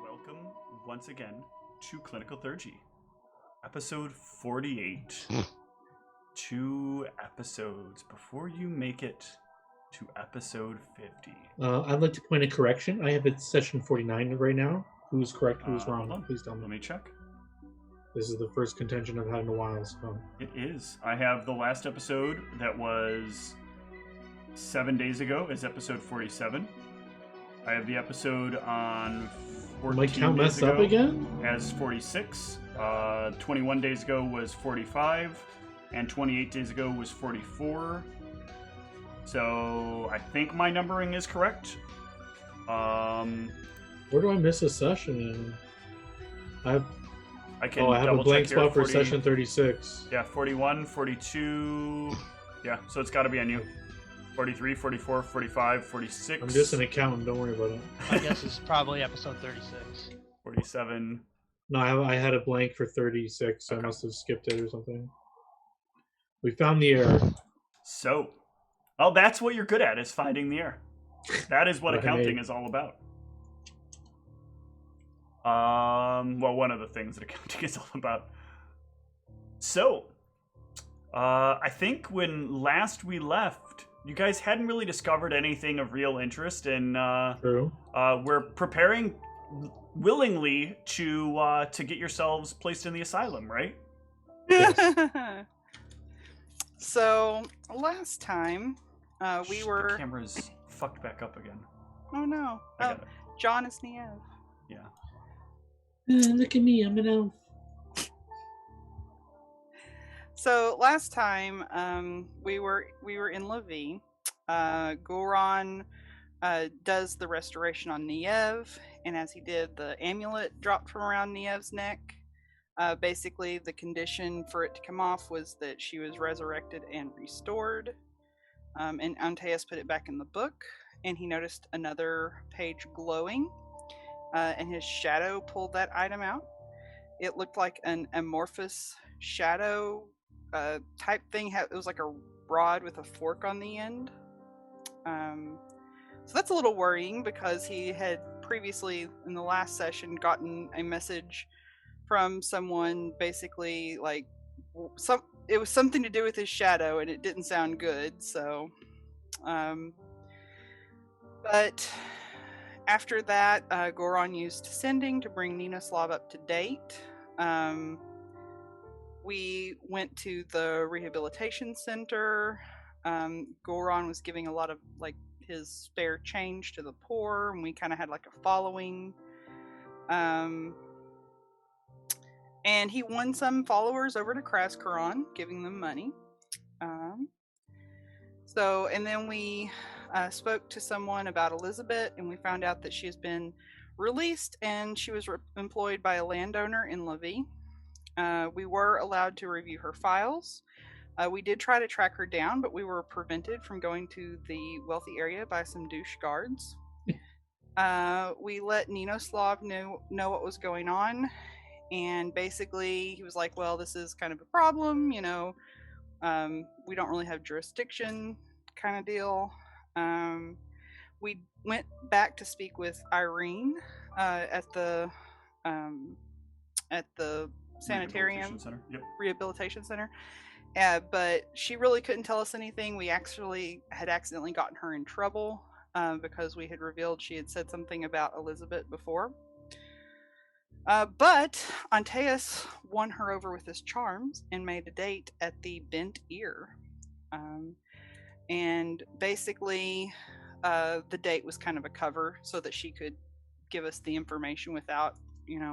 Welcome once again to Clinical Theurgy, episode 48. 2 episodes before you make it to episode 50. I'd like to point a correction. I have it session 49 right now. Who's correct? Who's wrong? Hold on. Please tell me. Let me check. This is the first contention I've had in a while. So. It is. I have the last episode that was 7 days ago is episode 47. I have the episode on 14 My count days messed ago up again? as 46. 21 days ago was 45. And 28 days ago was 44. So I think my numbering is correct. Where do I miss a session in? I can I have a blank spot for session 36. Yeah, 41, 42. Yeah, so it's got to be on you. 43, 44, 45, 46. I'm just an accountant. Don't worry about it. I guess it's probably episode 36. 47. No, I had a blank for 36, so Okay. I must have skipped it or something. We found the error. So, that's what you're good at, is finding the error. That is what accounting is all about. Well, one of the things that accounting is all about. So, I think when last we left, you guys hadn't really discovered anything of real interest, and True. we're preparing willingly to get yourselves placed in the asylum, right? Yes. So last time we Shh, were. The camera's fucked back up again. Oh no! I got it. John is Niev. Yeah. Look at me, I'm an elf. So last time we were in Levi. Goron does the restoration on Niev, and as he did, the amulet dropped from around Niev's neck. Basically, the condition for it to come off was that she was resurrected and restored. And Antaeus put it back in the book, and he noticed another page glowing, and his shadow pulled that item out. It looked like an amorphous shadow type thing. It was like a rod with a fork on the end. So that's a little worrying, because he had previously, in the last session, gotten a message from someone, basically like it was something to do with his shadow, and it didn't sound good. So but after that, Goron used sending to bring Ninoslav up to date. We went to the rehabilitation center. Goron was giving a lot of like his spare change to the poor, and we kind of had like a following. And he won some followers over to Kraskaron, giving them money. And then we spoke to someone about Elizabeth, and we found out that she has been released, and she was employed by a landowner in Levi. We were allowed to review her files. We did try to track her down, but we were prevented from going to the wealthy area by some douche guards. We let Ninoslav know what was going on. And basically, he was like, well, this is kind of a problem, we don't really have jurisdiction, kind of deal. We went back to speak with Irene at the sanitarium Rehabilitation Center. Yep. rehabilitation center. But she really couldn't tell us anything. We actually had accidentally gotten her in trouble because we had revealed she had said something about Elizabeth before. But Antaeus won her over with his charms and made a date at the Bent Ear. And basically, the date was kind of a cover so that she could give us the information without,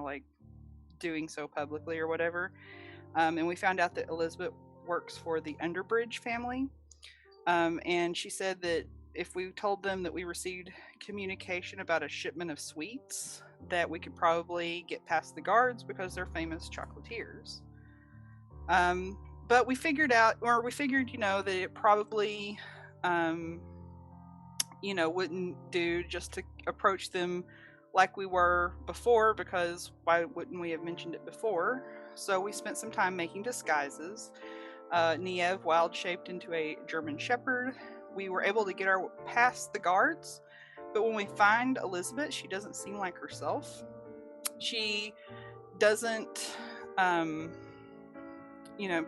like doing so publicly or whatever. And we found out that Elizabeth works for the Underbridge family. And she said that if we told them that we received communication about a shipment of sweets, that we could probably get past the guards because they're famous chocolatiers. But we figured, that it probably, wouldn't do just to approach them like we were before, because why wouldn't we have mentioned it before? So we spent some time making disguises. Niev wild-shaped into a German Shepherd. We were able to get our past the guards, but when we find Elizabeth, she doesn't seem like herself. She doesn't,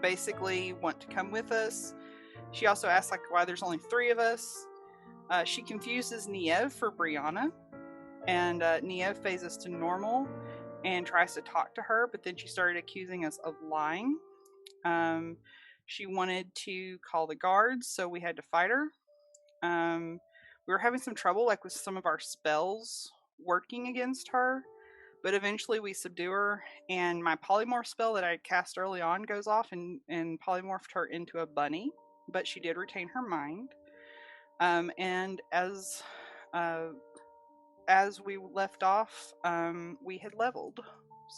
basically want to come with us. She also asks, why there's only 3 of us. She confuses Niev for Brianna, and Niev phases to normal and tries to talk to her, but then she started accusing us of lying. She wanted to call the guards, so we had to fight her. We were having some trouble, with some of our spells working against her, but eventually we subdue her, and my polymorph spell that I had cast early on goes off and polymorphed her into a bunny, but she did retain her mind. And as we left off, we had leveled.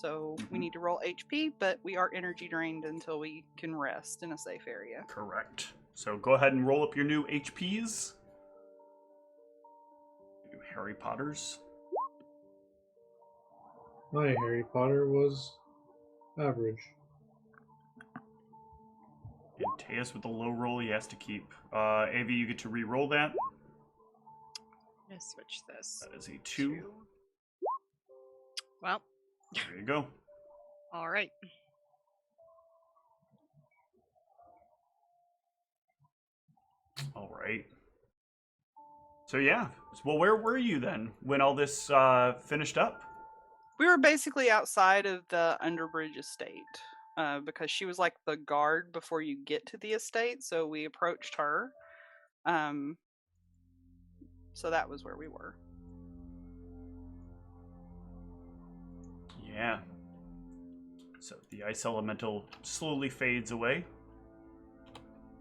So we need to roll HP, but we are energy drained until we can rest in a safe area. Correct. So go ahead and roll up your new HPs. New Harry Potters. My Harry Potter was average. And Teus with the low roll he has to keep. Avi, you get to re-roll that. I'm gonna switch this. That is a 2. Well, There you go. all right. All right. So yeah. Well, where were you then when all this finished up? We were basically outside of the Underbridge estate because she was like the guard before you get to the estate. So we approached her. So that was where we were. Yeah. So the ice elemental slowly fades away.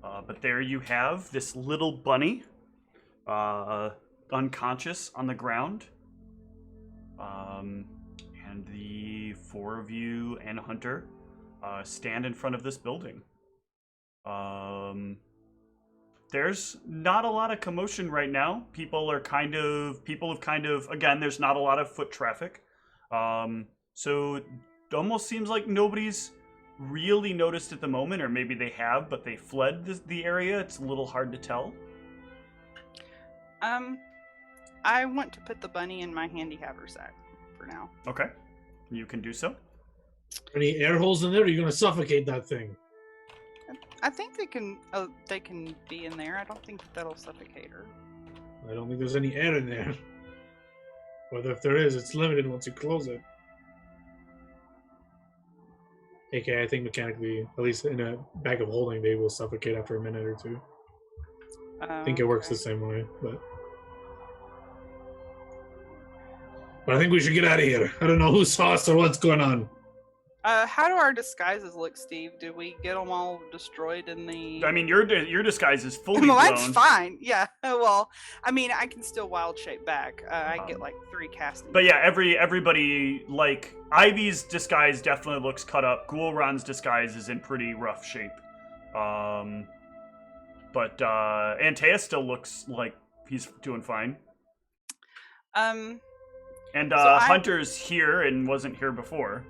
But there you have this little bunny, unconscious on the ground. And the 4 of you and Hunter stand in front of this building. There's not a lot of commotion right now. People have kind of, again, there's not a lot of foot traffic. So it almost seems like nobody's really noticed at the moment, or maybe they have, but they fled the area. It's a little hard to tell. I want to put the bunny in my handy haversack for now. Okay, you can do so. Any air holes in there? Or are you going to suffocate that thing? I think they can be in there. I don't think that'll suffocate her. I don't think there's any air in there. Whether if there is, it's limited once you close it. Okay, I think mechanically, at least in a bag of holding, they will suffocate after a minute or 2. I think it works the same way, but I think we should get out of here. I don't know who saw us or what's going on. How do our disguises look, Steve? Did we get them all destroyed in the... I mean, your disguise is fully well, blown. that's fine. Yeah. Well, I mean, I can still wild shape back. I get 3 casting. But yeah, everybody, Ivy's disguise definitely looks cut up. Ghoulron's disguise is in pretty rough shape. But Antaeus still looks like he's doing fine. And Hunter's here and wasn't here before.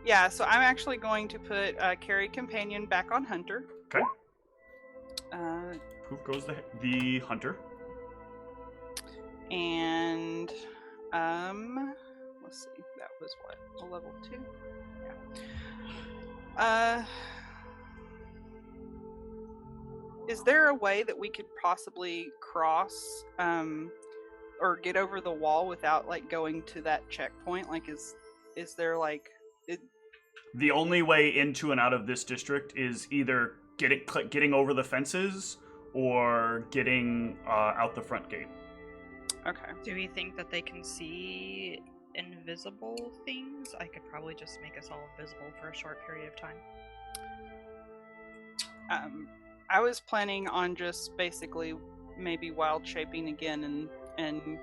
Yeah, so I'm actually going to put Carry Companion back on Hunter. Okay. Poof goes the Hunter. And let's see, that was what, a level 2? Yeah. is there a way that we could possibly cross or get over the wall without like going to that checkpoint? Like, is there like The only way into and out of this district is either getting over the fences or getting out the front gate. Okay. Do we think that they can see invisible things? I could probably just make us all invisible for a short period of time. I was planning on just basically maybe wild shaping again and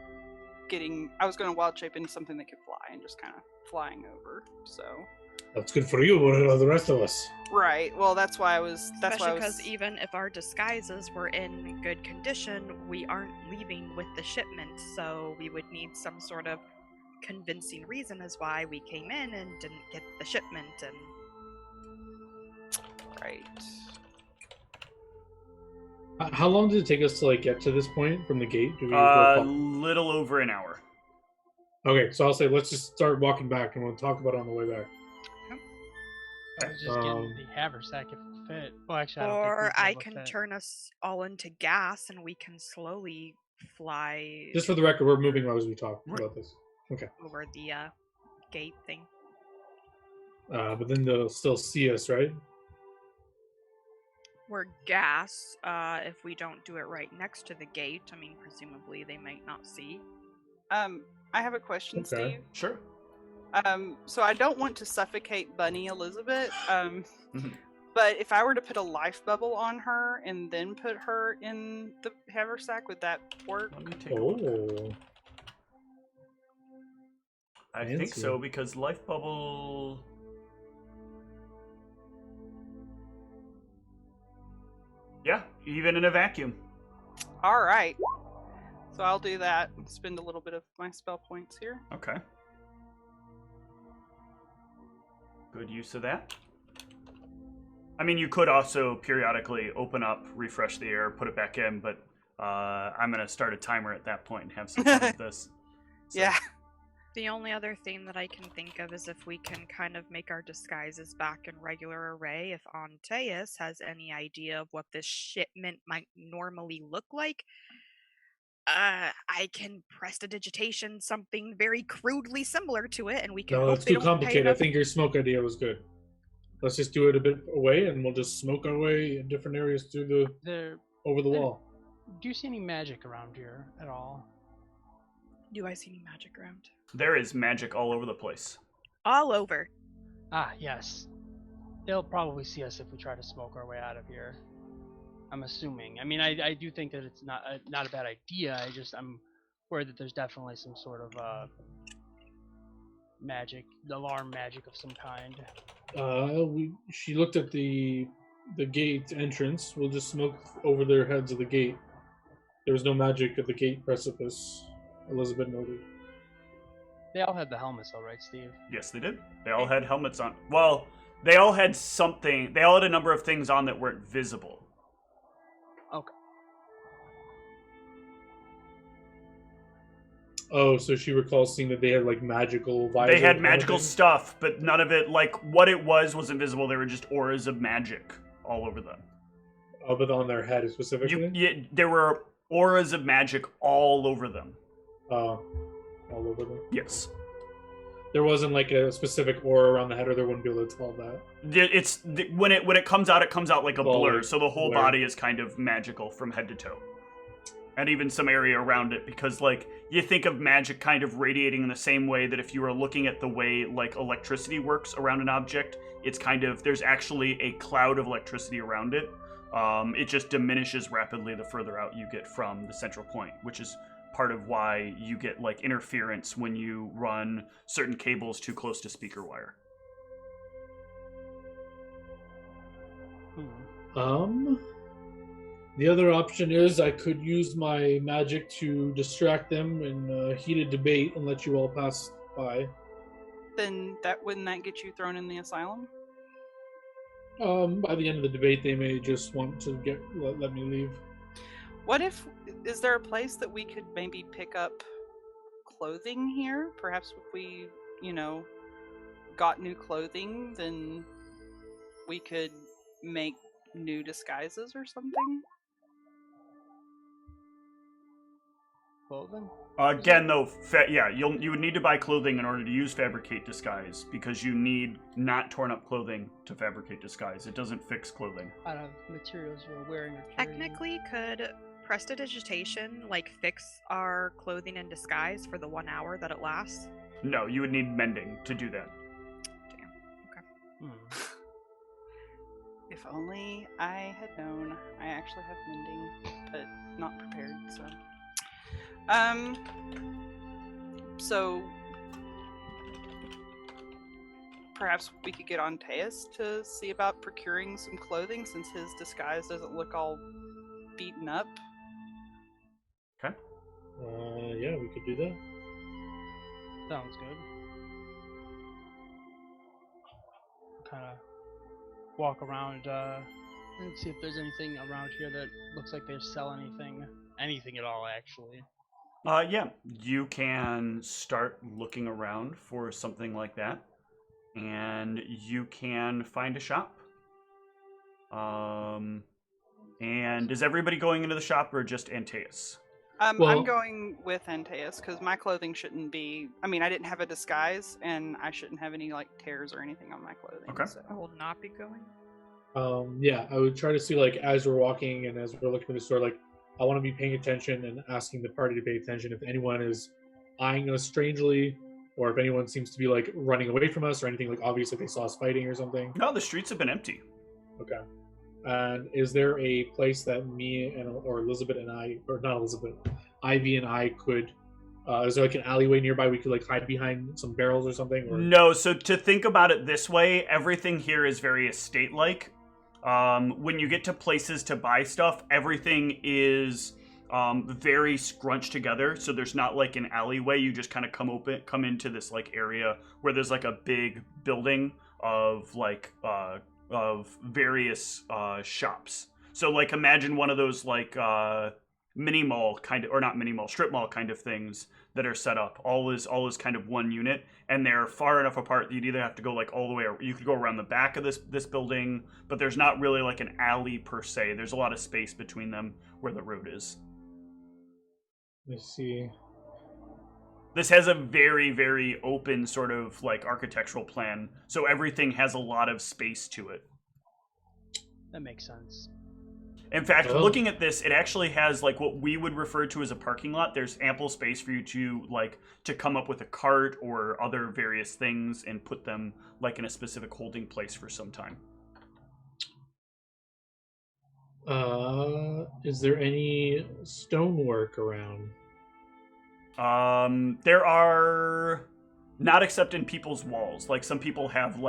getting. I was going to wild shape into something that could fly and just kind of flying over. So. That's good for you. What about the rest of us? Right. Well, that's why I was. That's Especially why I was. because even if our disguises were in good condition, we aren't leaving with the shipment, so we would need some sort of convincing reason as why we came in and didn't get the shipment. And Right. How long did it take us to like get to this point from the gate? Do we Little over an hour. Okay, so I'll say let's just start walking back, and we'll talk about it on the way back. I was just getting the haversack if it fit. Well, actually, I don't or think I we'd be able to can fit. turn us all into gas and we can slowly fly Just for the record, we're moving as we talk about this. Okay. over the gate thing. But then they'll still see us, right? We're gas. If we don't do it right next to the gate, I mean, presumably they might not see. I have a question, Okay. Steve. Sure. So I don't want to suffocate Bunny Elizabeth. Mhm. But if I were to put a life bubble on her and then put her in the haversack, would that work? Let me take a look. Oh. I think Fancy. so, because life bubble... Yeah, even in a vacuum. All right. So I'll do that. Spend a little bit of my spell points here. Okay. Good use of that. I mean, you could also periodically open up, refresh the air, put it back in, but I'm going to start a timer at that point and have some fun with this. So, Yeah. The only other thing that I can think of is if we can kind of make our disguises back in regular array. If Antaeus has any idea of what this shipment might normally look like, I can prestidigitation something very crudely similar to it, and we can No, hope that's they too don't pay complicated. I enough. think your smoke idea was good. Let's just do it a bit away, and we'll just smoke our way in different areas through over the wall. Do you see any magic around here at all? Do I see any magic around? there is magic all over the place. All over. Ah, yes. They'll probably see us if we try to smoke our way out of here. I'm assuming. I mean, I do think that it's not a bad idea. I'm worried that there's definitely some sort of magic, alarm magic of some kind. She looked at the gate entrance. We'll just smoke over their heads of the gate. There was no magic at the gate precipice, Elizabeth noted. They all had the helmets, though, right, Steve? Yes, they did. They all had helmets on. Well, they all had something. They all had a number of things on that weren't visible. Okay. Oh, so she recalls seeing that they had like magical visors. They had kind of magical thing? stuff, but none of it, like, what it was invisible. They were just auras of magic all over them. Oh, but on their head specifically? There were auras of magic all over them. All over them. Yes. There wasn't like a specific aura around the head, or they wouldn't be able to tell that. It's when it comes out like a blur. So the whole blur. body is kind of magical from head to toe, and even some area around it. Because like you think of magic kind of radiating in the same way that if you were looking at the way like electricity works around an object, it's kind of there's actually a cloud of electricity around it. It just diminishes rapidly the further out you get from the central point, which is part of why you get like interference when you run certain cables too close to speaker wire. The other option is I could use my magic to distract them in a heated debate and let you all pass by. Then wouldn't that get you thrown in the asylum? By the end of the debate, they may just want to let me leave. Is there a place that we could maybe pick up clothing here? Perhaps if we, got new clothing, then we could make new disguises or something? clothing? Again, though, you would need to buy clothing in order to use Fabricate Disguise, because you need not torn up clothing to Fabricate Disguise. It doesn't fix clothing. Out of materials you're wearing or carrying. Technically, could prestidigitation fix our clothing in disguise for the 1 hour that it lasts? No, you would need mending to do that. Damn. Okay. If only I had known. I actually have mending, but not prepared, so. So perhaps we could get on Teus to see about procuring some clothing, since his disguise doesn't look all beaten up. Okay. Yeah, we could do that. Sounds good. Kind of walk around and see if there's anything around here that looks like they sell anything at all, actually. Yeah, you can start looking around for something like that, and you can find a shop. And is everybody going into the shop or just Antaeus? Well- I'm going with Antaeus because my clothing shouldn't be. I mean, I didn't have a disguise, and I shouldn't have any tears or anything on my clothing. Okay. So. I will not be going. Yeah, I would try to see as we're walking and as we're looking at the store, I want to be paying attention and asking the party to pay attention if anyone is eyeing us strangely, or if anyone seems to be running away from us or anything obvious that they saw us fighting or something. No, the streets have been empty. Okay. And is there a place that me or Elizabeth and I, or not Elizabeth, Ivy and I could? Is there an alleyway nearby we could hide behind some barrels or something? Or? No, so to think about it this way, everything here is very estate-like. When you get to places to buy stuff, everything is very scrunched together. So there's not an alleyway. You just kind of come into this area where there's a big building of various shops. So imagine one of those mini mall kind of, or not mini mall, strip mall kind of things that are set up. All is kind of one unit, and they're far enough apart that you'd either have to go all the way, or you could go around the back of this building, but there's not really an alley per se. There's a lot of space between them where the road is. Let me see. This has a very, very open sort of architectural plan, so everything has a lot of space to it. That makes sense. In fact, looking at this, it actually has what we would refer to as a parking lot. There's ample space for you to come up with a cart or other various things and put them in a specific holding place for some time. Is there any stonework around? There are, not except in people's walls. Some people have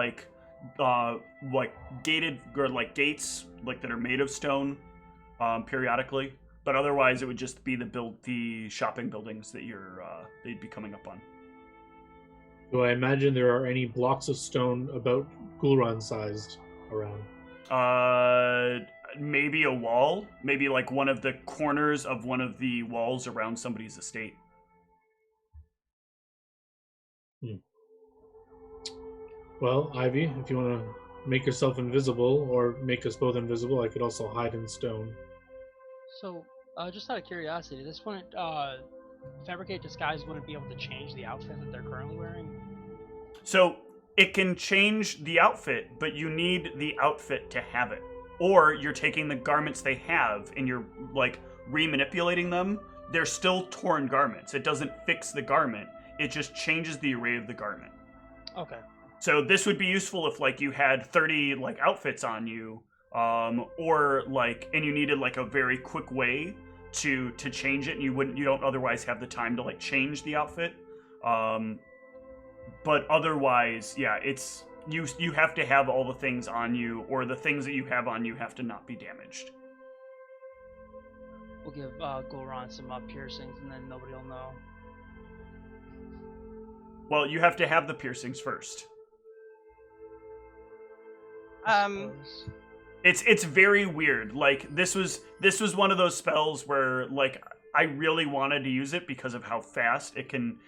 gated or gates that are made of stone periodically, but otherwise it would just be the shopping buildings that they'd be coming up on. Do I imagine there are any blocks of stone about Gulran sized around? Maybe a wall, maybe one of the corners of one of the walls around somebody's estate. Well, Ivy, if you want to make yourself invisible or make us both invisible, I could also hide in stone. So, just out of curiosity, this wouldn't Fabricate Disguise wouldn't be able to change the outfit that they're currently wearing? So it can change the outfit, but you need the outfit to have it. Or you're taking the garments they have and you're remanipulating them. They're still torn garments. It doesn't fix the garment. It just changes the array of the garment. Okay. So this would be useful if you had 30 outfits on you, or and you needed a very quick way to change it, and you don't otherwise have the time to change the outfit. But otherwise, yeah, it's you have to have all the things on you, or the things that you have on you have to not be damaged. We'll give Gulran some piercings, and then nobody will know. Well, you have to have the piercings first. It's very weird. This was one of those spells where I really wanted to use it because of how fast it can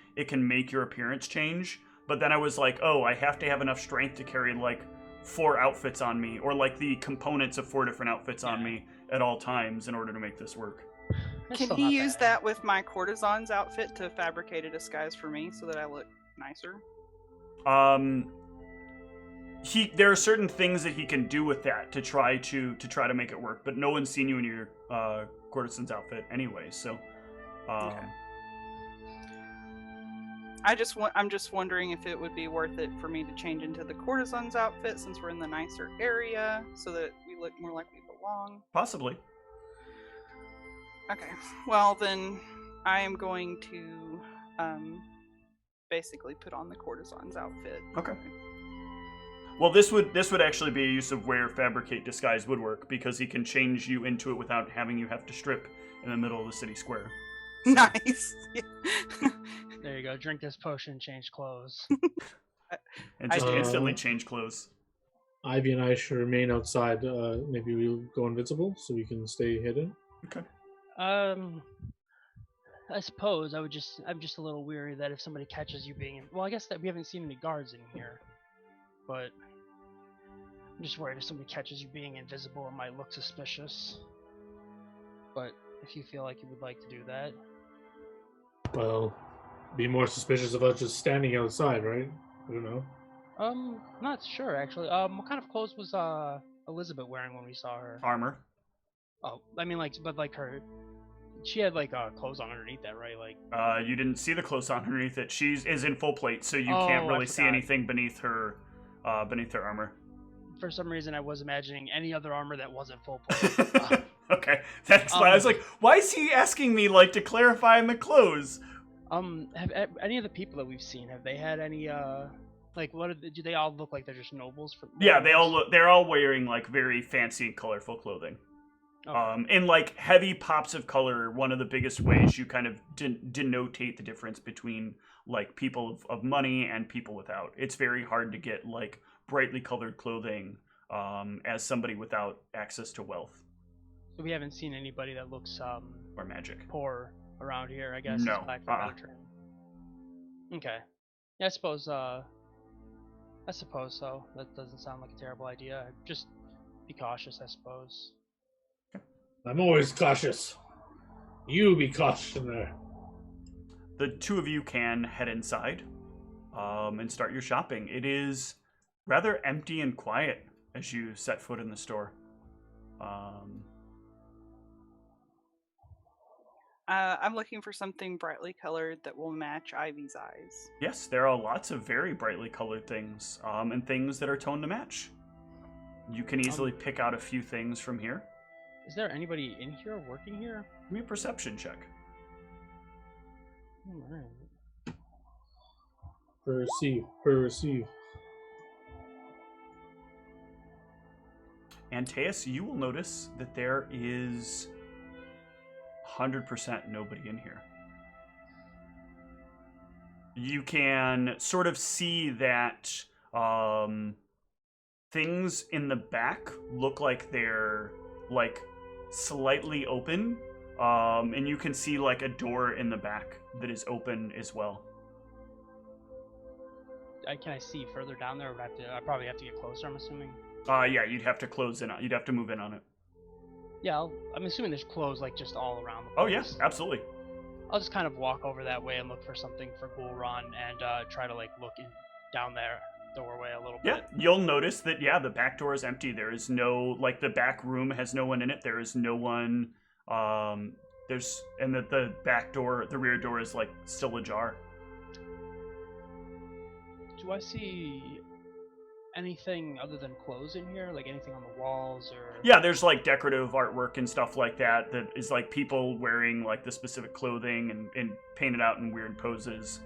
make your appearance change. But then I was oh, I have to have enough strength to carry 4 outfits on me, or the components of 4 different outfits on me at all times in order to make this work. That's Can still he not use bad. that with my courtesan's outfit to fabricate a disguise for me so that I look nicer? There are certain things that he can do with that to try to make it work, but no one's seen you in your courtesan's outfit anyway, so Okay. I'm just wondering if it would be worth it for me to change into the courtesan's outfit since we're in the nicer area so that we look more like we belong. possibly. Okay. Well, then I am going to basically put on the courtesan's outfit. Okay. Well, this would actually be a use of where fabricate disguise would work, because he can change you into it without having you have to strip in the middle of the city square. So, Nice. There you go. Drink this potion, change clothes. and just I- instantly change clothes. Ivy and I should remain outside. Maybe we'll go invisible so we can stay hidden. Okay. I suppose I'm just a little weary that if somebody catches you being in, well, I guess that we haven't seen any guards in here, but I'm just worried if somebody catches you being invisible, it might look suspicious. But if you feel like you would like to do that, Well, be more suspicious of us just standing outside, right? I don't know. not sure actually. What kind of clothes was Elizabeth wearing when we saw her? Armor. Oh, I mean she had like clothes on underneath that, right? Like You didn't see the clothes on underneath it. She is in full plate, so you Oh, can't I really see forgot. anything beneath her armor. for some reason I was imagining any other armor that wasn't full plate. Okay, that's why I was like, why is he asking me like to clarify in the clothes? Have any of the people that we've seen, have they had any like do they all look like they're just nobles from? Yeah, they're all wearing like very fancy and colorful clothing. Okay. In like heavy pops of color, one of the biggest ways you kind of denotate the difference between like people of money and people without. It's very hard to get like brightly colored clothing as somebody without access to wealth So we haven't seen anybody that looks or magic. poor around here, I guess. No, Is back for a better term. Okay. Yeah, I suppose so. That doesn't sound like a terrible idea. Just be cautious, I suppose. I'm always cautious. You be cautious in there. The two of you can head inside and start your shopping. It is rather empty and quiet as you set foot in the store. I'm looking for something brightly colored that will match Ivy's eyes. Yes, there are lots of very brightly colored things and things that are toned to match. You can easily pick out a few things from here. Is there anybody in here working here? Give me a perception check. Alright. Perceive. Antaeus, you will notice that there is 100% nobody in here. You can sort of see that things in the back look like they're like slightly open, and you can see like a door in the back that is open as well. Can I see further down there? Or I probably have to get closer, I'm assuming. Yeah, you'd have to close in. You'd have to move in on it. Yeah, I'm assuming there's clothes like just all around the place. Oh yeah, absolutely. I'll just kind of walk over that way and look for something for Gul'ran and try to like look down there doorway a little Yeah, bit. you'll notice that the back door is empty. There is no like the back room has no one in it. There is no one. And that the back door, the rear door is like still ajar. Do I see anything other than clothes in here? Like anything on the walls or? Yeah, there's like decorative artwork and stuff like that is like people wearing like the specific clothing and painted out in weird poses.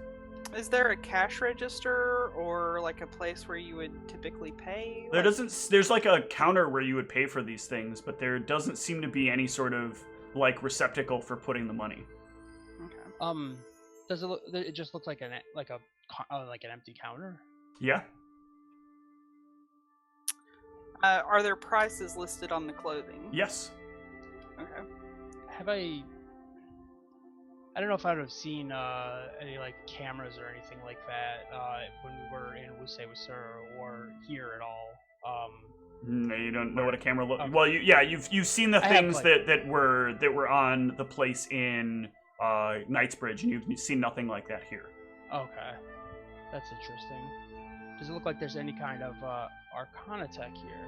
Is there a cash register or like a place where you would typically pay? There's like a counter where you would pay for these things, but there doesn't seem to be any sort of like receptacle for putting the money. Okay. Does it look? It just looks like an empty counter. Yeah. Are there prices listed on the clothing? Yes. Okay. Have I don't know if I would have seen any like cameras or anything like that when we were in Wusei Wasur or here at all. No, you don't know what a camera looks. Okay. Well, you've seen the I have things that were on the place in Knightsbridge, and you've seen nothing like that here. Okay, that's interesting. Does it look like there's any kind of Arcana tech here?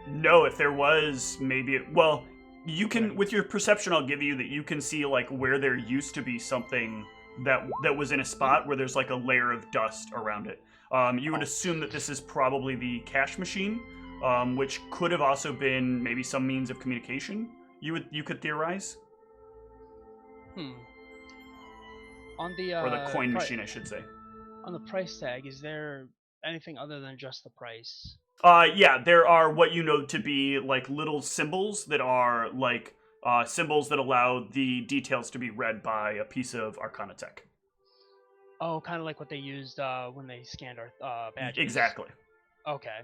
No. If there was, maybe. Well, you can with your perception. I'll give you that you can see like where there used to be something that was in a spot where there's like a layer of dust around it. You would assume that this is probably the cash machine, which could have also been maybe some means of communication. You could theorize. On the or the coin machine, I should say. On the price tag, is there anything other than just the price? Yeah, there are what you know to be like little symbols that are like symbols that allow the details to be read by a piece of Arcana tech. Oh, kind of like what they used when they scanned our badges. Exactly. Okay.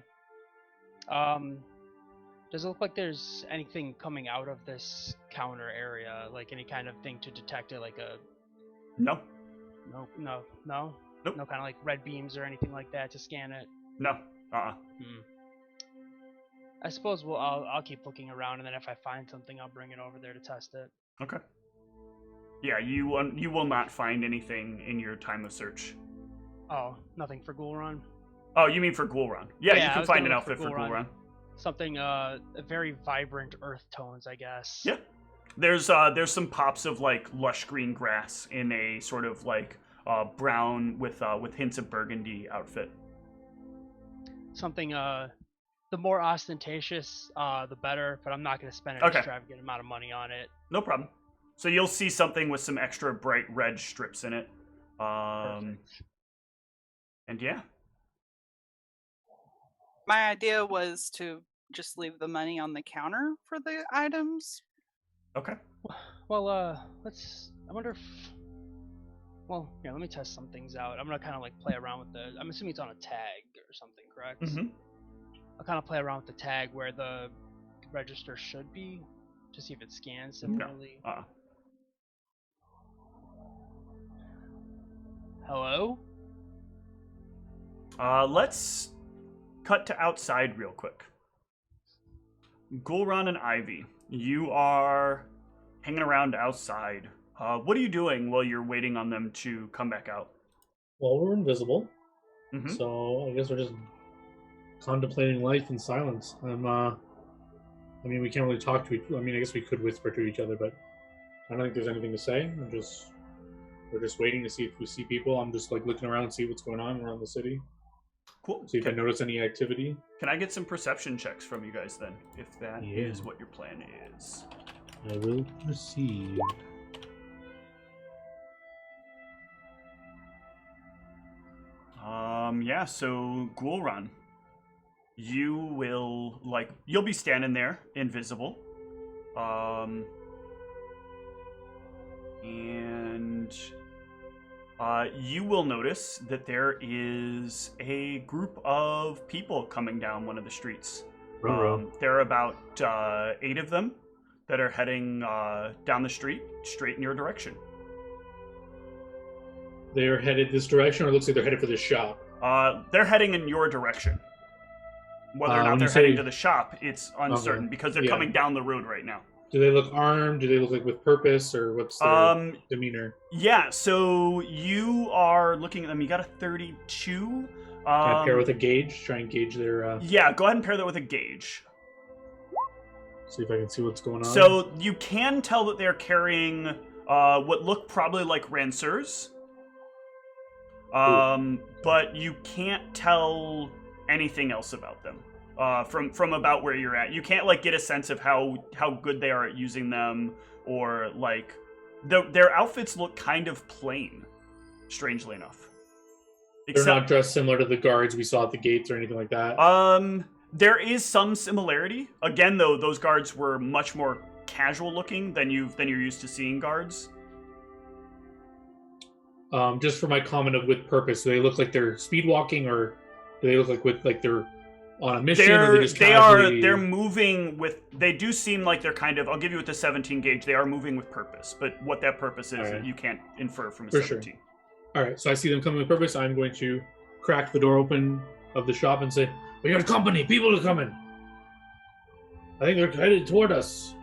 Does it look like there's anything coming out of this counter area, like any kind of thing to detect it, like a? No. No. Nope. No kind of like red beams or anything like that to scan it. No. I suppose I'll keep looking around, and then if I find something, I'll bring it over there to test it. Okay. Yeah, you will not find anything in your time of search. Oh, nothing for Ghoul Run? Oh, you mean for Ghoul Run? Yeah, you can find an outfit for Ghoul Run. Something very vibrant earth tones, I guess. Yeah. There's some pops of like lush green grass in a sort of like brown with hints of burgundy outfit. Something the more ostentatious the better, but I'm not going to spend an extravagant amount of money on it. No problem. So you'll see something with some extra bright red strips in it. Perfect. And yeah. My idea was to just leave the money on the counter for the items. Okay. Well, I wonder if... Well, yeah, let me test some things out. I'm going to kind of like play around with I'm assuming it's on a tag or something, correct? Mm-hmm. I'll kind of play around with the tag where the register should be to see if it scans similarly. No. Hello? Let's cut to outside real quick. Gulran and Ivy, you are hanging around outside. What are you doing while you're waiting on them to come back out? Well, we're invisible, Mm-hmm. so I guess we're just contemplating life in silence. I mean, we can't really talk to each. I mean, I guess we could whisper to each other, but I don't think there's anything to say. We're just waiting to see if we see people. I'm just like looking around and see what's going on around the city. Cool. See if I notice any activity. Can I get some perception checks from you guys then, if that is what your plan is? I will proceed. Yeah, so Ghoulran, you'll be standing there, invisible. And you will notice that there is a group of people coming down one of the streets. There are about 8 of them that are heading down the street, straight in your direction. They're headed this direction, or it looks like they're headed for the shop? They're heading in your direction. Whether or not they're heading to the shop, it's uncertain because they're coming down the road right now. Do they look armed? Do they look like with purpose, or what's their demeanor? Yeah, so you are looking at them. You got a 32. Can I pair with a gauge? Try and gauge their... Yeah, go ahead and pair that with a gauge. See if I can see what's going on. So you can tell that they're carrying what look probably like ranceurs. But you can't tell anything else about them from about where you're at. You can't like get a sense of how good they are at using them, or like their outfits look kind of plain, strangely enough. They're not dressed similar to the guards we saw at the gates or anything like that. There is some similarity. Again, though, those guards were much more casual looking than you're used to seeing guards. Just for my comment of with purpose, do they look like they're speed walking, or do they look like they're on a mission? Or they just casually... They're moving with. They do seem like they're kind of. I'll give you with the 17 gauge. They are moving with purpose, but what that purpose is, you can't infer from a 17. Sure. All right, so I see them coming with purpose. I'm going to crack the door open of the shop and say, "We got company. People are coming. I think they're headed toward us."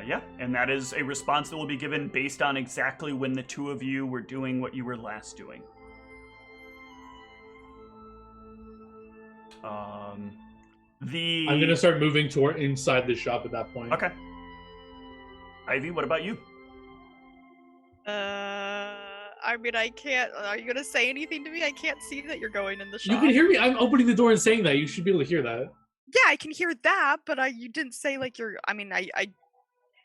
Yeah, and that is a response that will be given based on exactly when the two of you were doing what you were last doing. I'm gonna start moving toward inside the shop at that point. Okay. Ivy, what about you? I mean, I can't. Are you gonna say anything to me? I can't see that you're going in the shop. You can hear me. I'm opening the door and saying that. You should be able to hear that. Yeah, I can hear that, but you didn't say like you're. I mean,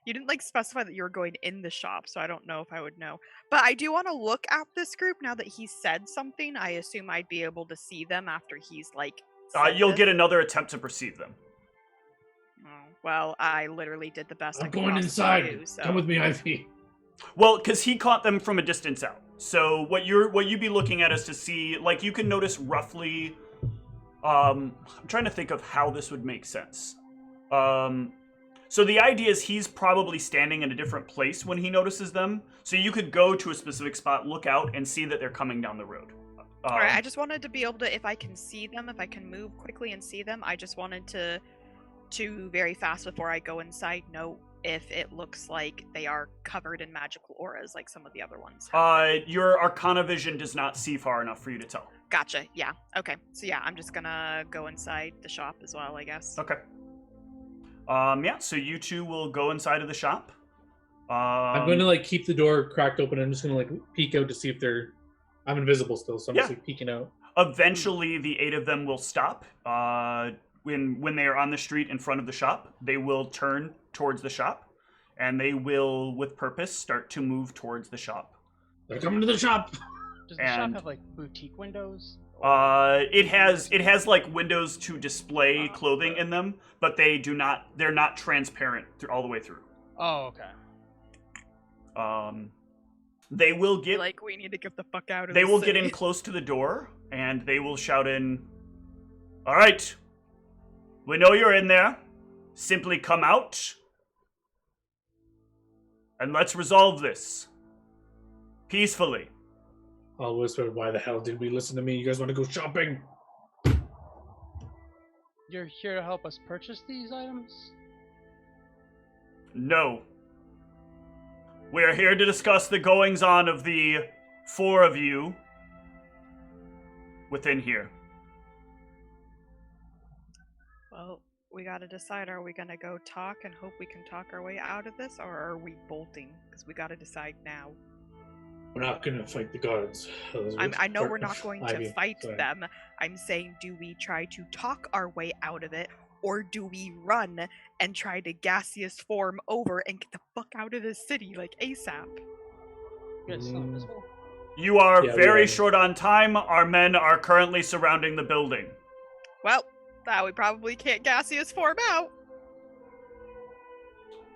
you didn't like specify that you were going in the shop, so I don't know if I would know. But I do want to look at this group now that he said something. I assume I'd be able to see them after he's like. You'll get another attempt to perceive them. Oh, well, I literally did the best. I'm going inside. Do, so. Come with me, Ivy. Well, because he caught them from a distance out. So what you'd be looking at is to see, like, you can notice roughly. I'm trying to think of how this would make sense. So the idea is he's probably standing in a different place when he notices them. So you could go to a specific spot, look out, and see that they're coming down the road. All right, I just wanted to be able to, if I can see them, if I can move quickly and see them, I just wanted to very fast before I go inside, know if it looks like they are covered in magical auras like some of the other ones. Your Arcana vision does not see far enough for you to tell. Gotcha, yeah. Okay, so yeah, I'm just gonna go inside the shop as well, I guess. Okay. Yeah, so you two will go inside of the shop. I'm going to, like, keep the door cracked open. I'm just going to, like, peek out to see if they're... I'm invisible still, so I'm just, like, peeking out. Eventually, the 8 of them will stop. When they are on the street in front of the shop, they will turn towards the shop, and they will, with purpose, start to move towards the shop. They're coming to the shop! Does the shop have, like, boutique windows? It has like windows to display clothing in them, but they're not transparent all the way through. Oh, okay. They will get like, we need to get the fuck out of They will city. get in close to the door, and they will shout in, "All right, we know you're in there. Simply come out, and let's resolve this peacefully." I'll whisper, "Why the hell did we listen to me? You guys want to go shopping?" You're here to help us purchase these items? No. We are here to discuss the goings-on of the 4 of you within here. Well, we gotta decide, are we gonna go talk and hope we can talk our way out of this, or are we bolting? Because we gotta decide now. We're not going to fight the guards. I know we're not going to fight them. I'm saying, do we try to talk our way out of it, or do we run and try to gaseous form over and get the fuck out of this city, like, ASAP? You are very short on time. Our men are currently surrounding the building. Well, we probably can't gaseous form out.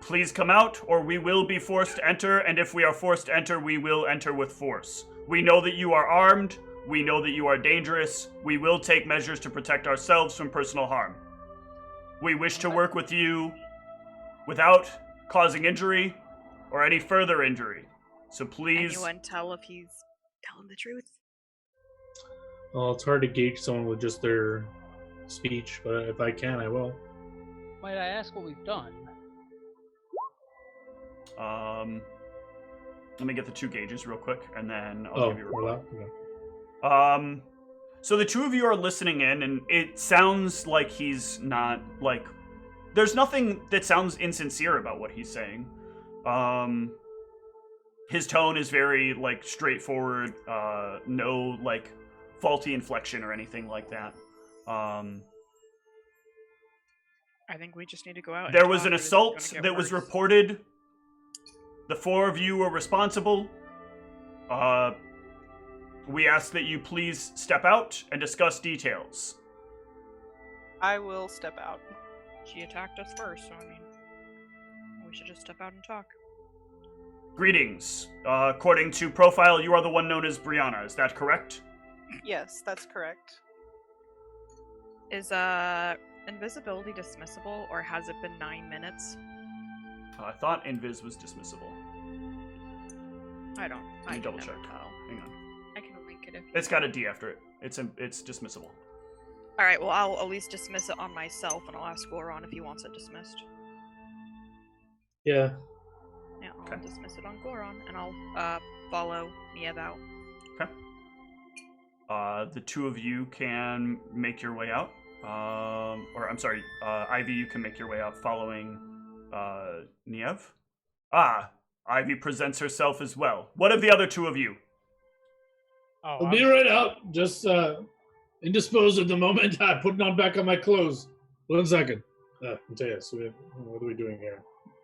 Please come out, or we will be forced to enter, and if we are forced to enter, we will enter with force. We know that you are armed. We know that you are dangerous. We will take measures to protect ourselves from personal harm. We wish to work with you without causing injury or any further injury. So please... Anyone tell if he's telling the truth? Well, it's hard to gauge someone with just their speech, but if I can, I will. Might I ask what we've done? Let me get the 2 gauges real quick, and then I'll give you a report. Okay. So the 2 of you are listening in, and it sounds like he's not, like... There's nothing that sounds insincere about what he's saying. His tone is very, like, straightforward, no, like, faulty inflection or anything like that. I think we just need to go out. There was an assault that was reported. The 4 of you were responsible. We ask that you please step out and discuss details. I will step out. She attacked us first, so I mean, we should just step out and talk. Greetings. According to profile, you are the one known as Brianna. Is that correct? Yes, that's correct. Is invisibility dismissible, or has it been 9 minutes? I thought Invis was dismissible. I don't. Let me double can check. never tell. Hang on. I can link it if. It's got a D after it. It's dismissible. All right, well, I'll at least dismiss it on myself, and I'll ask Goron if he wants it dismissed. Yeah. Yeah, I'll Okay. dismiss it on Goron, and I'll follow Niev out. The two of you can make your way out. Or I'm sorry, Ivy, you can make your way out following Niev. Ivy presents herself as well. What of the other two of you? Oh, I'll be right out. Just indisposed at the moment. I'm putting on back on my clothes. 1 second. Matthias, what are we doing here?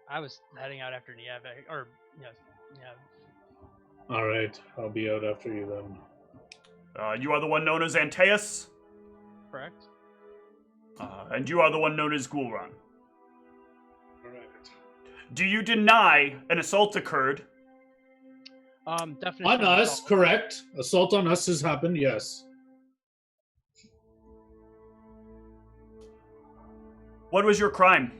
I was heading out after Niev, or yeah. All right, I'll be out after you then. You are the one known as Antaeus, Correct. and you are the one known as Gulran. All right. Do you deny an assault occurred? Definitely. On us, correct. Assault on us has happened, yes. What was your crime?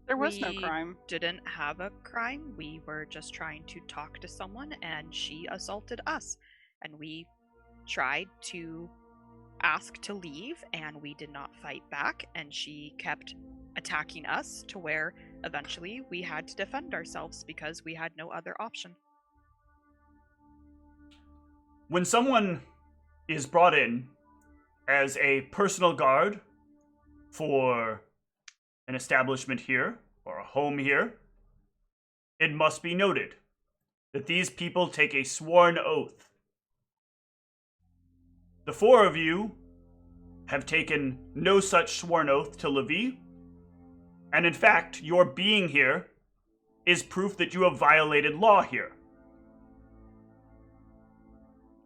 There was no We crime. Didn't have a crime. We were just trying to talk to someone, and she assaulted us. And we tried to ask to leave, and we did not fight back, and she kept attacking us to where eventually we had to defend ourselves because we had no other option. When someone is brought in as a personal guard for an establishment here, or a home here, it must be noted that these people take a sworn oath. The four of you have taken no such sworn oath to Levi, and in fact, your being here is proof that you have violated law here.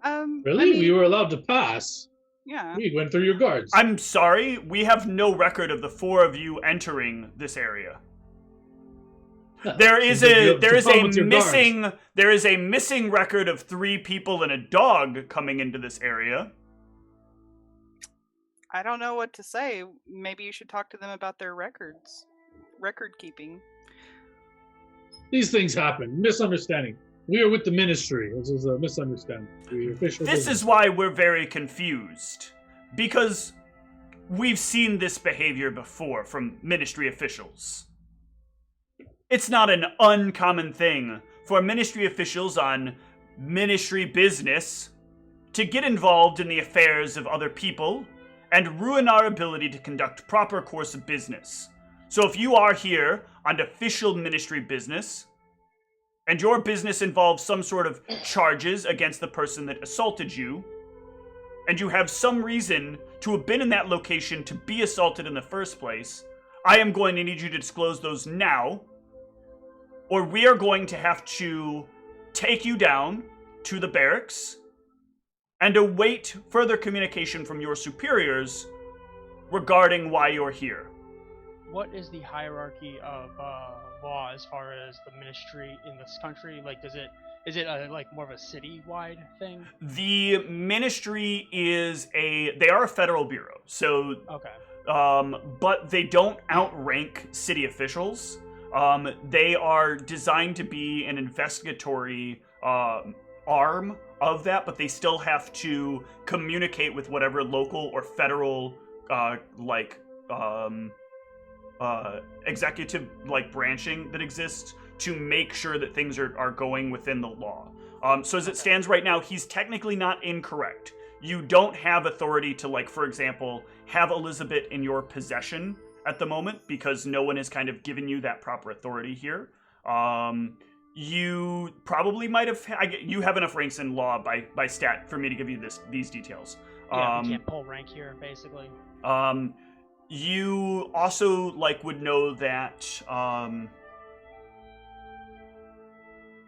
Really? I mean, We were allowed to pass. yeah. We went through your guards. I'm sorry, we have no record of the four of you entering this area. There is a missing record of 3 people and a dog coming into this area. I don't know what to say. Maybe you should talk to them about their record keeping. These things happen. Misunderstanding. We are with the ministry. This is a misunderstanding. This is why we're very confused. Because we've seen this behavior before from ministry officials. It's not an uncommon thing for ministry officials on ministry business to get involved in the affairs of other people and ruin our ability to conduct proper course of business. So if you are here on official ministry business, and your business involves some sort of charges against the person that assaulted you, and you have some reason to have been in that location to be assaulted in the first place, I am going to need you to disclose those now, or we are going to have to take you down to the barracks and await further communication from your superiors regarding why you're here. What is the hierarchy of law as far as the ministry in this country? Like, is it like more of a city-wide thing? The ministry they are a federal bureau, so Okay. but they don't outrank city officials. They are designed to be an investigatory arm of that, but they still have to communicate with whatever local or federal executive branching that exists to make sure that things are going within the law. So as it stands right now, he's technically not incorrect. You don't have authority to, for example, have Elizabeth in your possession at the moment because no one has kind of given you that proper authority here. You probably might have. You have enough ranks in law by stat for me to give you these details. Yeah, we can't pull rank here, basically. You also would know that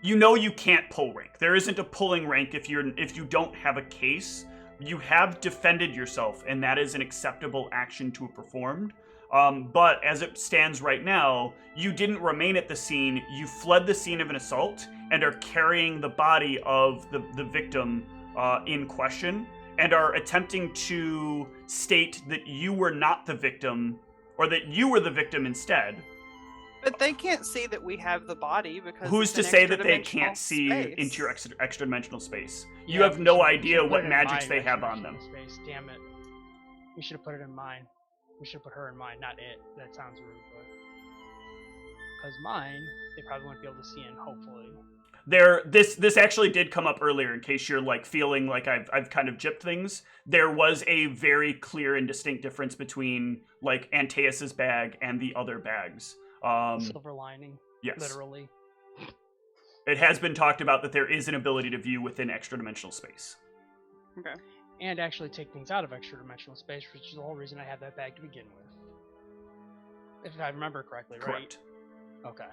you can't pull rank. There isn't a pulling rank if you don't have a case. You have defended yourself, and that is an acceptable action to have performed. But as it stands right now, you didn't remain at the scene. You fled the scene of an assault and are carrying the body of the victim in question and are attempting to state that you were not the victim or that you were the victim instead. But they can't see that we have the body because Who's to it's an say that they extra-dimensional can't see space. into your extra dimensional space? You Yeah, have we no should- we idea should put what it in magics my they have on them. dimensional Space. Damn it. We should have put it in mine. We should put her in mine, not it. That sounds rude, but because mine, they probably won't be able to see in. Hopefully. This actually did come up earlier. In case you're like feeling like I've kind of gypped things, there was a very clear and distinct difference between like Antaeus's bag and the other bags. Silver lining. Yes. Literally. It has been talked about that there is an ability to view within extra dimensional space. Okay. And actually take things out of extra dimensional space, which is the whole reason I have that bag to begin with. If I remember correctly, right? Correct. Okay.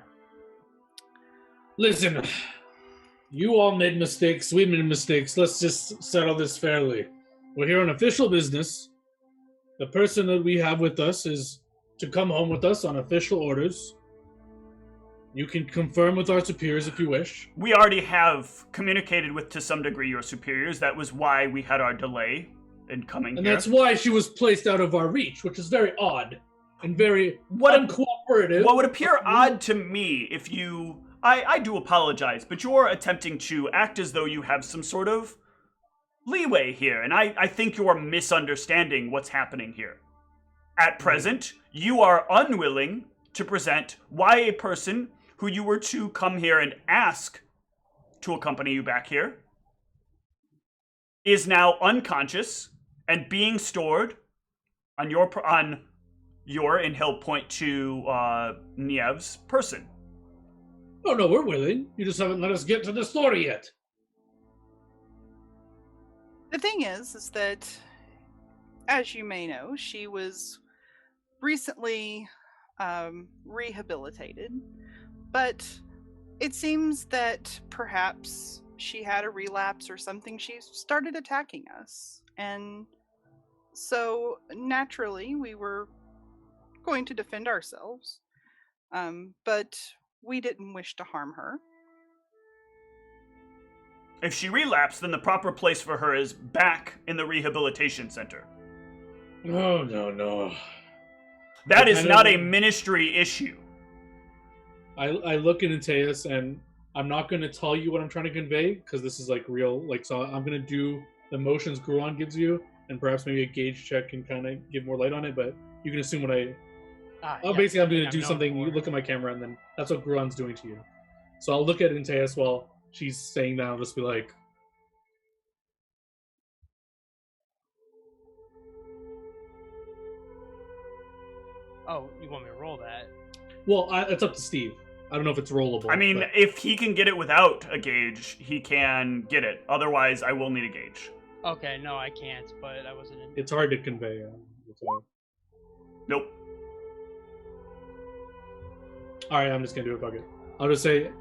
Listen, you all made mistakes. We made mistakes. Let's just settle this fairly. We're here on official business. The person that we have with us is to come home with us on official orders. You can confirm with our superiors if you wish. We already have communicated with, to some degree, your superiors. That was why we had our delay in coming And here. that's why she was placed out of our reach, which is very odd and very uncooperative. What would appear odd to me if you... I do apologize, but you're attempting to act as though you have some sort of leeway here, and I think you're misunderstanding what's happening here. At present, you are unwilling to present why a person who you were to come here and ask to accompany you back here is now unconscious and being stored on your, and he'll point to Niev's person. Oh, no, we're willing. You just haven't let us get to the story yet. The thing is that, as you may know, she was recently rehabilitated, but it seems that perhaps she had a relapse or something. She started attacking us, and so naturally we were going to defend ourselves, but we didn't wish to harm her. If she relapsed, then the proper place for her is back in the rehabilitation center. No, no, no. That is not a ministry issue. I look at Antaeus, and I'm not going to tell you what I'm trying to convey, because this is like real. Like, so I'm going to do the motions Gruon gives you, and perhaps maybe a gauge check can kind of give more light on it, but you can assume what I... basically, I'm going to do something. You look at my camera, and then that's what Gruon's doing to you. So I'll look at Antaeus while she's saying that. I'll just be like, Oh, you want me to roll that? well, it's up to Steve. I don't know if it's rollable. I mean, but- if he can get it without a gauge, he can get it. Otherwise, I will need a gauge. Okay, no, I can't, but I wasn't in. it's hard to convey. Nope. All right, I'm just going to do it. Fuck it. I'll just say,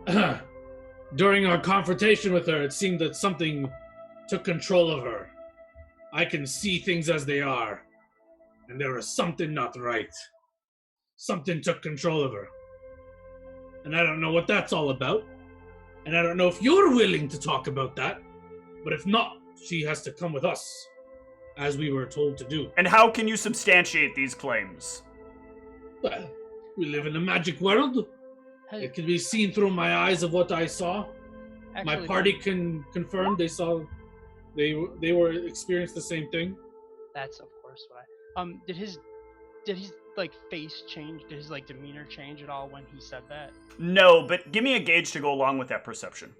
during our confrontation with her, it seemed that something took control of her. I can see things as they are, and there was something not right. Something took control of her. And I don't know what that's all about. And I don't know if you're willing to talk about that. But if not, she has to come with us, as we were told to do. And how can you substantiate these claims? Well, we live in a magic world. It can be seen through my eyes of what I saw. My Actually, party can confirm they saw, they were experienced the same thing. That's of course what I. Did his like face change? Did his like demeanor change at all when he said that? No, but give me a gauge to go along with that perception.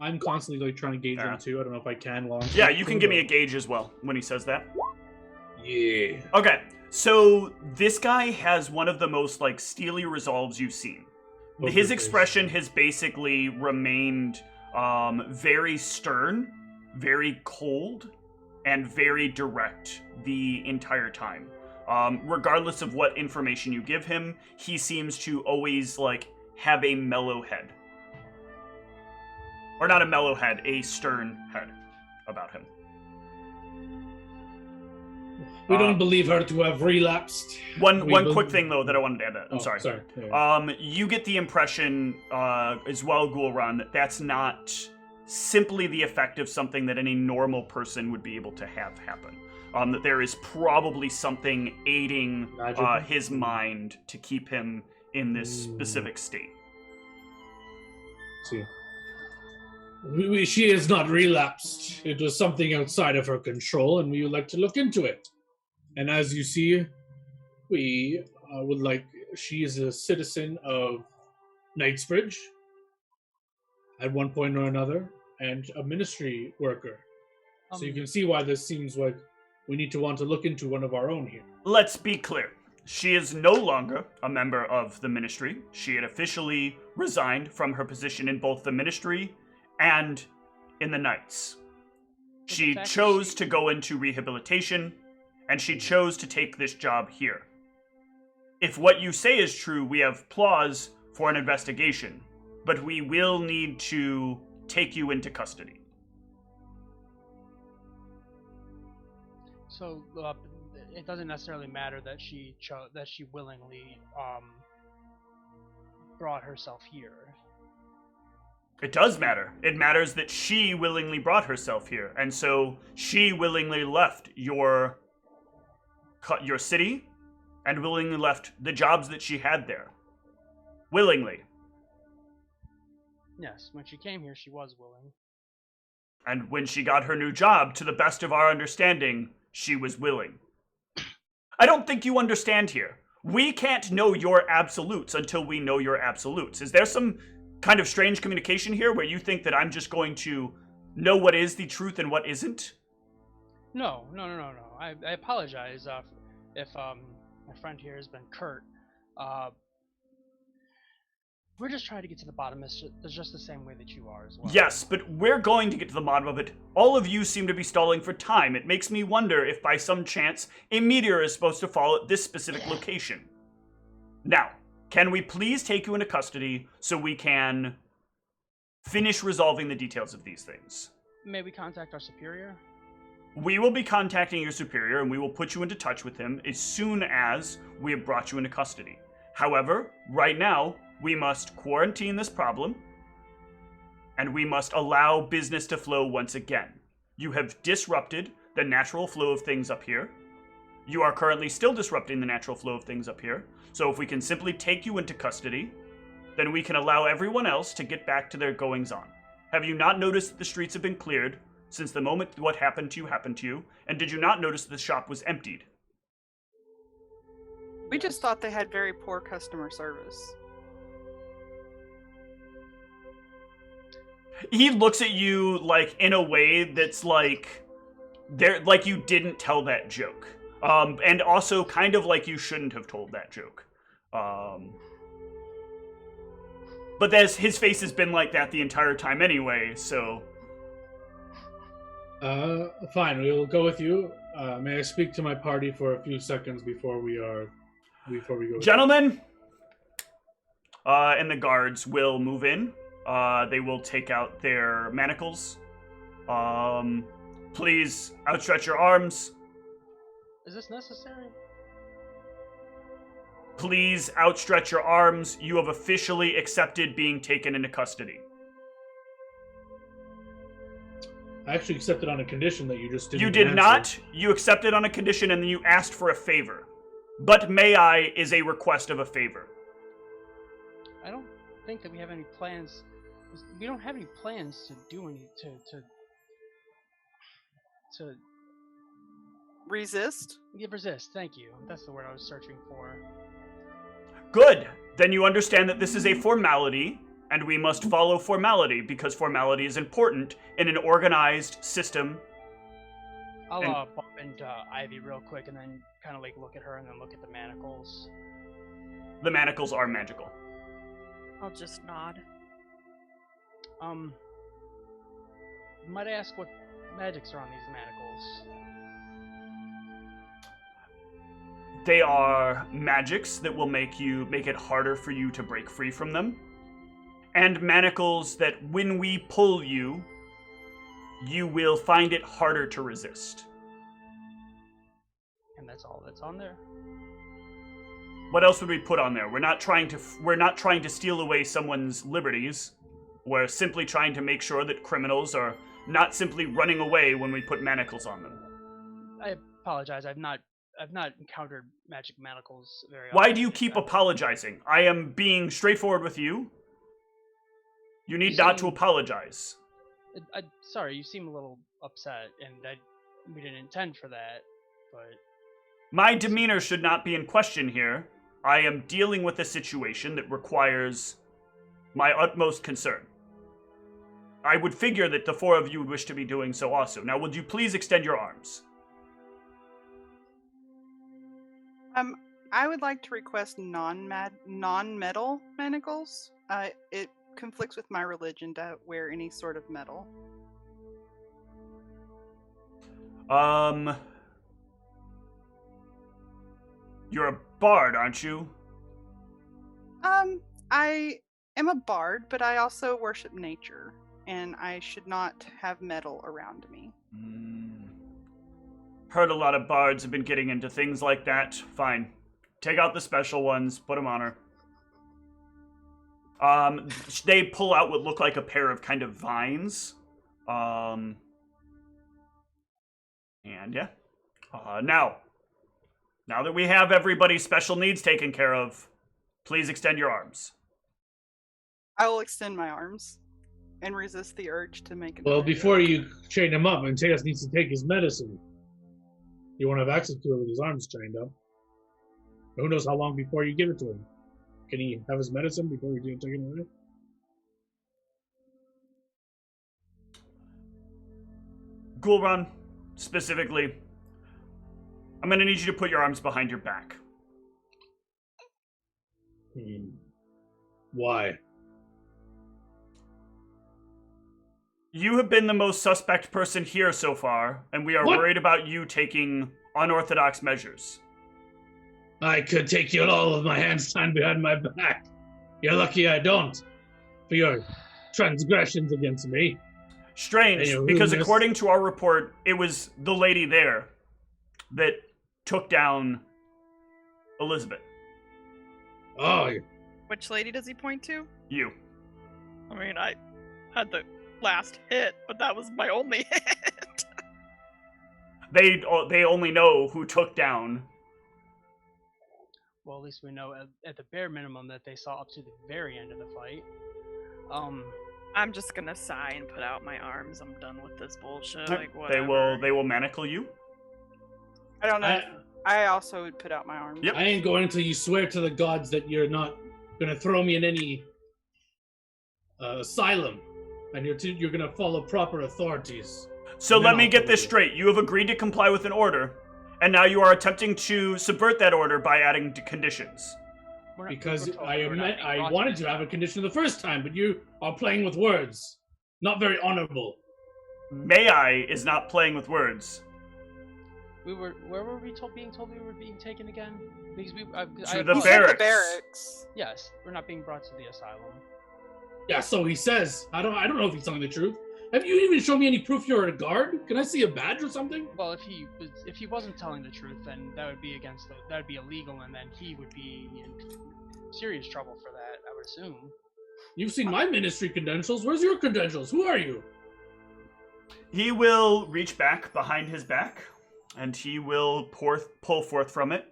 I'm constantly like trying to gauge Yeah. them too. I don't know if I can while I'm Yeah, talking you to can them, give me a but- gauge as well when he says that. Yeah. Okay, so this guy has one of the most like steely resolves you've seen. Poker His face. expression has basically remained very stern, very cold, and very direct the entire time. Regardless of what information you give him, he seems to always like have a mellow head. Or not a mellow head, a stern head about him. We don't believe her to have relapsed. One We quick bel- thing though that I wanted to add. I'm Oh, sorry. Yeah. You get the impression as well, Gulran, that that's not simply the effect of something that any normal person would be able to have happen. that there is probably something aiding Magic? his mind to keep him in this specific state. See. She has not relapsed. It was something outside of her control, and we would like to look into it. And as you see, we would like... She is a citizen of Knightsbridge at one point or another, and a ministry worker. So you can see why this seems like we need to want to look into one of our own here. Let's be clear. She is no longer a member of the ministry. She had officially resigned from her position in both the ministry and in the Knights. She chose to go into rehabilitation, and she chose to take this job here. If what you say is true, we have clause for an investigation, but we will need to take you into custody. So it doesn't necessarily matter that she willingly brought herself here. It does matter. It matters that she willingly brought herself here, and so she willingly left your city, and willingly left the jobs that she had there. Willingly. Yes, when she came here, she was willing. And when she got her new job, to the best of our understanding, she was willing. I don't think you understand here. We can't know your absolutes until we know your absolutes. Is there some kind of strange communication here where you think that I'm just going to know what is the truth and what isn't? No. I apologize if my friend here has been curt. We're just trying to get to the bottom. It's just the same way that you are as well. Yes, but we're going to get to the bottom of it. All of you seem to be stalling for time. It makes me wonder if by some chance a meteor is supposed to fall at this specific location. Now, can we please take you into custody so we can finish resolving the details of these things? May we contact our superior? We will be contacting your superior, and we will put you into touch with him as soon as we have brought you into custody. However, right now, we must quarantine this problem, and we must allow business to flow once again. You have disrupted the natural flow of things up here. You are currently still disrupting the natural flow of things up here, so if we can simply take you into custody, then we can allow everyone else to get back to their goings-on. Have you not noticed that the streets have been cleared since the moment what happened to you, and did you not notice that the shop was emptied? We just thought they had very poor customer service. He looks at you like in a way that's like you didn't tell that joke. And also kind of like you shouldn't have told that joke. But his face has been like that the entire time anyway, so... Fine, we will go with you. May I speak to my party for a few seconds before we go? Gentlemen! And the guards will move in. They will take out their manacles. Please outstretch your arms. Is this necessary? Please outstretch your arms. You have officially accepted being taken into custody. I actually accepted on a condition that you just didn't. You did answer. not. You accepted on a condition and then you asked for a favor. But may I is a request of a favor. I don't think that we have any plans. We don't have any plans to do any to Resist? resist. Thank you. That's the word I was searching for. Good. Then you understand that this is a formality, and we must follow formality because formality is important in an organized system. I'll bump into Ivy real quick and then kind of like look at her and then look at the manacles. The manacles are magical. I'll just nod. Might I ask what magics are on these manacles? They are magics that will make it harder for you to break free from them. And manacles that when we pull you, you will find it harder to resist. And that's all that's on there? What else would we put on there? We're not trying to steal away someone's liberties. We're simply trying to make sure that criminals are not simply running away when we put manacles on them. I apologize. I've not encountered magic manacles very often. Why do you keep apologizing? I am being straightforward with you. You need not to apologize. Sorry, you seem a little upset, and we didn't intend for that, but... My demeanor should not be in question here. I am dealing with a situation that requires my utmost concern. I would figure that the four of you would wish to be doing so also. Now, would you please extend your arms? I would like to request non-metal manacles. It conflicts with my religion to wear any sort of metal. You're a bard, aren't you? I am a bard, but I also worship nature, and I should not have metal around me. Heard a lot of bards have been getting into things like that. Fine. Take out the special ones, put them on her. They pull out what look like a pair of kind of vines. And yeah. Now that we have everybody's special needs taken care of, please extend your arms. I will extend my arms and resist the urge to make it. Well, before you chain him up, Mateus needs to take his medicine. You won't have access to it with his arms chained up. Who knows how long before you give it to him? Can he have his medicine before we do take it away? Gul'ran, specifically, I'm going to need you to put your arms behind your back. Why? You have been the most suspect person here so far, and we are worried about you taking unorthodox measures. I could take you all with my hands tied behind my back. You're lucky I don't, for your transgressions against me. Strange, because according to our report, it was the lady there that took down Elizabeth. Oh. Which lady does he point to? You. I mean, I had the last hit, but that was my only hit. They only know who took down. Well, at least we know at the bare minimum that they saw up to the very end of the fight. I'm just gonna sigh and put out my arms. I'm done with this bullshit. Like, whatever. They will manacle you. I don't know. I also would put out my arms. Yep. I ain't going until you swear to the gods that you're not gonna throw me in any asylum, and you're gonna follow proper authorities. So let me get this straight. You have agreed to comply with an order, and now you are attempting to subvert that order by adding conditions. Because I wanted to have a condition the first time, but you are playing with words. Not very honorable. May I is not playing with words. Where were we being told we were being taken again? Because to the barracks. The barracks. Yes, we're not being brought to the asylum. Yeah, so he says. I don't know if he's telling the truth. Have you even shown me any proof you're a guard? Can I see a badge or something? Well, if he wasn't telling the truth, then that would be that would be illegal, and then he would be in serious trouble for that, I would assume. You've seen my ministry credentials. Where's your credentials? Who are you? He will reach back behind his back, and he will pull forth from it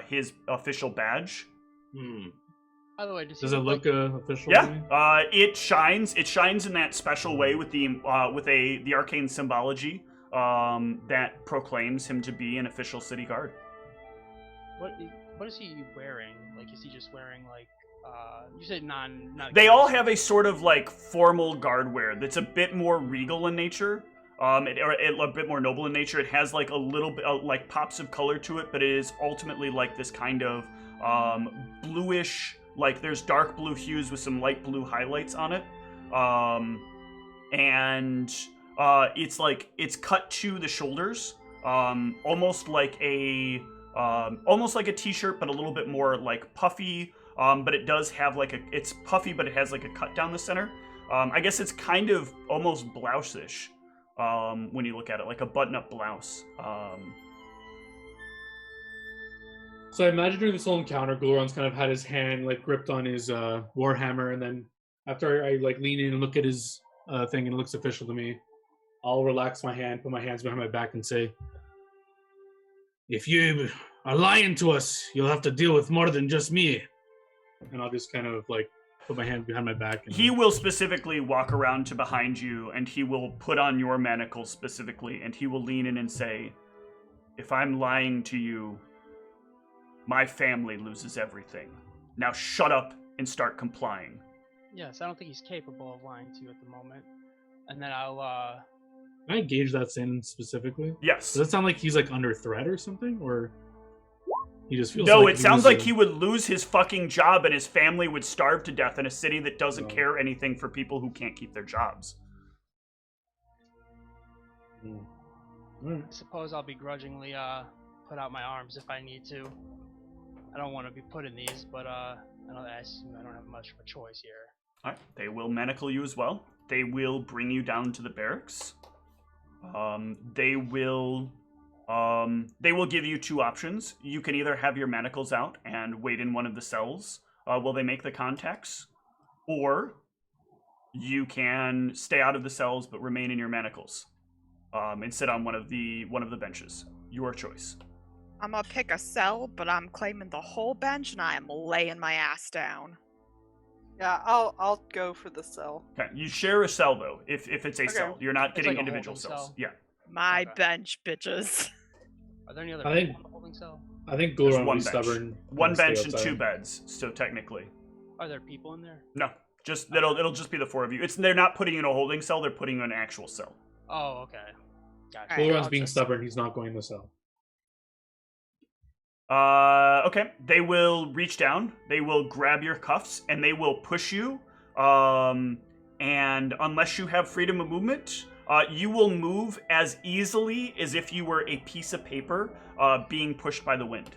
his official badge. By the way, does it look official? Yeah, it shines. It shines in that special way with the arcane symbology that proclaims him to be an official city guard. What is he wearing? Like, is he just wearing like? You said non. They all have a sort of like formal guard wear that's a bit more regal in nature. A bit more noble in nature. It has like a little bit like pops of color to it, but it is ultimately like this kind of bluish. Like there's dark blue hues with some light blue highlights on it, and it's cut to the shoulders, almost like a t-shirt, but a little bit more like puffy. But it does have it's puffy, but it has like a cut down the center. I guess it's kind of almost blouse-ish when you look at it, like a button-up blouse. So I imagine during this whole encounter, Gul'ran's kind of had his hand like gripped on his warhammer, and then after I like lean in and look at his thing and it looks official to me, I'll relax my hand, put my hands behind my back, and say, if you are lying to us, you'll have to deal with more than just me. And I'll just kind of like put my hand behind my back. And He will specifically walk around to behind you, and he will put on your manacles specifically, and he will lean in and say, if I'm lying to you, my family loses everything. Now shut up and start complying. Yes, I don't think he's capable of lying to you at the moment. And then I'll, Can I gauge that sin specifically? Yes. Does it sound like he's like under threat or something? Or he just feels No, like it sounds like a- he would lose his fucking job and his family would starve to death in a city that doesn't care anything for people who can't keep their jobs. Alright. I suppose I'll begrudgingly, put out my arms if I need to. I don't want to be put in these, but, I assume I don't have much of a choice here. Alright, they will manacle you as well. They will bring you down to the barracks. They will give you two options. You can either have your manacles out and wait in one of the cells while they make the contacts, or you can stay out of the cells but remain in your manacles and sit on one of the benches. Your choice. I'm gonna pick a cell, but I'm claiming the whole bench and I am laying my ass down. Yeah, I'll go for the cell. Okay, you share a cell though. If it's a Okay. cell, you're not It's getting like a individual holding cells. cell. Yeah, My Okay. bench, bitches. Are there any other I people think- on the holding cell? I think there's Gulran will one be bench. stubborn. One and stay bench and outside. two beds. So technically, Are there people in there? no. Just it'll just be the four of you. They're not putting you in a holding cell. They're putting you in an actual cell. Oh, okay. Gotcha. Alright, Gulran's I'll being just- stubborn. He's not going in the cell. Okay. They will reach down. They will grab your cuffs and they will push you. And unless you have freedom of movement, you will move as easily as if you were a piece of paper being pushed by the wind.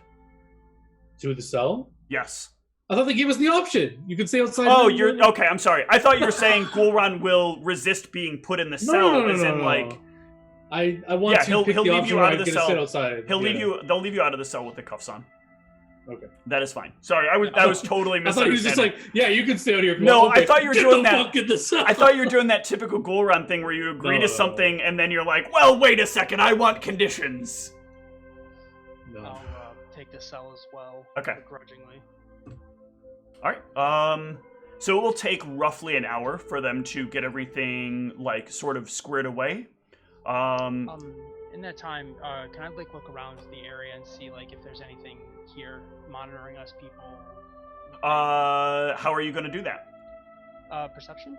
To the cell? Yes. I thought they gave us the option. You can stay outside. Oh, and- you're okay. I'm sorry. I thought you were saying Gulran will resist being put in the cell, No, as in no. like I want Yeah, to he'll pick leave the you option out where of I'm the gonna cell. sit outside. he'll leave Yeah. you. They'll leave you out of the cell with the cuffs on. Okay. That is fine. Sorry, I was totally I thought he was just misunderstanding. like, yeah, you can stay out here. If you No, want. I thought you were Get doing the that- Fuck in the cell. I thought you were doing that typical Gulran thing where you agree to No. something and then you're like, well, wait a second, I want conditions. No. I'll take the cell as well. Okay. Begrudgingly. All right. So it will take roughly an hour for them to get everything like sort of squared away. In that time, can I like look around the area and see like if there's anything here monitoring us people? How are you going to do that? Perception?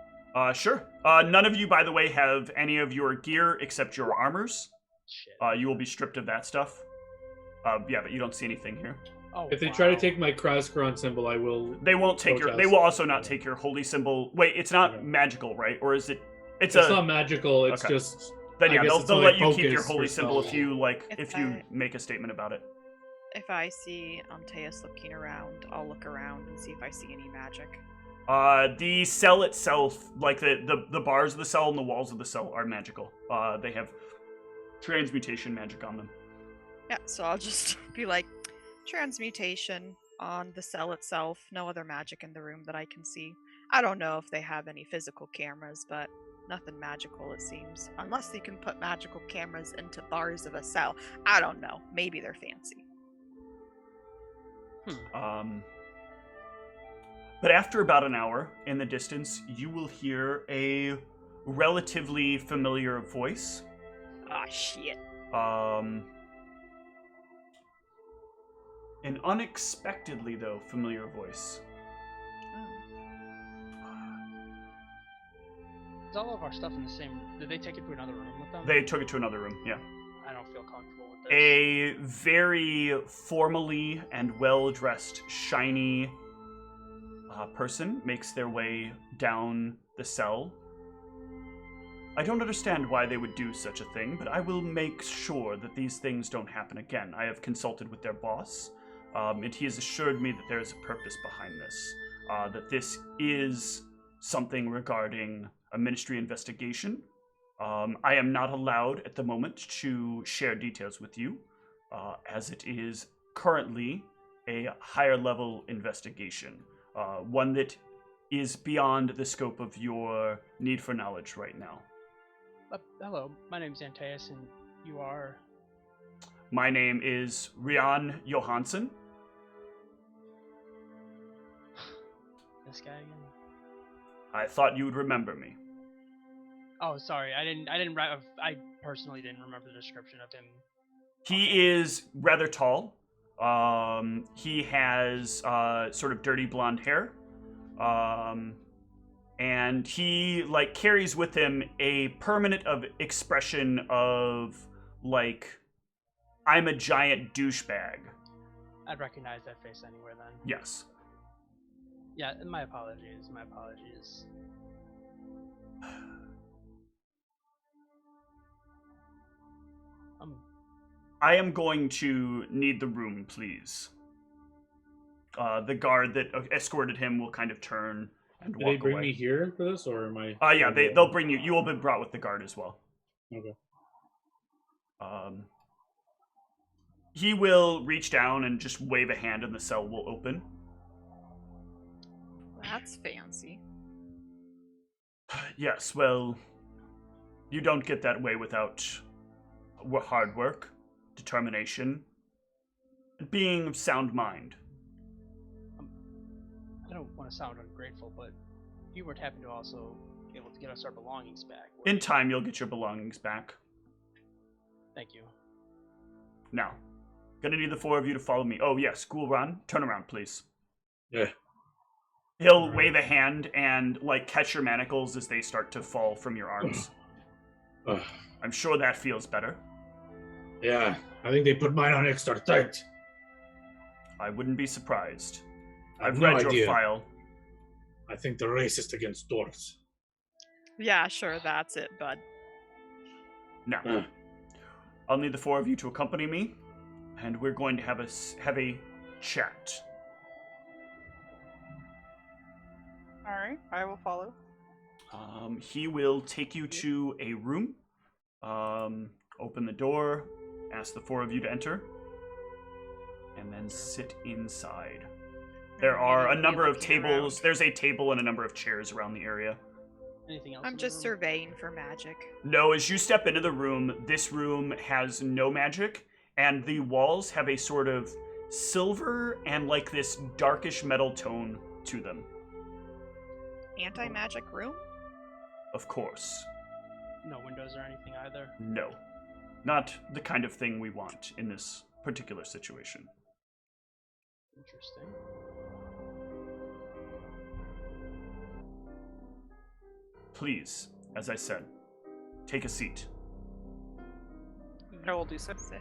Sure. None of you, by the way, have any of your gear except your armors. Shit. You will be stripped of that stuff. Yeah, but you don't see anything here. Oh, If they try to wow. take my Kraskron symbol, I will. They won't take your. protest. They will also not take your holy symbol. Wait, it's not Okay. magical, right? Or is it? It's Not magical. It's Okay. just. Then I yeah, guess they'll it's let like you keep your focus holy or symbol something. if you make a statement about it. If I see Teus looking around, I'll look around and see if I see any magic. The cell itself, like the bars of the cell and the walls of the cell, are magical. They have transmutation magic on them. Yeah, so I'll just be like, transmutation on the cell itself. No other magic in the room that I can see. I don't know if they have any physical cameras, but nothing magical it seems. Unless you can put magical cameras into bars of a cell. I don't know. Maybe they're fancy. But after about an hour in the distance, you will hear a relatively familiar voice. Ah, shit. An unexpectedly, though, familiar voice. Is all of our stuff in the same? Did they take it to another room with them? They took it to another room, yeah. I don't feel comfortable with this. A very formally and well-dressed, shiny person makes their way down the cell. I don't understand why they would do such a thing, but I will make sure that these things don't happen again. I have consulted with their boss, and he has assured me that there is a purpose behind this. That this is something regarding a ministry investigation. I am not allowed at the moment to share details with you, as it is currently a higher level investigation, one that is beyond the scope of your need for knowledge right now. Hello, my name's Antaeus, and you are. My name is Rian Johansson. This guy again? I thought you would remember me. Oh, sorry. I personally didn't remember the description of him. He is rather tall. He has sort of dirty blonde hair. And he like carries with him a permanent expression of like, I'm a giant douchebag. I'd recognize that face anywhere then. Yes. Yeah, my apologies. My apologies. I am going to need the room, please. The guard that escorted him will kind of turn and Did walk they bring away. me here for this, or am I? Yeah, they'll bring you. You will be brought with the guard as well. Okay. He will reach down and just wave a hand, and the cell will open. That's fancy. Yes, well, you don't get that way without hard work, determination, and being of sound mind. I don't want to sound ungrateful, but you weren't happen to also be able to get us our belongings back. In time, you'll get your belongings back. Thank you. Now, gonna need the four of you to follow me. Oh, yes, Gulran, turn around, please. Yeah. He'll wave a hand and, like, catch your manacles as they start to fall from your arms. I'm sure that feels better. Yeah, I think they put mine on extra tight. I wouldn't be surprised. I have I've no read your idea. file. I think they're racist against dwarves. Yeah, sure, that's it, bud. Now, I'll need the four of you to accompany me, and we're going to have a chat. All right, I will follow. He will take you to a room, open the door, ask the four of you to enter, and then sit inside. There are a number of tables. Around. There's a table and a number of chairs around the area. Anything else? I'm in the just room? surveying for magic. No, as you step into the room, this room has no magic, and the walls have a sort of silver and like this darkish metal tone to them. Anti-magic room? Of course. No windows or anything either. No. Not the kind of thing we want in this particular situation. Interesting. Please, as I said, take a seat. I will do so. Sit.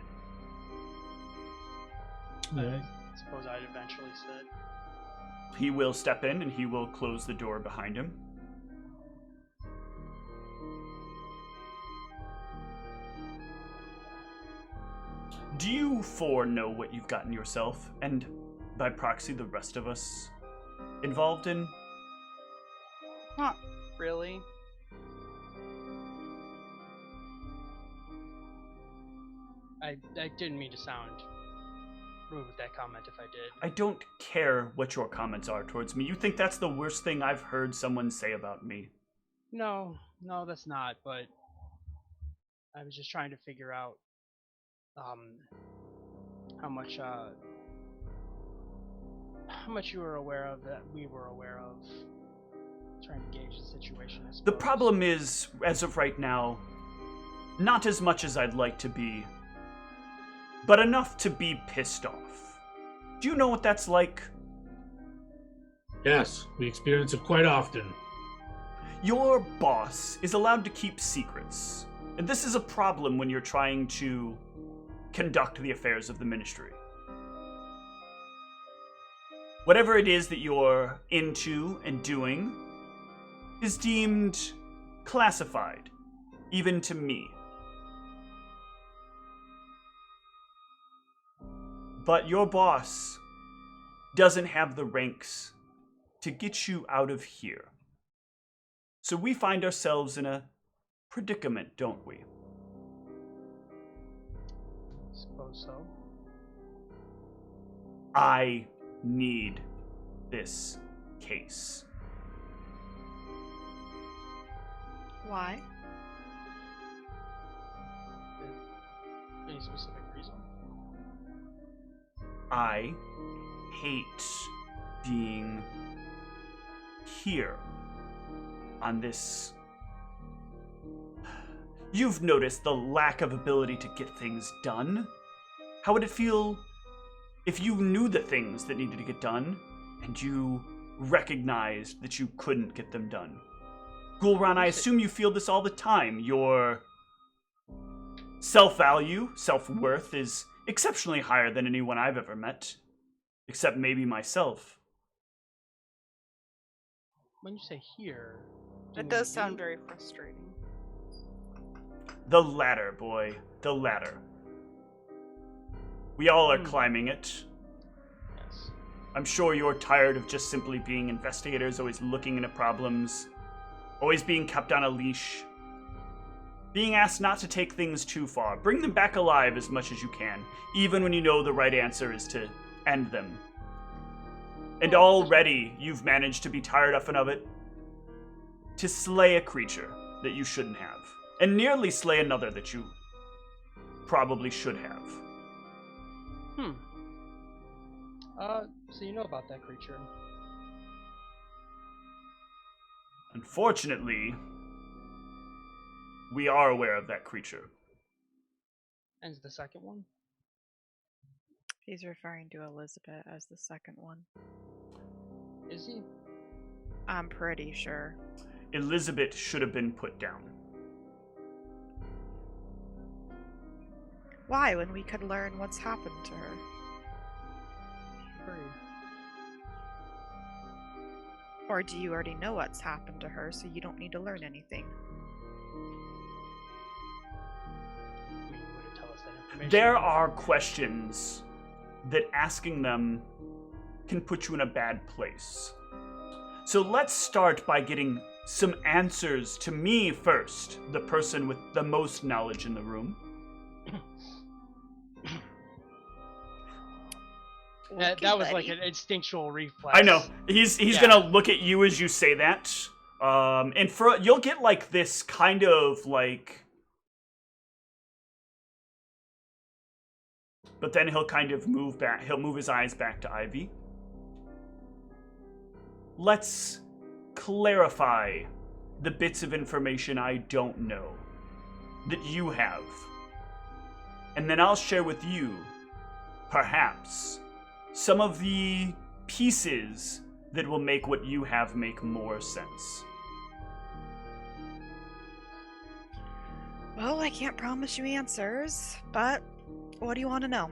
I suppose I'd eventually sit. He will step in and he will close the door behind him. Do you four know what you've gotten yourself, and by proxy the rest of us, involved in? Not really. I didn't mean to sound rude with that comment if I did. I don't care what your comments are towards me. You think that's the worst thing I've heard someone say about me. No, that's not, but I was just trying to figure out how much you were aware of that we were aware of. Trying to gauge the situation, I suppose. The problem is, as of right now, not as much as I'd like to be, but enough to be pissed off. Do you know what that's like? Yes, we experience it quite often. Your boss is allowed to keep secrets, and this is a problem when you're trying to conduct the affairs of the ministry. Whatever it is that you're into and doing is deemed classified, even to me. But your boss doesn't have the ranks to get you out of here. So we find ourselves in a predicament, don't we? Suppose so. I need this case. Why? Any specific reason? I hate being here on this. You've noticed the lack of ability to get things done. How would it feel if you knew the things that needed to get done and you recognized that you couldn't get them done? Gulran, I assume you feel this all the time. Your self-value, self-worth is exceptionally higher than anyone I've ever met, except maybe myself. When you say here, It does sound very frustrating. The ladder, boy. The ladder. We all are climbing it. Yes. I'm sure you're tired of just simply being investigators, always looking into problems, always being kept on a leash, being asked not to take things too far. Bring them back alive as much as you can, even when you know the right answer is to end them. And already you've managed to be tired enough of it to slay a creature that you shouldn't have, and nearly slay another that you probably should have. So you know about that creature? Unfortunately, we are aware of that creature. And the second one? He's referring to Elizabeth as the second one. Is he? I'm pretty sure. Elizabeth should have been put down. Why, when we could learn what's happened to her? Agreed. Or do you already know what's happened to her, so you don't need to learn anything? I mean, you wouldn't tell us that information. There are questions that asking them can put you in a bad place. So let's start by getting some answers to me first, the person with the most knowledge in the room. That was like an instinctual reflex. I know. He's gonna look at you as you say that. And for you'll get like this kind of like, but then he'll kind of move back. He'll move his eyes back to Ivy. Let's clarify the bits of information I don't know that you have. And then I'll share with you, perhaps, some of the pieces that will make what you have make more sense. Well, I can't promise you answers, but what do you want to know?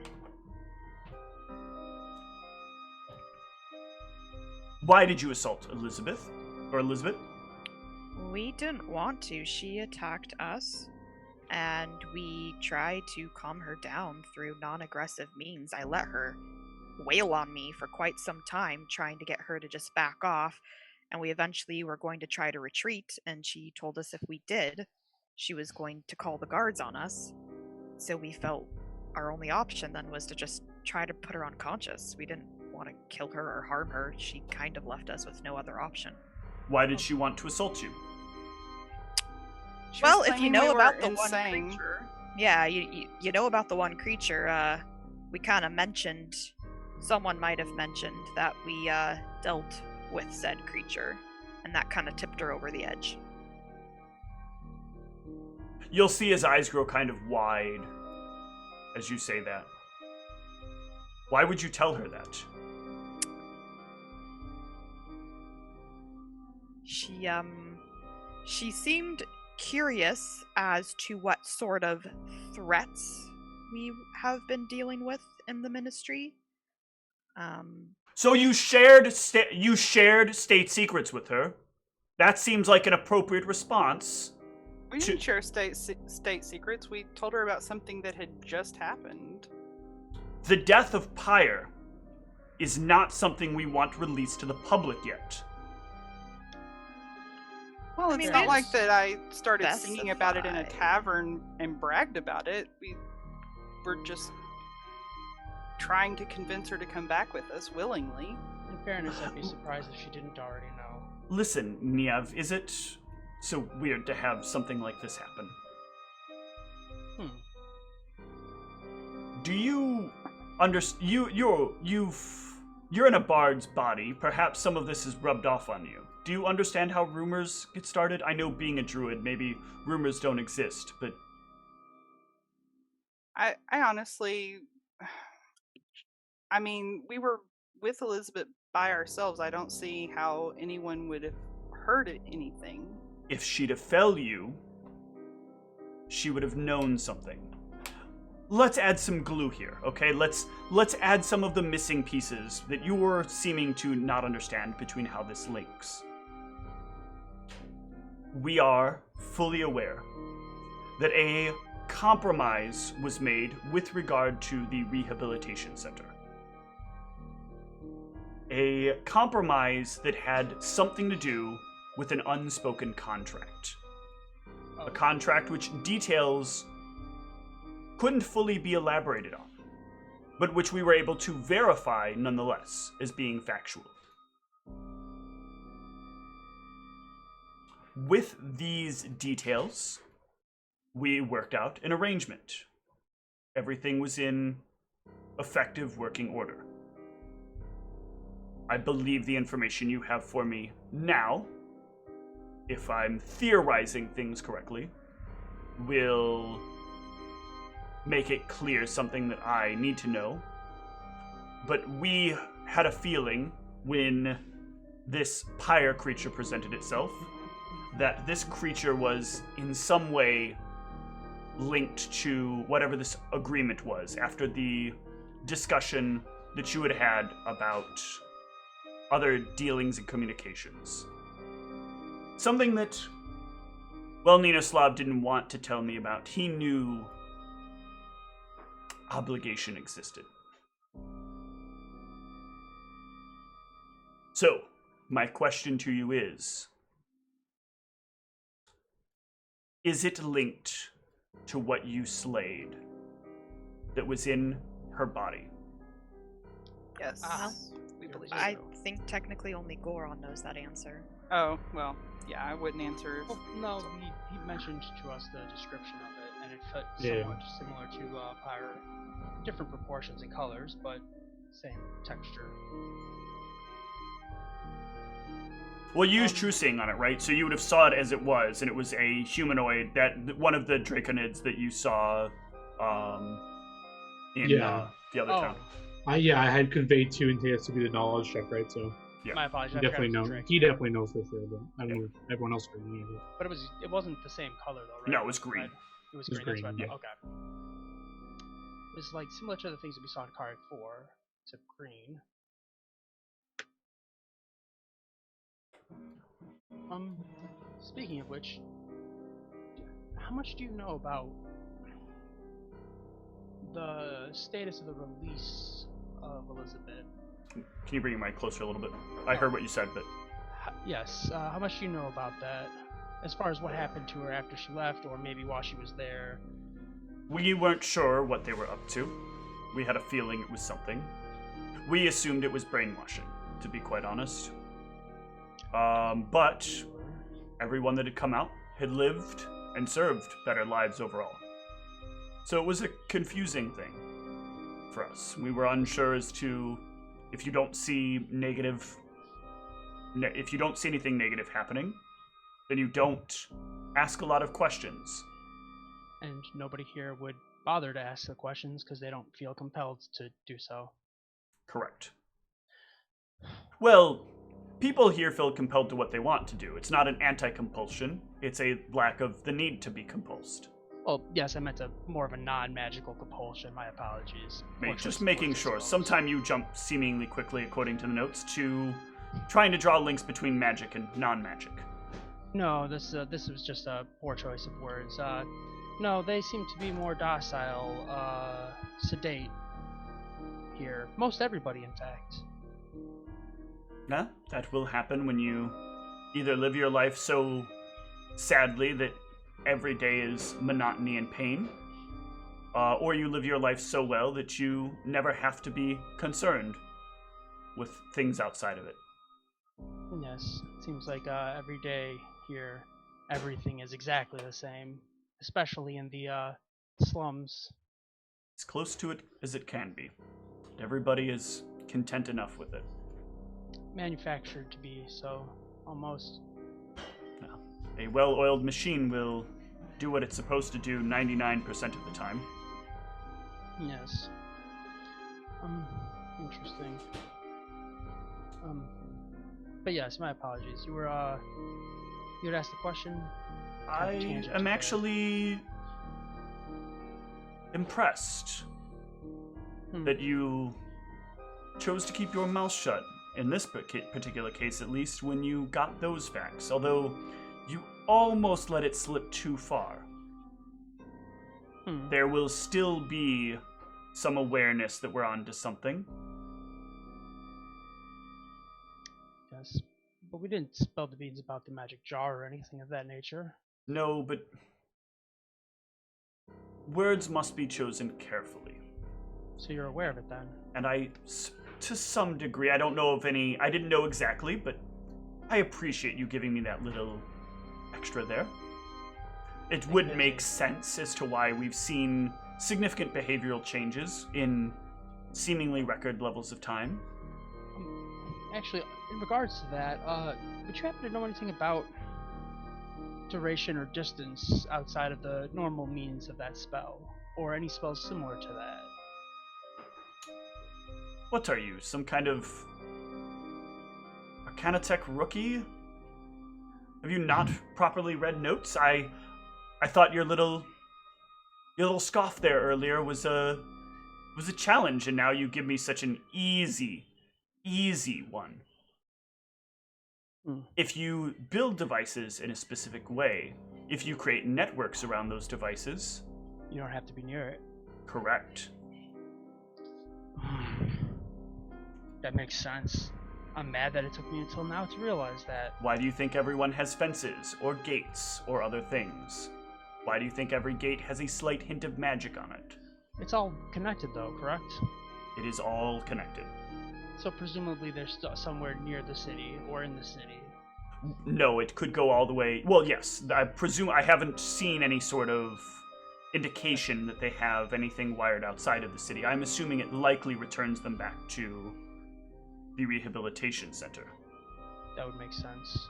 Why did you assault Elizabeth? Or Elizabeth? We didn't want to. She attacked us, and we tried to calm her down through non-aggressive means. I let her wail on me for quite some time, trying to get her to just back off, and we eventually were going to try to retreat, and she told us if we did, she was going to call the guards on us. So we felt our only option then was to just try to put her unconscious. We didn't want to kill her or harm her. She kind of left us with no other option. Why did she want to assault you? She Well, was if you claiming know we about were the insane. one creature, yeah, you know about the one creature. We kind of mentioned, someone might have mentioned that we dealt with said creature, and that kind of tipped her over the edge. You'll see his eyes grow kind of wide as you say that. Why would you tell her that? She seemed curious as to what sort of threats we have been dealing with in the ministry. So you shared state secrets with her. That seems like an appropriate response. We didn't share state secrets. We told her about something that had just happened. The death of Pyre is not something we want released to the public yet. Well, I it's mean, not we like didn't that I started singing about it in a specify. tavern and bragged about it. We were just trying to convince her to come back with us willingly. In fairness, I'd be surprised if she didn't already know. Listen, Niev, is it so weird to have something like this happen? Do you You're in a bard's body. Perhaps some of this is rubbed off on you. Do you understand how rumors get started? I know being a druid, maybe rumors don't exist, but I honestly, I mean, we were with Elizabeth by ourselves. I don't see how anyone would have heard anything. if she'd have fell you, she would have known something. Let's add some glue here, okay? Let's add some of the missing pieces that you were seeming to not understand between how this links. We are fully aware that a compromise was made with regard to the rehabilitation center. A compromise that had something to do with an unspoken contract. A contract which details couldn't fully be elaborated on, but which we were able to verify nonetheless as being factual. With these details, we worked out an arrangement. Everything was in effective working order. I believe the information you have for me now, if I'm theorizing things correctly, will make it clear something that I need to know. But we had a feeling when this pyre creature presented itself that this creature was in some way linked to whatever this agreement was after the discussion that you had had about other dealings and communications. Something that, well, Ninoslav didn't want to tell me about. He knew obligation existed. So, my question to you is it linked to what you slayed that was in her body? Yes, Well, we believe I so. think technically only Goron knows that answer. Oh, well, yeah, I wouldn't answer. Well, no, he mentioned to us the description of it, and it fit Yeah. somewhat similar to Pyre. Different proportions and colors, but same texture. Well, you used true seeing on it, right? So you would have saw it as it was, and it was a humanoid, that one of the draconids that you saw in Yeah. the other town. I had conveyed to Antaeus to be the knowledge check, right? So Yeah. My apologies. he I forgot definitely it was a knows. drake. He definitely knows for sure, but I don't know if everyone else heard me. But it wasn't the same color though, right? No, it was green. Red. It was It was green. That's green, right. Okay. It was like similar to the things that we saw in card 4, except green. Speaking of which, how much do you know about the status of the release of Elizabeth? Can you bring your mic closer a little bit? I heard what you said, but Yes. How much do you know about that? As far as what happened to her after she left, or maybe while she was there? we weren't sure what they were up to. We had a feeling it was something. We assumed it was brainwashing, to be quite honest. But everyone that had come out had lived and served better lives overall. So it was a confusing thing for us. We were unsure as to if you don't see anything negative happening, then you don't ask a lot of questions. And nobody here would bother to ask the questions because they don't feel compelled to do so. Correct. Well, people here feel compelled to what they want to do. It's not an anti-compulsion. It's a lack of the need to be compulsed. Well, yes, I meant more of a non-magical compulsion. My apologies. Just making sure. Sometime you jump seemingly quickly, according to the notes, to trying to draw links between magic and non-magic. No, this was just a poor choice of words. No, they seem to be more docile, sedate here. Most everybody, in fact. Yeah, that will happen when you either live your life so sadly that every day is monotony and pain, or you live your life so well that you never have to be concerned with things outside of it. Yes, it seems like every day here, everything is exactly the same, especially in the slums. as close to it as it can be. Everybody is content enough with it. Manufactured to be, so almost. A well-oiled machine will do what it's supposed to do 99% of the time. Yes. Interesting. But yes, my apologies. You had asked the question? I am actually impressed that you chose to keep your mouth shut, in this particular case at least, when you got those facts, although you almost let it slip too far. There will still be some awareness that we're onto something. Yes, but we didn't spill the beans about the magic jar or anything of that nature. No, but words must be chosen carefully. So you're aware of it then? And to some degree, I don't know of any, I didn't know exactly, but I appreciate you giving me that little extra there. It would make sense as to why we've seen significant behavioral changes in seemingly record levels of time. Actually, in regards to that, would you happen to know anything about duration or distance outside of the normal means of that spell? Or any spells similar to that? What are you, some kind of Arcanatech rookie? Have you not properly read notes? I thought your little scoff there earlier was a challenge, and now you give me such an easy one. If you build devices in a specific way, if you create networks around those devices, you don't have to be near it. Correct. That makes sense. I'm mad that it took me until now to realize that. Why do you think everyone has fences, or gates, or other things? Why do you think every gate has a slight hint of magic on it? It's all connected though, correct? It is all connected. So presumably they're somewhere near the city, or in the city. No, it could go all the way... Well, yes, I presume I haven't seen any sort of indication that they have anything wired outside of the city. I'm assuming it likely returns them back to the rehabilitation center. That would make sense.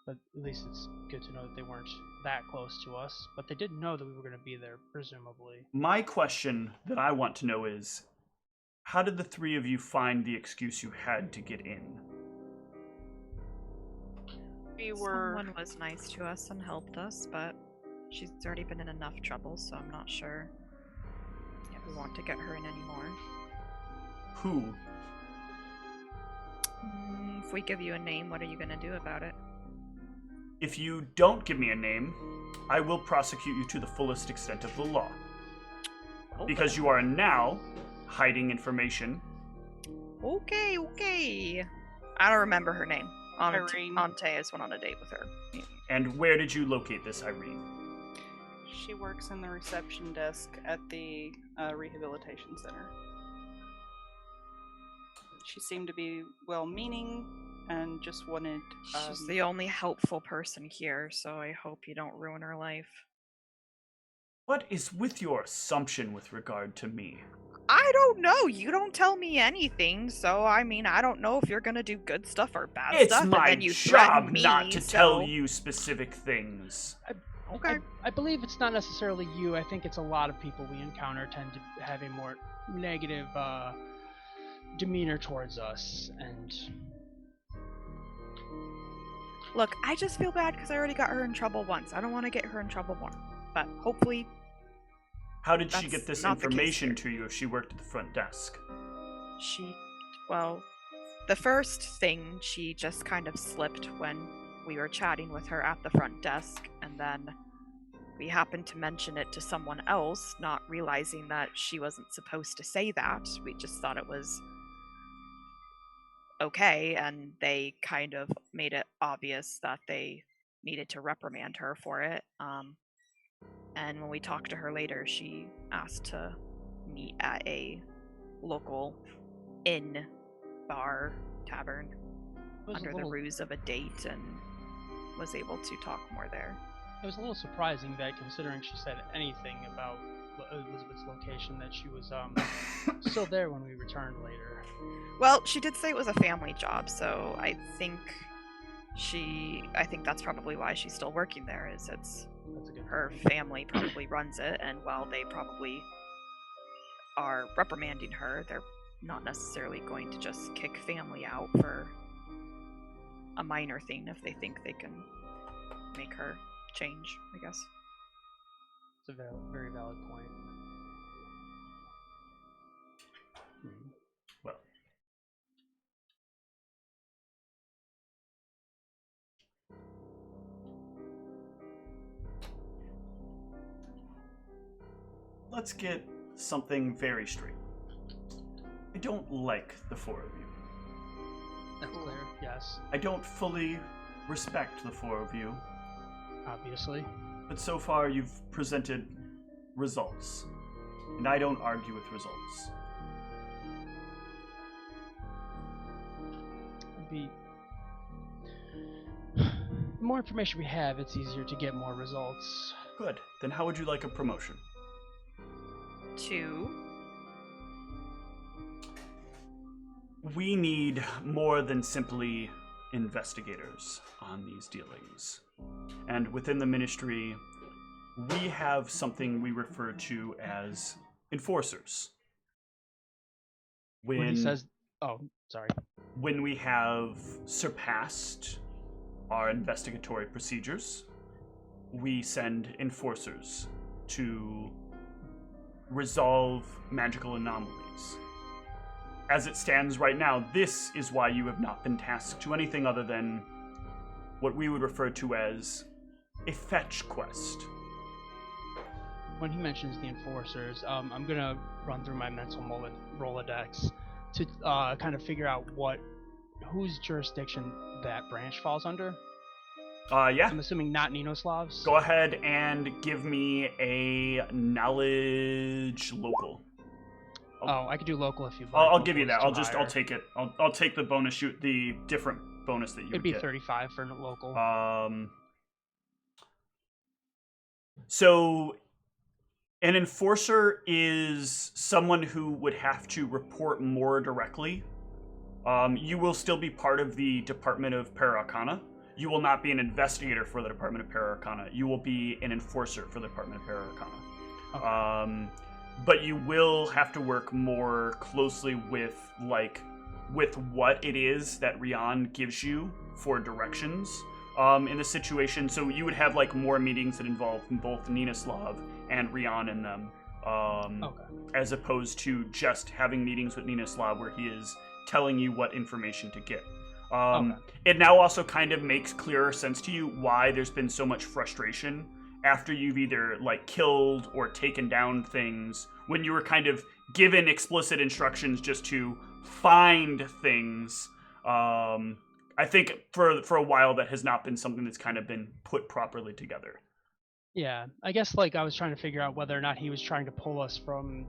But at least it's good to know that they weren't that close to us. But they did know that we were going to be there, presumably. My question that I want to know is, how did the three of you find the excuse you had to get in? Someone was nice to us and helped us, but she's already been in enough trouble, so I'm not sure if we want to get her in anymore. Who? If we give you a name, what are you going to do about it? If you don't give me a name, I will prosecute you to the fullest extent of the law. Okay. Because you are now hiding information. Okay. I don't remember her name. Antaeus went on a date with her. And where did you locate this Irene? She works in the reception desk at the rehabilitation center. She seemed to be well-meaning and just wanted... She's the only helpful person here, so I hope you don't ruin her life. What is with your assumption with regard to me? I don't know. You don't tell me anything, so I mean, I don't know if you're gonna do good stuff or bad it's stuff. It's my and then you job me, not to so... tell you specific things. Okay. I believe it's not necessarily you. I think it's a lot of people we encounter tend to have a more negative demeanor towards us, and... Look, I just feel bad because I already got her in trouble once. I don't want to get her in trouble more. But hopefully... How did she get this information to you if she worked at the front desk? Well, the first thing, she just kind of slipped when we were chatting with her at the front desk, and then we happened to mention it to someone else, not realizing that she wasn't supposed to say that. We just thought it was okay, and they kind of made it obvious that they needed to reprimand her for it. And when we talked to her later, she asked to meet at a local inn, bar, tavern, under the ruse of a date, and was able to talk more there. It was a little surprising that, considering she said anything about Elizabeth's location that she was still there when we returned later. Well, she did say it was a family job, so I think that's probably why she's still working there. Is it's That's a good her point. family probably runs it, and while they probably are reprimanding her, they're not necessarily going to just kick family out for a minor thing if they think they can make her change, I guess. It's a very valid point. Well, let's get something very straight. I don't like the four of you. That's clear. Yes, I don't fully respect the four of you, obviously. but so far you've presented results, and I don't argue with results. The more information we have, it's easier to get more results. Good. Then how would you like a promotion? 2. We need more than simply investigators on these dealings. And within the ministry, we have something we refer to as enforcers. When he says, "Oh, sorry," when we have surpassed our investigatory procedures, we send enforcers to resolve magical anomalies. As it stands right now, this is why you have not been tasked to anything other than what we would refer to as a fetch quest. when he mentions the enforcers, I'm gonna run through my mental Rolodex to kind of figure out whose jurisdiction that branch falls under. Yeah. I'm assuming not Ninoslav's. Go ahead and give me a knowledge local. Oh, I could do local if you like. I'll give you that. Local is too I'll higher. take it. I'll take the bonus the different bonus that you It'd would be get. 35 for local. So an enforcer is someone who would have to report more directly. You will still be part of the Department of Para-Arcana. You will not be an investigator for the Department of Para-Arcana. You will be an enforcer for the Department of Para-Arcana. Okay. But you will have to work more closely with what it is that Rian gives you for directions in the situation. So you would have more meetings that involve both Ninoslav and Rian in them, as opposed to just having meetings with Ninoslav where he is telling you what information to get. It now also kind of makes clearer sense to you why there's been so much frustration after you've either killed or taken down things, when you were kind of given explicit instructions just to find things. I think for a while that has not been something that's kind of been put properly together. Yeah, I guess I was trying to figure out whether or not he was trying to pull us from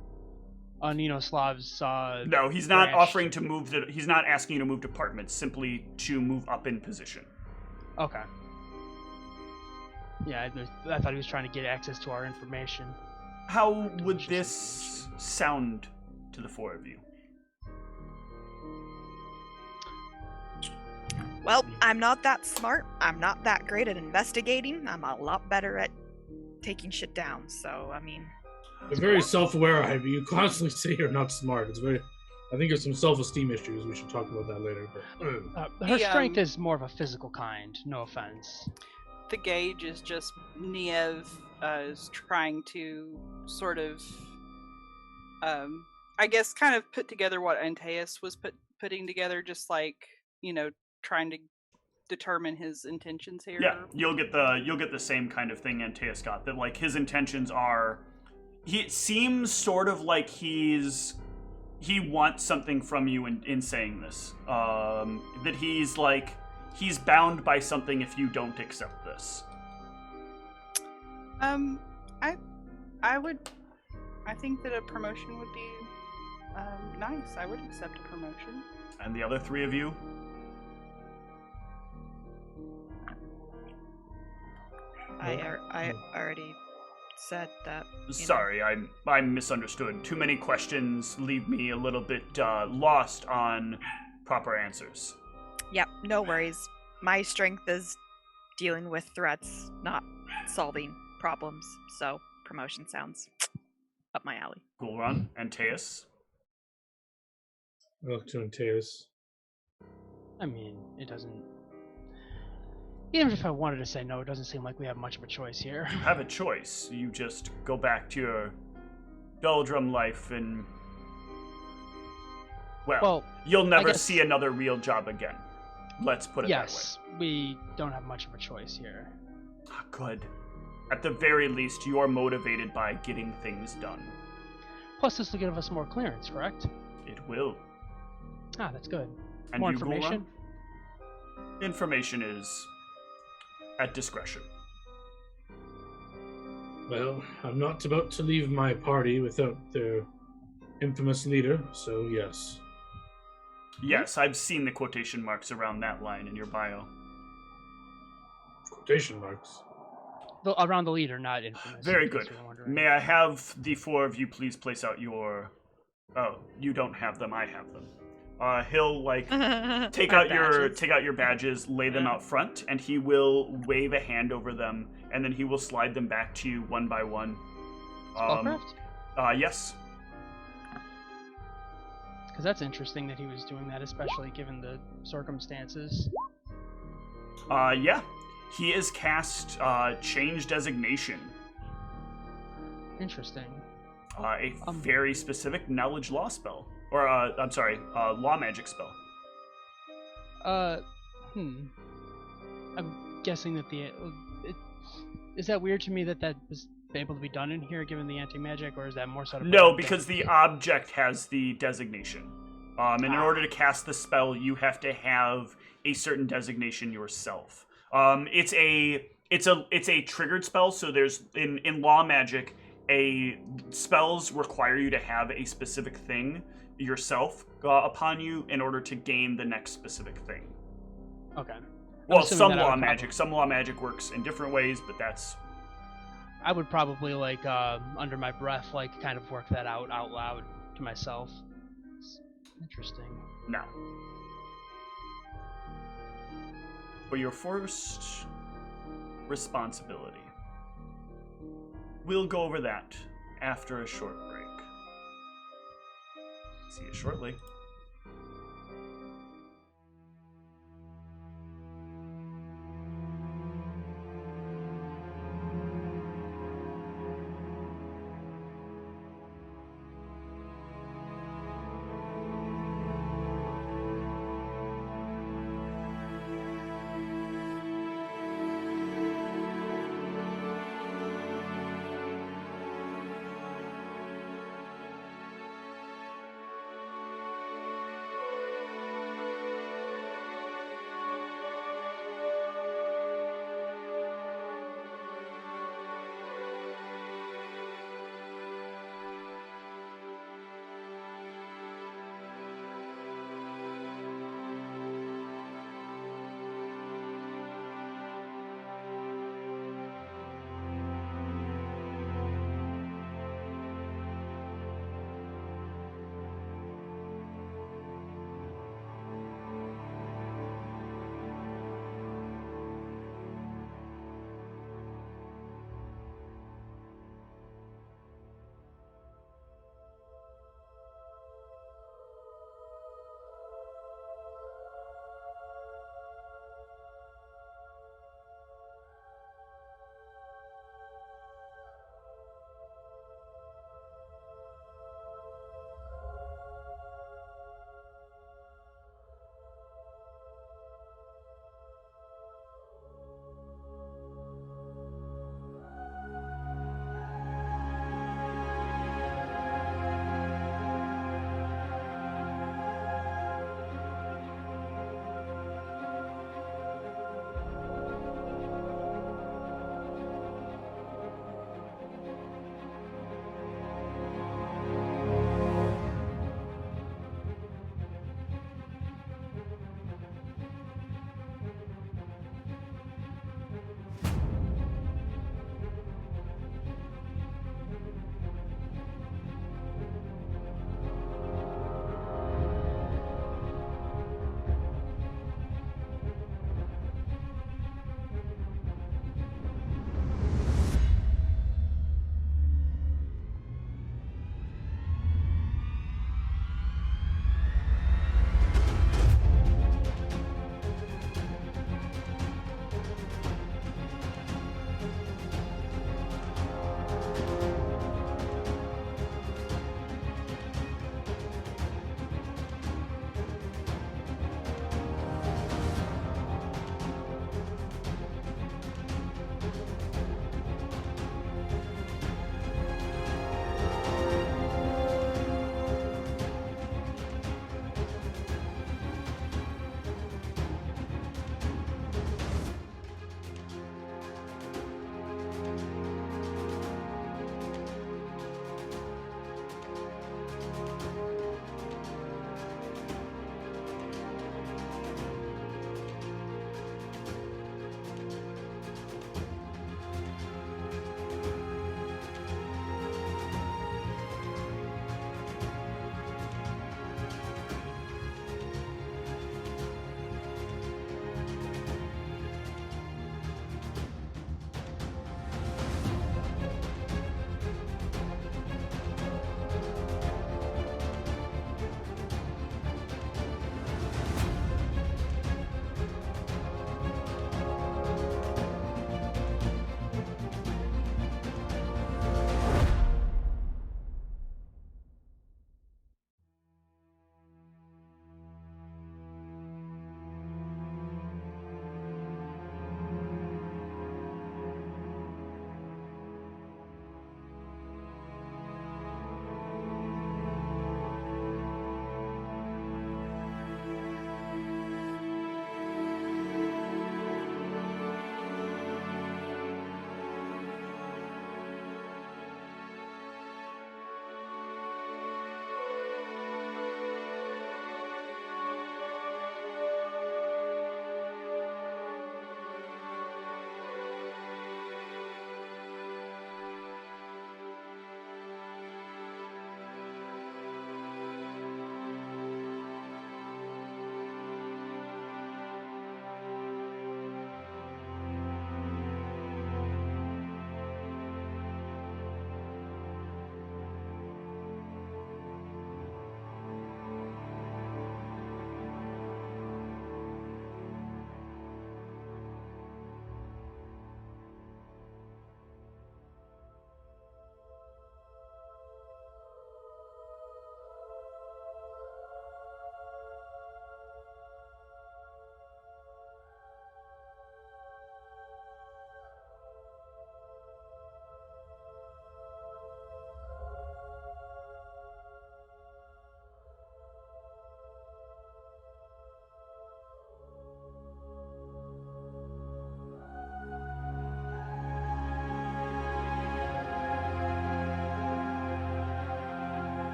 Ninoslav's. No, he's not branch. offering to move. He's not asking you to move departments, simply to move up in position. Okay. Yeah, I thought he was trying to get access to our information. How would this sound to the four of you? Well, I'm not that smart. I'm not that great at investigating. I'm a lot better at taking shit down. So, I mean... You're very self-aware, Ivy. You constantly say you're not smart. It's very... I think there's some self-esteem issues. We should talk about that later. But, Her strength is more of a physical kind. No offense. The gauge is just Niev is trying to sort of, I guess, kind of put together what Antaeus was putting together, just trying to determine his intentions here. Yeah, you'll get the same kind of thing Antaeus got. That his intentions are, it seems sort of like he wants something from you in saying this. That he's bound by something if you don't accept this. I think that a promotion would be nice. I would accept a promotion. And the other three of you? I already said that. Sorry, I misunderstood. Too many questions leave me a little bit lost on proper answers. Yep, no worries. My strength is dealing with threats, not solving problems. So promotion sounds up my alley. Gulrun and Teus. I look to Antaeus. I mean, it doesn't. Even if I wanted to say no, it doesn't seem like we have much of a choice here. You have a choice. You just go back to your Beldrum life and... Well, you'll never see another real job again. Let's put it that way. Yes, we don't have much of a choice here. Good. At the very least, you are motivated by getting things done. Plus, this will give us more clearance, correct? It will. Ah, that's good. And More you, information? Gulrun? Information is at discretion. Well, I'm not about to leave my party without their infamous leader, so yes. Yes, I've seen the quotation marks around that line in your bio. Quotation marks. Around the leader, not infamous. Very in case good. you were wondering. May I have the four of you please place out your... Oh, you don't have them, I have them. He'll take out your badges, lay them out front, and he will wave a hand over them, and then he will slide them back to you one by one. Spellcraft? Yes. Because that's interesting that he was doing that, especially given the circumstances. Yeah. He is cast Change Designation. Interesting. A very specific knowledge law spell. Or, law magic spell. I'm guessing that is that weird to me that was able to be done in here given the anti-magic, or is that more sort of... No, because the object has the designation. And in order to cast the spell, you have to have a certain designation yourself. It's a triggered spell, so there's in law magic, spells require you to have a specific thing yourself upon you in order to gain the next specific thing. Okay. Well, some law magic works in different ways, but that's... I would probably under my breath kind of work that out loud to myself. It's interesting. No. For your first responsibility, we'll go over that after a short break. See you shortly.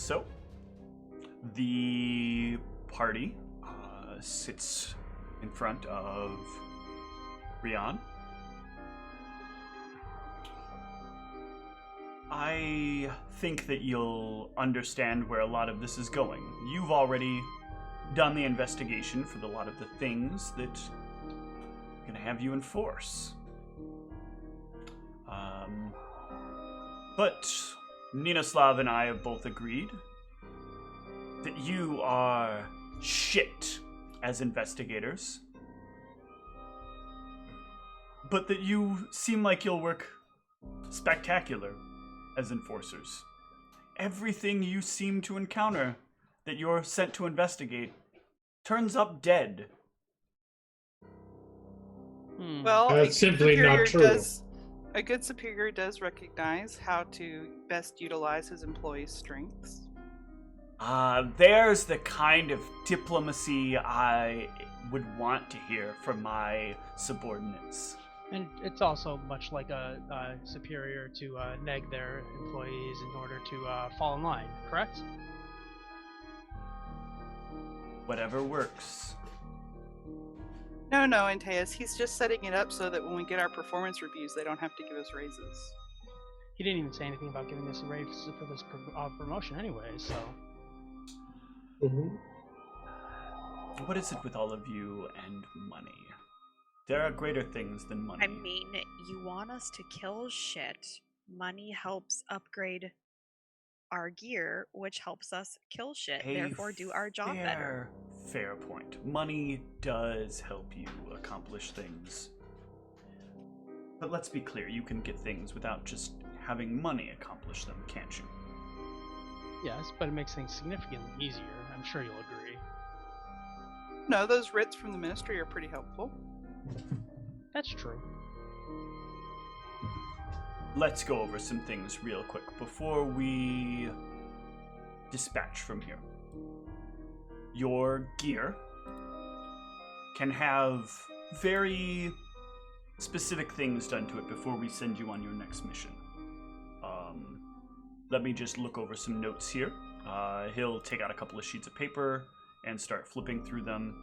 So, the party sits in front of Rian. I think that you'll understand where a lot of this is going. You've already done the investigation for a lot of the things that are going to have you enforce. But Ninoslav and I have both agreed that you are shit as investigators, but that you seem like you'll work spectacular as enforcers. Everything you seem to encounter that you're sent to investigate turns up dead. Well, That's simply not true. A good superior does recognize how to best utilize his employees' strengths. There's the kind of diplomacy I would want to hear from my subordinates. And it's also much like a superior to neg their employees in order to fall in line, correct? Whatever works. No, Antaeus, he's just setting it up so that when we get our performance reviews, they don't have to give us raises. He didn't even say anything about giving us a raise for this promotion anyway, so... Mm-hmm. What is it with all of you and money? There are greater things than money. I mean, you want us to kill shit. Money helps upgrade our gear, which helps us kill shit, therefore do our job better. Fair point. Money does help you accomplish things. But let's be clear, you can get things without just having money accomplish them, can't you? Yes, but it makes things significantly easier. I'm sure you'll agree. No, those writs from the ministry are pretty helpful. That's true. Let's go over some things real quick before we dispatch from here. Your gear can have very specific things done to it before we send you on your next mission. Let me just look over some notes here. He'll take out a couple of sheets of paper and start flipping through them.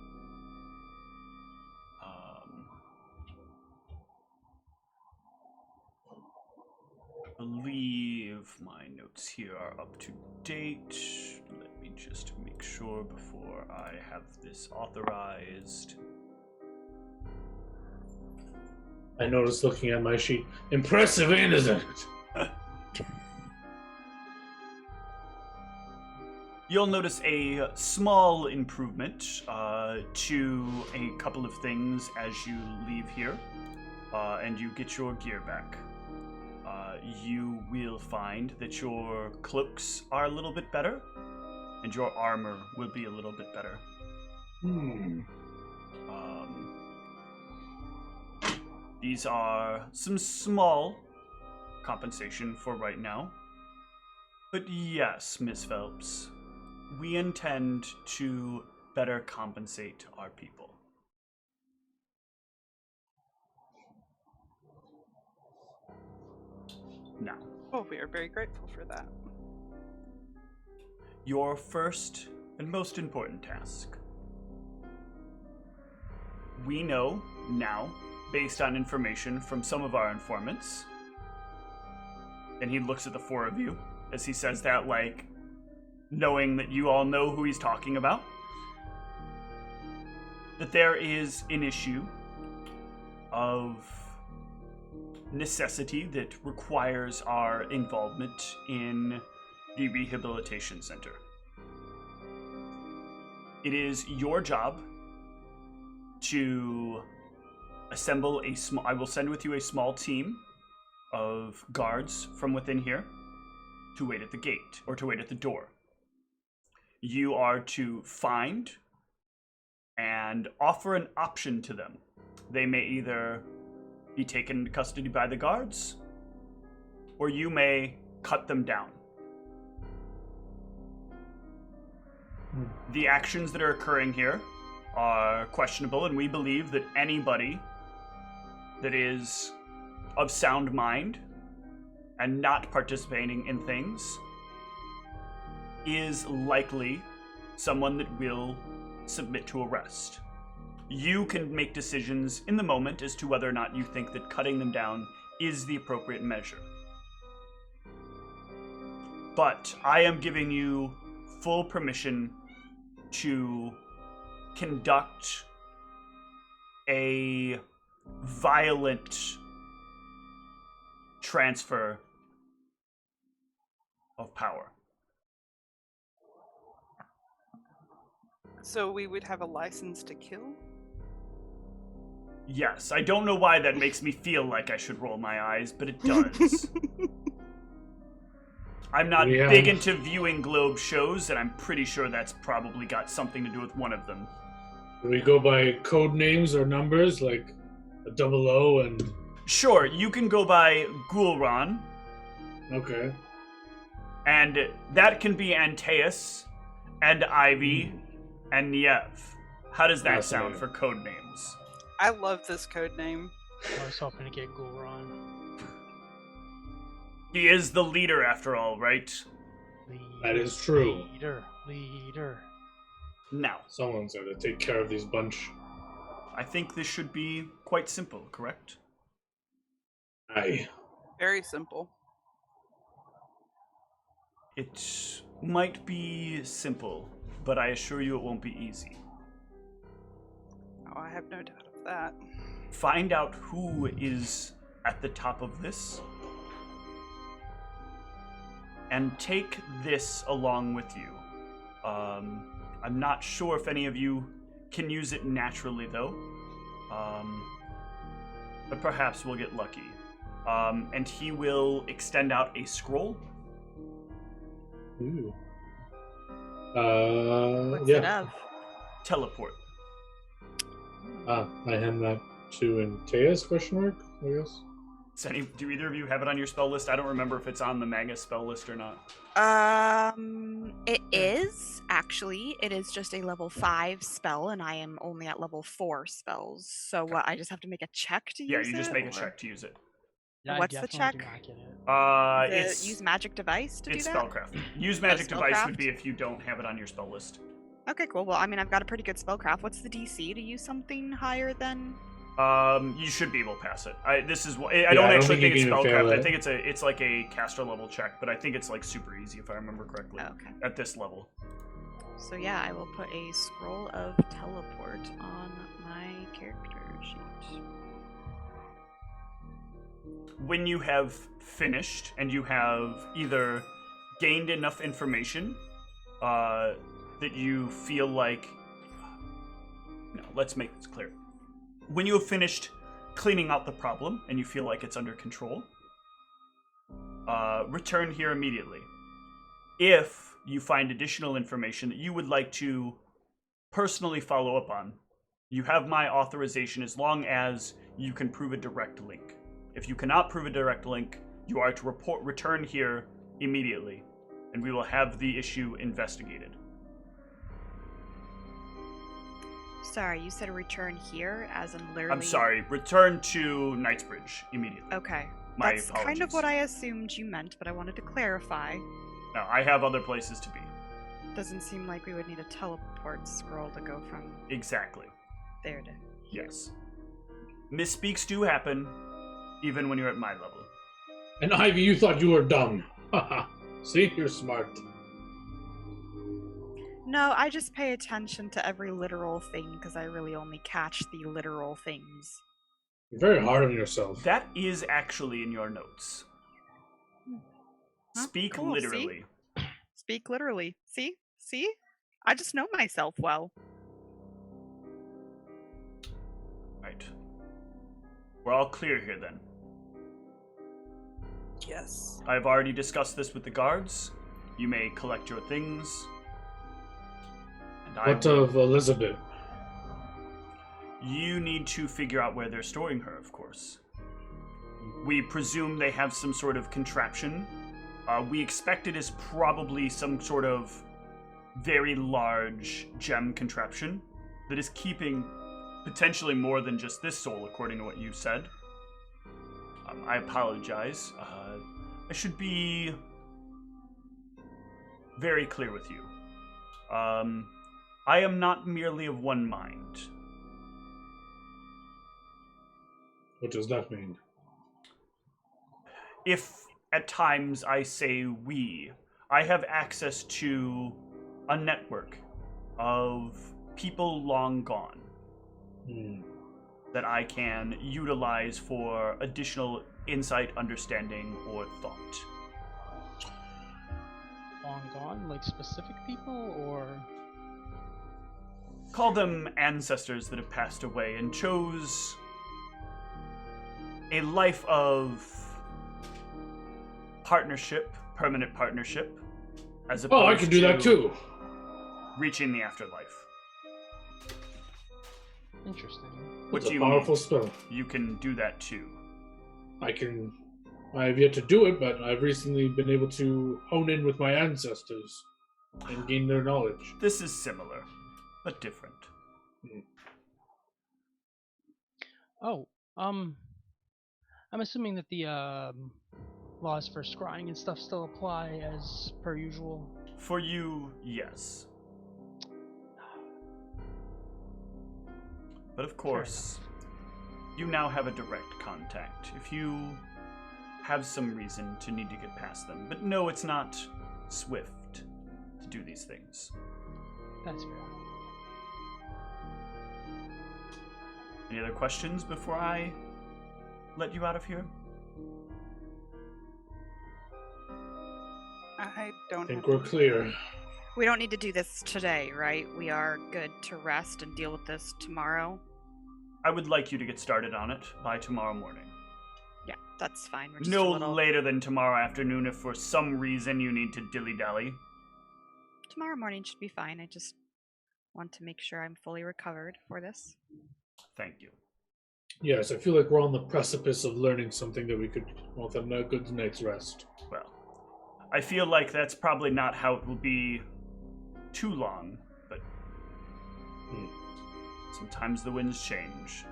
I believe my notes here are up to date. Let me just make sure before I have this authorized. I noticed looking at my sheet. Impressive, isn't it? You'll notice a small improvement to a couple of things as you leave here, and you get your gear back. You will find that your cloaks are a little bit better, and your armor will be a little bit better. These are some small compensation for right now. But yes, Miss Phelps, we intend to better compensate our people. Now, Oh, we are very grateful for that. your first and most important task. We know now, based on information from some of our informants, and he looks at the four of you as he says that, like, knowing that you all know who he's talking about, that there is an issue of necessity that requires our involvement in the rehabilitation center. It is your job to assemble a small... I will send with you a small team of guards from within here to wait at the gate, or to wait at the door. You are to find and offer an option to them. They may either be taken into custody by the guards, or you may cut them down. The actions that are occurring here are questionable, and we believe that anybody that is of sound mind and not participating in things is likely someone that will submit to arrest. You can make decisions in the moment as to whether or not you think that cutting them down is the appropriate measure. But I am giving you full permission to conduct a violent transfer of power. So we would have a license to kill? Yes, I don't know why that makes me feel like I should roll my eyes, but it does. I'm not big into viewing Globe shows, and I'm pretty sure that's probably got something to do with one of them. Do we go by code names or numbers, like a 00 and... Sure, you can go by Gulran. Okay. And that can be Antaeus, and Ivy, and Niev. How does that sound for code names? I love this code name. I was hoping to get Gulron. He is the leader, after all, right? That is true. Leader. Now, Someone's got to take care of these bunch. I think this should be quite simple, correct? Aye. Very simple. It might be simple, but I assure you it won't be easy. Oh, I have no doubt of that. Find out who is at the top of this, and take this along with you. I'm not sure if any of you can use it naturally, though. But perhaps we'll get lucky. And he will extend out a scroll. Ooh. What's yeah. it of? Teleport. I hand that to Antaeus, question mark, I guess. Do either of you have it on your spell list? I don't remember if it's on the Magus spell list or not. It is, actually. It is just a level 5 spell, and I am only at level 4 spells. So what, I just have to make a check to use it? Yeah, you just make a check to use it. Yeah, What's I the definitely check? do not get it. Use magic device to do it's that? spellcraft. Use magic device spellcraft? would be if you don't have it on your spell list. Okay, cool. Well, I mean, I've got a pretty good spellcraft. What's the DC to use something higher than... You should be able to pass it. I don't actually think it's spellcraft. I think it's like a caster level check, but I think it's like super easy if I remember correctly. Okay. At this level. So yeah, I will put a scroll of teleport on my character sheet. When you have finished and you have either gained enough information that you feel like... No, let's make this clear. When you have finished cleaning out the problem and you feel like it's under control, return here immediately. If you find additional information that you would like to personally follow up on, you have my authorization as long as you can prove a direct link. If you cannot prove a direct link, you are to return here immediately, and we will have the issue investigated. Sorry, you said return here, as in literally... I'm sorry, return to Knightsbridge immediately. Okay. My That's apologies. kind of what I assumed you meant, but I wanted to clarify. No, I have other places to be. Doesn't seem like we would need a teleport scroll to go from Exactly. there to... Yes. Misspeaks do happen, even when you're at my level. And Ivy, you thought you were dumb. Haha. See, you're smart. No, I just pay attention to every literal thing because I really only catch the literal things. You're very hard on yourself. That is actually in your notes. Huh? Speak Cool, literally. see? Speak literally. See? See? I just know myself well. Right. We're all clear here then. Yes. I've already discussed this with the guards. You may collect your things. And What of Elizabeth? You need to figure out where they're storing her, of course. We presume they have some sort of contraption. We expect it is probably some sort of very large gem contraption that is keeping potentially more than just this soul, according to what you said. I apologize. I should be very clear with you. I am not merely of one mind. What does that mean? If at times I say we, I have access to a network of people long gone that I can utilize for additional insight, understanding, or thought. Long gone, like specific people, or Call them ancestors that have passed away and chose a life of partnership, permanent partnership, as opposed Oh, I can do that too. reaching the afterlife. interesting. What It's do a you powerful mean? spell. You can do that too. I have yet to do it, but I've recently been able to hone in with my ancestors and gain their knowledge. This is similar, but different. Oh, I'm assuming that the laws for scrying and stuff still apply as per usual. For you, yes. But of course, you now have a direct contact if you have some reason to need to get past them. But no, it's not swift to do these things. That's fair. Any other questions before I let you out of here? I don't I think have we're clear. We don't need to do this today, right? We are good to rest and deal with this tomorrow. I would like you to get started on it by tomorrow morning. Yeah, that's fine. We're just No a little... later than tomorrow afternoon if for some reason you need to dilly-dally. Tomorrow morning should be fine. I just want to make sure I'm fully recovered for this. Thank you. Yes, I feel like we're on the precipice of learning something that we could want a good night's rest. Well, I feel like that's probably not how it will be too long, but sometimes the winds change.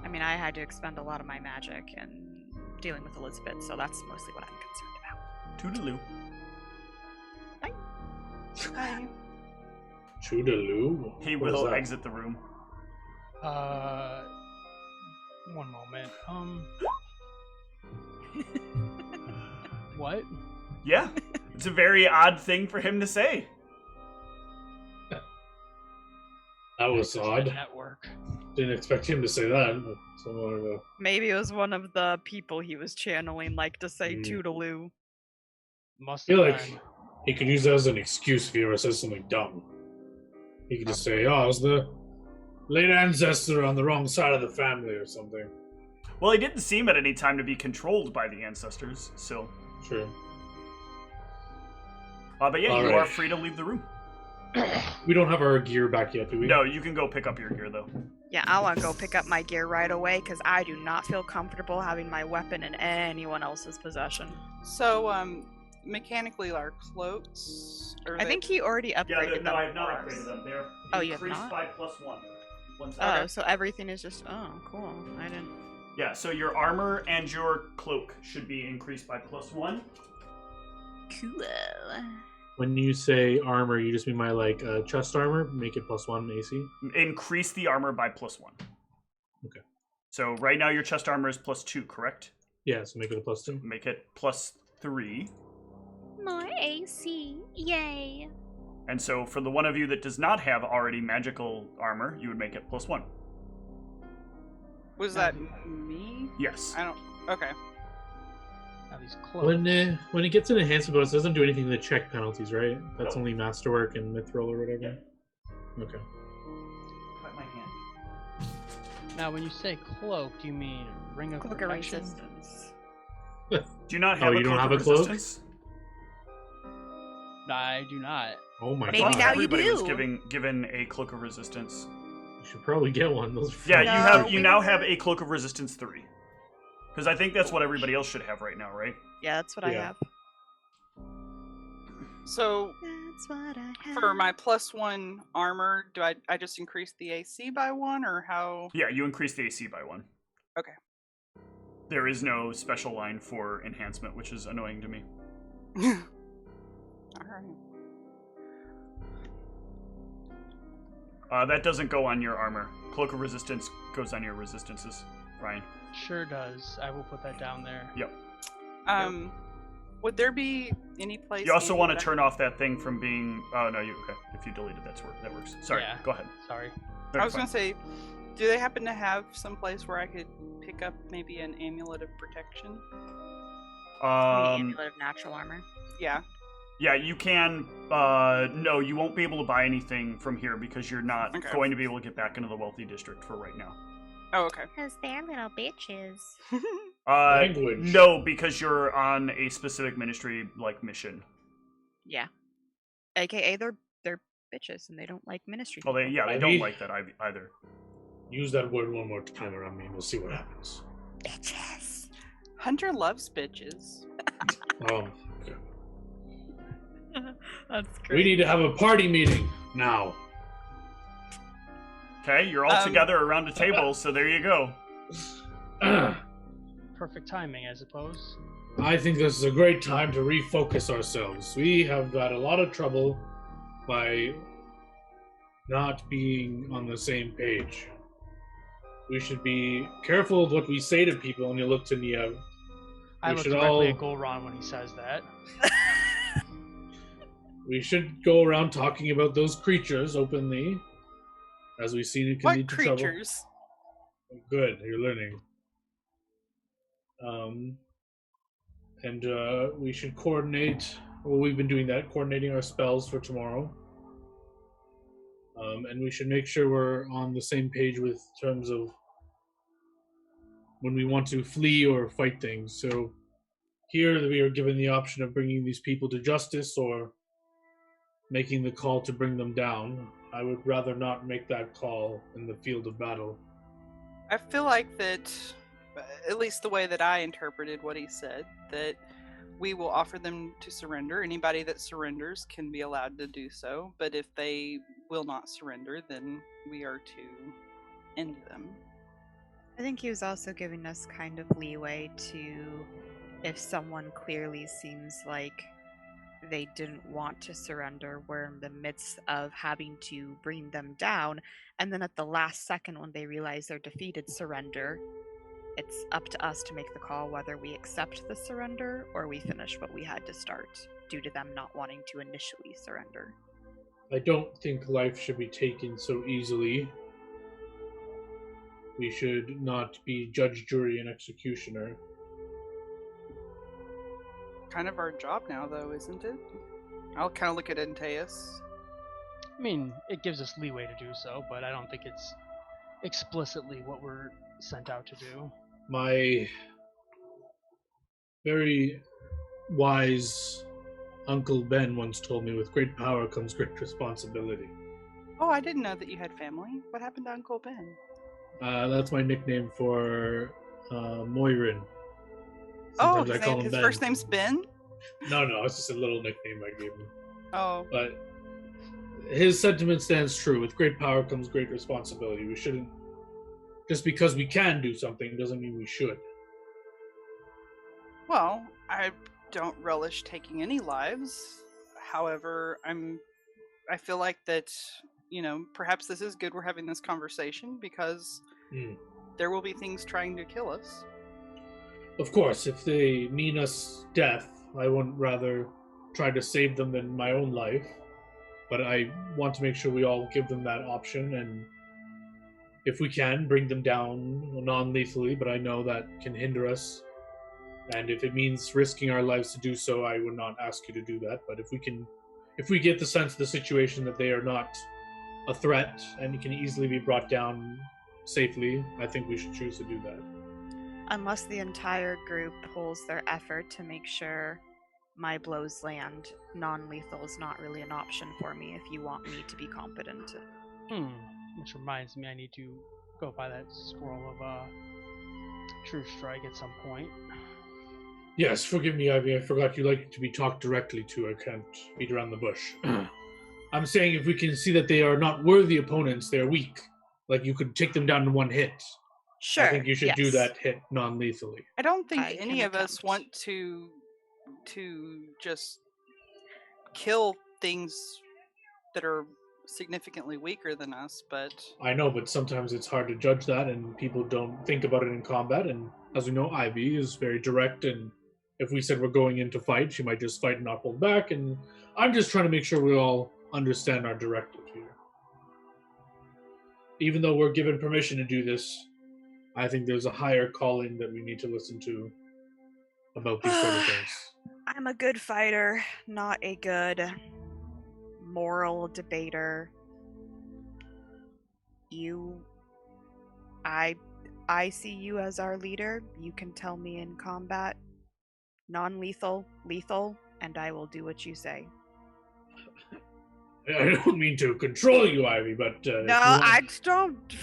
I mean, I had to expend a lot of my magic in dealing with Elizabeth, so that's mostly what I'm concerned about. Toodaloo. Hi. Toodaloo? He What is will that? exit the room. One moment. What? Yeah, it's a very odd thing for him to say. That was odd. Network. Didn't expect him to say that. But someone of Maybe it was one of the people he was channeling, like to say Mm. toodaloo. Must I feel have like been. he could use that as an excuse if he ever says something dumb. He could just say, "Oh, I was the late ancestor on the wrong side of the family," or something. Well, he didn't seem at any time to be controlled by the ancestors, so... Sure. But yeah, All you right. are free to leave the room. We don't have our gear back yet, do we? No, you can go pick up your gear, though. Yeah, I want to go pick up my gear right away because I do not feel comfortable having my weapon in anyone else's possession. So, mechanically, our cloaks. I think he already upgraded them. I have not for us. upgraded them. They're Oh, you have increased not? by +1. Oh, so everything is just... Oh, cool. I didn't... Yeah, so your armor and your cloak should be increased by +1. Cool. When you say armor, you just mean my chest armor? Make it +1 AC? Increase the armor by +1. Okay. So right now your chest armor is +2, correct? Yeah, so make it a +2. Make it +3. More AC. Yay. And so for the one of you that does not have already magical armor, you would make it +1. Was that me? Yes. I don't. Okay. Now these clothes. When it gets an enhancement bonus, it doesn't do anything to the check penalties, right? That's only masterwork and mithril or whatever. Okay. Cut my hand. Now, when you say cloak, do you mean ring of Cloak of protection? resistance. Do you not have Oh, a you don't cloak have of a cloak? resistance? No, I do not. Oh my Maybe god. now you Everybody was do. given a cloak of resistance. You should probably get one. Those are Yeah, fun. you now have a cloak of resistance 3. Because I think that's what everybody else should have right now, right? Yeah, that's what I Yeah. have. So, That's what I have. for my +1 armor, do I just increase the AC by 1, or how? Yeah, you increase the AC by 1. Okay. there is no special line for enhancement, which is annoying to me. Alright. That doesn't go on your armor. Cloak of Resistance goes on your resistances, Ryan. Sure does. I will put that down there. Yep. Would there be any place... You also want to that turn off that thing from being... Oh, no, you... Okay. If you deleted that works. Sorry, Yeah. go ahead. Sorry. No, I was fine. going to say, do they happen to have some place where I could pick up maybe an amulet of protection? The amulet of natural armor. Yeah. Yeah, you can... no, you won't be able to buy anything from here because you're not Okay. going to be able to get back into the wealthy district for right now. Oh, okay. Because they're little bitches. Language. No, because you're on a specific ministry, mission. Yeah. AKA they're bitches and they don't like ministry. Well, they I don't mean- like that either. Use that word one more time around me and we'll see what happens. Bitches. Hunter loves bitches. Okay. That's great. We need to have a party meeting now. Okay, you're all together around a table, so there you go. Perfect timing, I suppose. I think this is a great time to refocus ourselves. We have got a lot of trouble by not being on the same page. We should be careful of what we say to people when you look to Niev. I We look should directly all- at Golron when he says that. We should go around talking about those creatures openly, as we've seen it can What lead to trouble. creatures? Good, you're learning. And we should coordinate. Well, we've been doing that, coordinating our spells for tomorrow. And we should make sure we're on the same page with terms of when we want to flee or fight things. So here we are given the option of bringing these people to justice or making the call to bring them down. I would rather not make that call in the field of battle. I feel like that, at least the way that I interpreted what he said, that we will offer them to surrender. Anybody that surrenders can be allowed to do so, but if they will not surrender, then we are to end them. I think he was also giving us kind of leeway to, if someone clearly seems like they didn't want to surrender, we're in the midst of having to bring them down, and then at the last second when they realize they're defeated, surrender. It's up to us to make the call whether we accept the surrender or we finish what we had to start due to them not wanting to initially surrender. I don't think life should be taken so easily. We should not be judge, jury, and executioner. Kind of our job now, though, isn't it? I'll kind of look at Antaeus. I mean, it gives us leeway to do so, but I don't think it's explicitly what we're sent out to do. My very wise Uncle Ben once told me, with great power comes great responsibility. Oh, I didn't know that you had family. What happened to Uncle Ben? That's my nickname for Moirin. Oh, Sometimes I call him his Ben. first name's Ben? No, it's just a little nickname I gave him. Oh, But his sentiment stands true. With great power comes great responsibility. We shouldn't, just because we can do something doesn't mean we should. well, I don't relish taking any lives. However, I feel like that, perhaps this is good we're having this conversation because there will be things trying to kill us. Of course, if they mean us death, I wouldn't rather try to save them than my own life. But I want to make sure we all give them that option, and if we can, bring them down non-lethally, but I know that can hinder us. And if it means risking our lives to do so, I would not ask you to do that. But if we get the sense of the situation that they are not a threat and can easily be brought down safely, I think we should choose to do that. Unless the entire group pulls their effort to make sure my blows land, non-lethal is not really an option for me if you want me to be competent. Which reminds me, I need to go buy that scroll of True Strike at some point. Yes, forgive me, Ivy. I forgot you like to be talked directly to. I can't beat around the bush. I'm saying if we can see that they are not worthy opponents, they're weak. Like you could take them down in one hit. Sure. I think you should do yes. that hit non-lethally. I don't think I any can of us attempt. want to just kill things that are significantly weaker than us, but I know, but sometimes it's hard to judge that, and people don't think about it in combat. And as we know, Ivy is very direct, and if we said we're going in to fight, she might just fight and not hold back. And I'm just trying to make sure we all understand our directive here. Even though we're given permission to do this, I think there's a higher calling that we need to listen to about these sort of things. I'm a good fighter, not a good moral debater. I see you as our leader. You can tell me in combat, non-lethal, lethal, and I will do what you say. I don't mean to control you, Ivy, but No, if you want... I don't.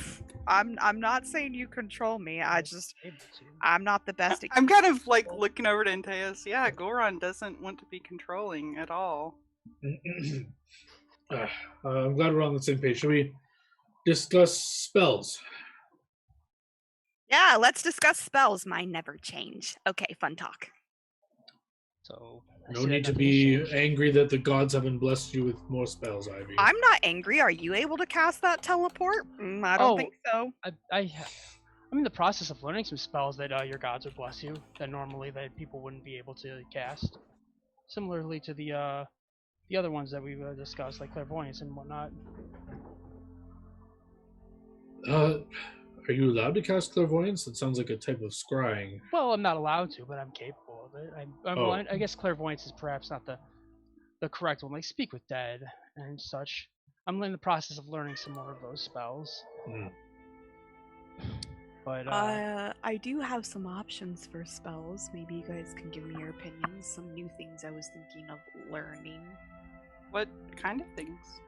I'm not saying you control me. I'm not the best. I'm kind of like looking over to Antaeus. Yeah, Goron doesn't want to be controlling at all. I'm glad we're on the same page. Shall we discuss spells? Yeah, let's discuss spells. Mine never change. Okay, fun talk. So No need to be angry that the gods haven't blessed you with more spells, Ivy. I'm not angry. Are you able to cast that teleport? I don't think so. I'm in the process of learning some spells that your gods would bless you that normally that people wouldn't be able to cast. Similarly to the other ones that we've discussed, like clairvoyance and whatnot. Are you allowed to cast clairvoyance? That sounds like a type of scrying. Well, I'm not allowed to, but I'm capable of it. I guess clairvoyance is perhaps not the correct one. Like speak with dead and such. I'm in the process of learning some more of those spells. But I do have some options for spells. Maybe you guys can give me your opinions. Some new things I was thinking of learning. What kind of things?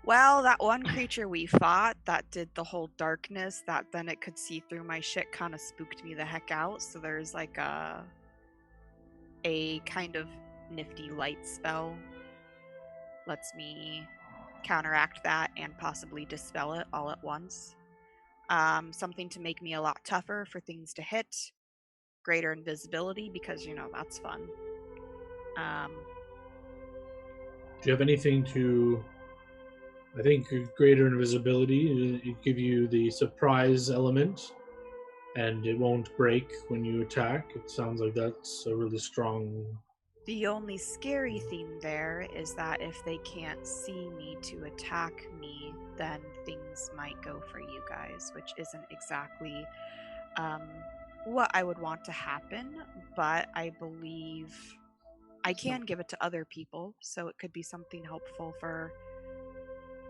Well, that one creature we fought that did the whole darkness, that then it could see through my shit, kind of spooked me the heck out. So there's like a kind of nifty light spell. Lets me counteract that and possibly dispel it all at once. Something to make me a lot tougher for things to hit. Greater invisibility, because, that's fun. Do you have anything to... I think greater invisibility give you the surprise element, and it won't break when you attack. It sounds like that's a really strong... The only scary thing there is that if they can't see me to attack me, then things might go for you guys, which isn't exactly what I would want to happen, but I believe I can give it to other people, so it could be something helpful for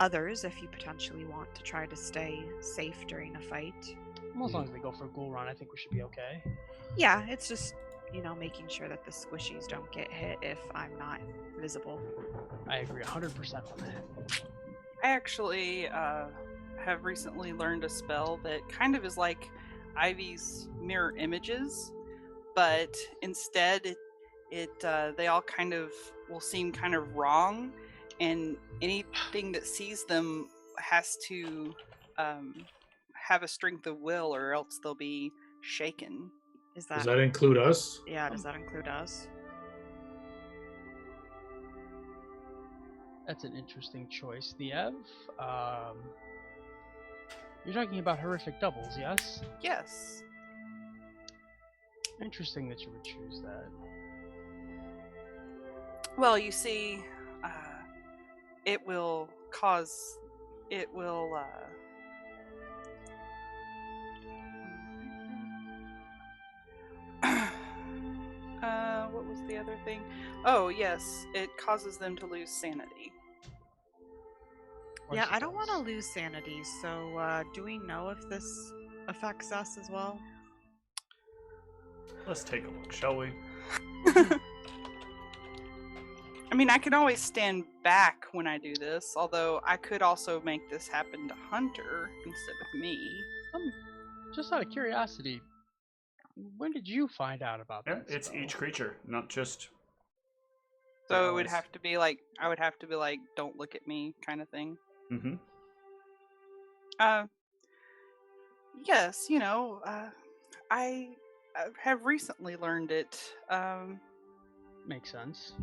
others if you potentially want to try to stay safe during a fight. Well, as long as they go for a ghoul run, I think we should be okay. Yeah, it's just, making sure that the squishies don't get hit if I'm not visible. I agree 100% on that. I actually have recently learned a spell that kind of is like Ivy's mirror images, but instead they all kind of will seem kind of wrong, and anything that sees them has to have a strength of will, or else they'll be shaken. Does that include us? Yeah, does that include us? That's an interesting choice, Thiev. You're talking about horrific doubles, yes? Yes. Interesting that you would choose that. Well, you see, it will what was the other thing? Oh, yes, it causes them to lose sanity. Yeah, I don't want to lose sanity, so do we know if this affects us as well? Let's take a look, shall we? I mean, I can always stand back when I do this, although I could also make this happen to Hunter instead of me. Just out of curiosity, when did you find out about that? Yeah, it's each creature, not just... So it would have to be like, I would have to be like, don't look at me kind of thing. Mm-hmm. Yes, I have recently learned it Makes sense.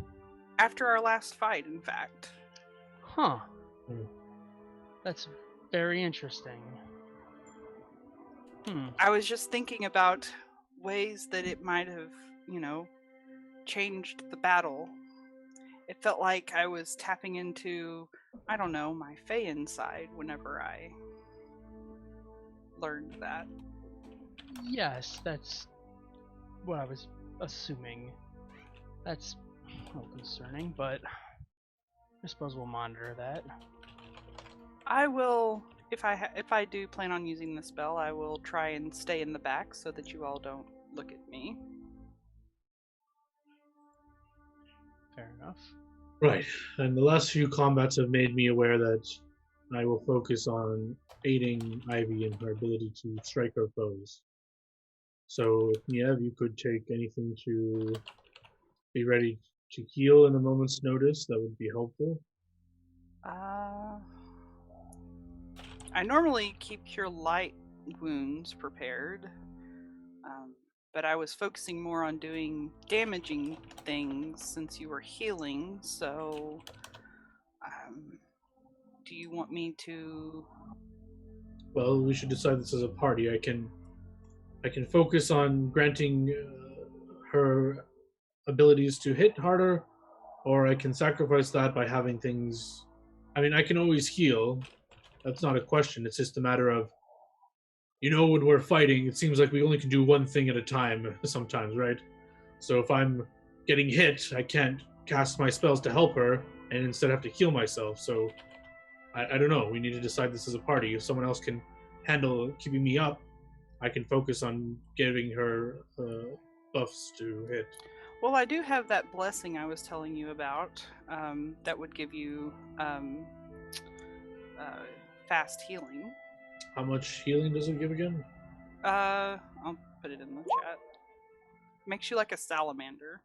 after our last fight, in fact. Huh. Hmm. That's very interesting. I was just thinking about ways that it might have, changed the battle. It felt like I was tapping into, I don't know, my Fey inside whenever I learned that. Yes, that's what I was assuming. That's a little concerning, but I suppose we'll monitor that. I will, if I do plan on using the spell, I will try and stay in the back so that you all don't look at me. Fair enough. Right, and the last few combats have made me aware that I will focus on aiding Ivy in her ability to strike her foes. So, Niev, you could take anything to be ready to heal in a moment's notice. That would be helpful. I normally keep cure light wounds prepared, but I was focusing more on doing damaging things since you were healing. So, do you want me to? Well, we should decide this as a party. I can focus on granting her abilities to hit harder, or I can sacrifice that by having things. I mean, I can always heal. That's not a question. It's just a matter of, when we're fighting, it seems like we only can do one thing at a time sometimes, right? So if I'm getting hit, I can't cast my spells to help her, and instead have to heal myself. So I don't know. We need to decide this as a party. If someone else can handle keeping me up, I can focus on giving her buffs to hit. Well, I do have that blessing I was telling you about. That would give you fast healing. How much healing does it give again? I'll put it in the chat. Makes you like a salamander.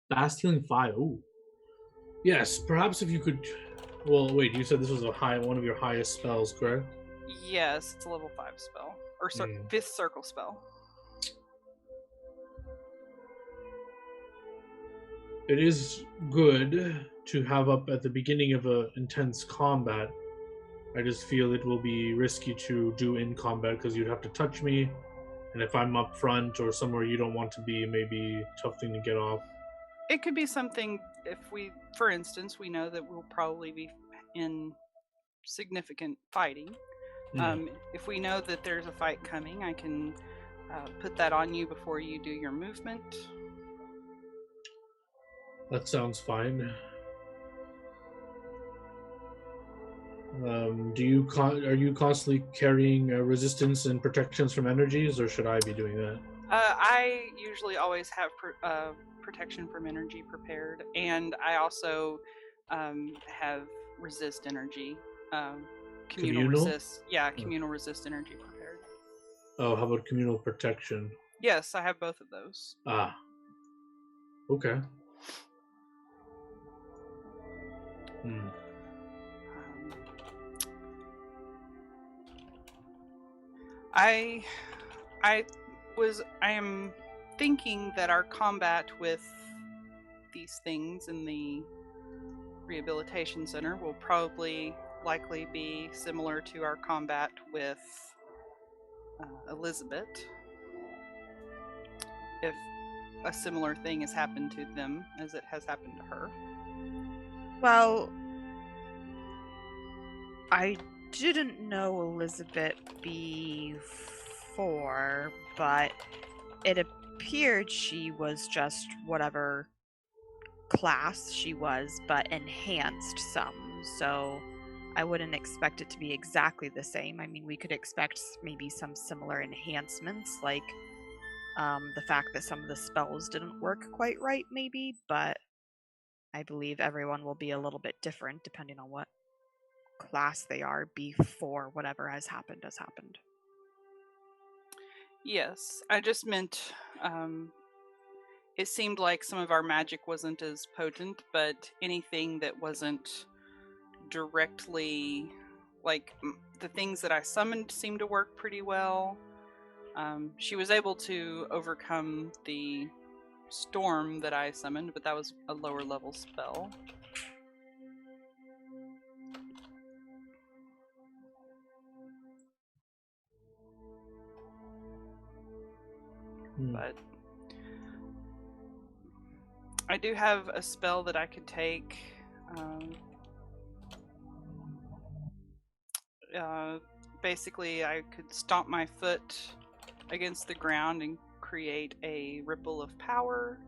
Fast healing 5. Ooh. Yes, perhaps if you could. Well, wait. You said this was one of your highest spells, correct? Yes, it's a level 5 spell or 5th circle spell. It is good to have up at the beginning of an intense combat. I just feel it will be risky to do in combat because you'd have to touch me, and if I'm up front or somewhere you don't want to be, it may be a tough thing to get off. It could be something if for instance, we know that we'll probably be in significant fighting. If we know that there's a fight coming, I can put that on you before you do your movement. That sounds fine. Are you constantly carrying resistance and protections from energies, or should I be doing that? I usually always have protection from energy prepared, and I also have resist energy. Communal resist. Yeah, communal resist energy prepared. Oh, how about communal protection? Yes, I have both of those. Ah. Okay. I am thinking that our combat with these things in the rehabilitation center will likely be similar to our combat with Elizabeth, if a similar thing has happened to them as it has happened to her. Well, I didn't know Elizabeth before, but it appeared she was just whatever class she was, but enhanced some. So I wouldn't expect it to be exactly the same. I mean, we could expect maybe some similar enhancements, like the fact that some of the spells didn't work quite right, maybe, but I believe everyone will be a little bit different depending on what class they are before whatever has happened has happened. Yes, I just meant it seemed like some of our magic wasn't as potent, but anything that wasn't directly like the things that I summoned seemed to work pretty well. She was able to overcome the storm that I summoned, but that was a lower level spell. But I do have a spell that I could take. Basically, I could stomp my foot against the ground and create a ripple of power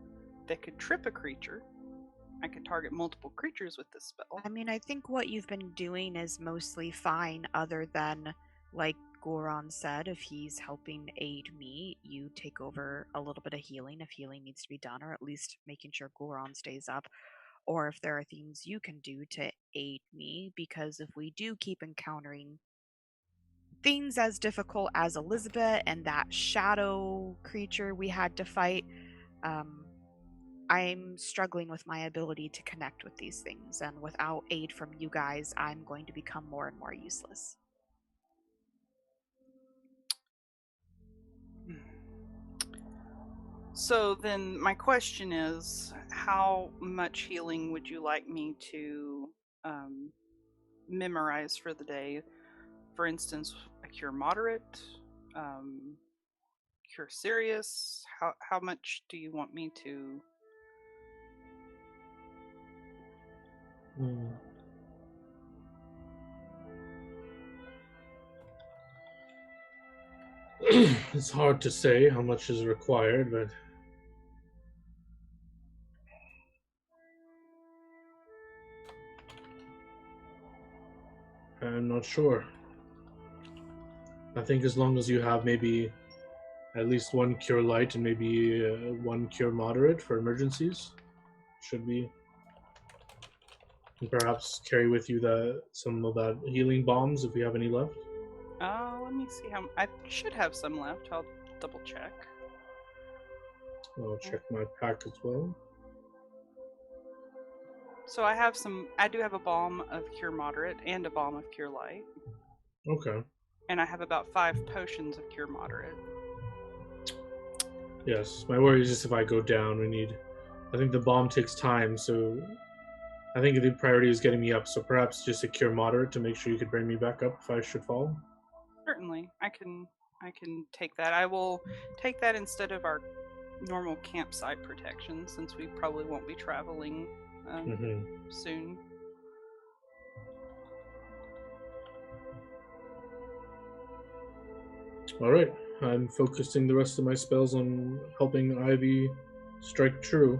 that could trip a creature. I could target multiple creatures with this spell. I mean, I think what you've been doing is mostly fine, other than, like Goron said, if he's helping aid me, you take over a little bit of healing if healing needs to be done, or at least making sure Goron stays up. Or if there are things you can do to aid me, because if we do keep encountering things as difficult as Elizabeth and that shadow creature we had to fight, I'm struggling with my ability to connect with these things, and without aid from you guys, I'm going to become more and more useless. So then my question is, how much healing would you like me to memorize for the day? For instance, a cure moderate, cure serious. How much do you want me to? It's hard to say how much is required, but I'm not sure. I think as long as you have maybe at least one cure light and maybe one cure moderate for emergencies, should be. And perhaps carry with you some of that healing bombs if you have any left. Let me see how. I should have some left. I'll double check. I'll check my pack as well. So I have some. I do have a balm of cure moderate and a balm of cure light. Okay. And I have about 5 potions of cure moderate. Yes, my worry is just if I go down, I think the bomb takes time, so I think the priority is getting me up. So perhaps just a cure moderate to make sure you could bring me back up if I should fall. Certainly, I can take that. I will take that instead of our normal campsite protection, since we probably won't be traveling soon. All right, I'm focusing the rest of my spells on helping Ivy strike true,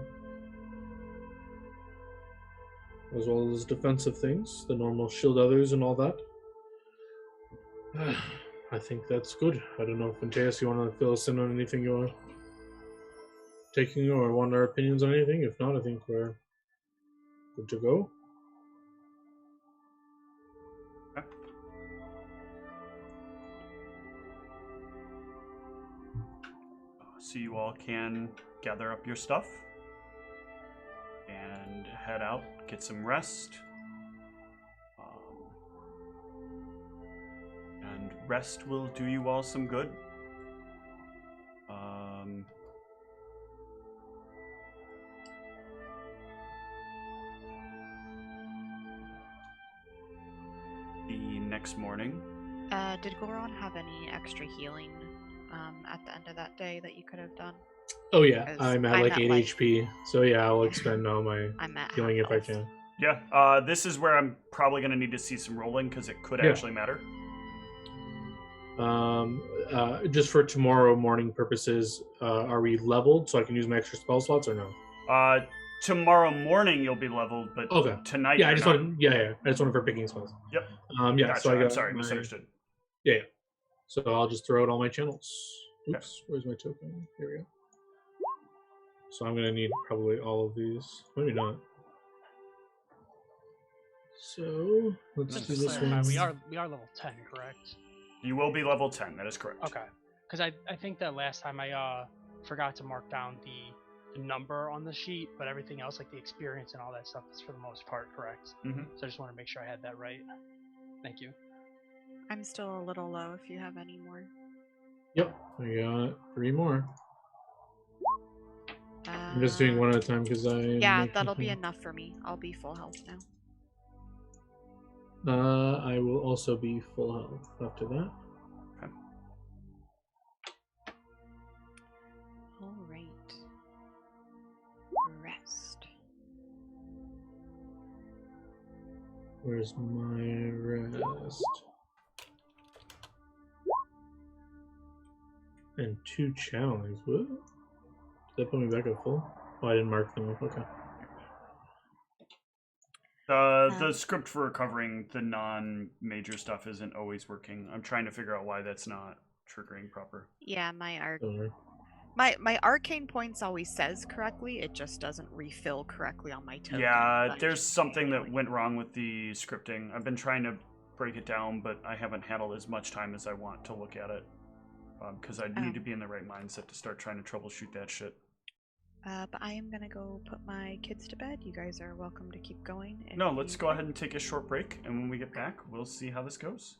as well as defensive things, the normal shield others and all that. I think that's good. I don't know if Mateus, you want to fill us in on anything you're taking or want our opinions on anything. If not, I think we're good to go. So you all can gather up your stuff and head out, get some rest. And rest will do you all some good. The next morning. Did Goron have any extra healing at the end of that day that you could have done? Oh yeah, I'm at like 8 HP, so yeah, I'll expend all my healing if I can. Yeah, this is where I'm probably going to need to see some rolling because it could actually matter. Just for tomorrow morning purposes, are we leveled so I can use my extra spell slots or no? Tomorrow morning you'll be leveled, but tonight. Yeah, I just want it for picking spells. Yep. Yeah. Gotcha. So I got. I'm sorry, misunderstood. Yeah. So I'll just throw out all my channels. Oops. Okay. Where's my token? Here we go. So I'm gonna need probably all of these. Maybe not. So let's do this one. We are level 10, correct? You will be level 10. That is correct. Okay. Because I think that last time I forgot to mark down the number on the sheet, but everything else, like the experience and all that stuff, is for the most part correct. Mm-hmm. So I just want to make sure I had that right. Thank you. I'm still a little low if you have any more. Yep, I got 3 more. I'm just doing one at a time because Yeah, that'll be enough for me. I'll be full health now. I will also be full health after that. Okay. All right. Rest. Where's my rest? And 2 channelings. What? Did that put me back at full? Oh, I didn't mark them up. Okay. The script for recovering the non-major stuff isn't always working. I'm trying to figure out why that's not triggering proper. Yeah, my Don't worry. my arcane points always says correctly. It just doesn't refill correctly on my token. Yeah, there's something that went wrong with the scripting. I've been trying to break it down, but I haven't handled as much time as I want to look at it. Because I need to be in the right mindset to start trying to troubleshoot that shit. But I am gonna go put my kids to bed. You guys are welcome to keep going. No, let's go ahead and take a short break, and when we get back, we'll see how this goes.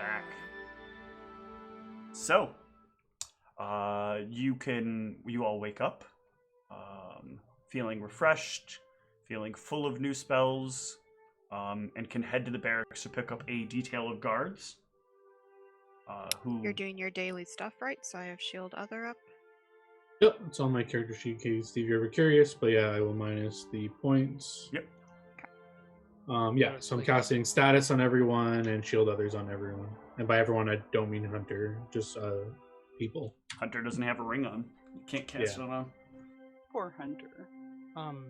back. So, you all wake up, feeling refreshed, feeling full of new spells, and can head to the barracks to pick up a detail of guards. You're doing your daily stuff, right? So I have Shield Other up. Yep, it's on my character sheet in case Steve, you're ever curious. But yeah, I will minus the points. Yep. Yeah, so I'm casting status on everyone and shield others on everyone. And by everyone, I don't mean Hunter, just people. Hunter doesn't have a ring on. You can't cast it on. Poor Hunter.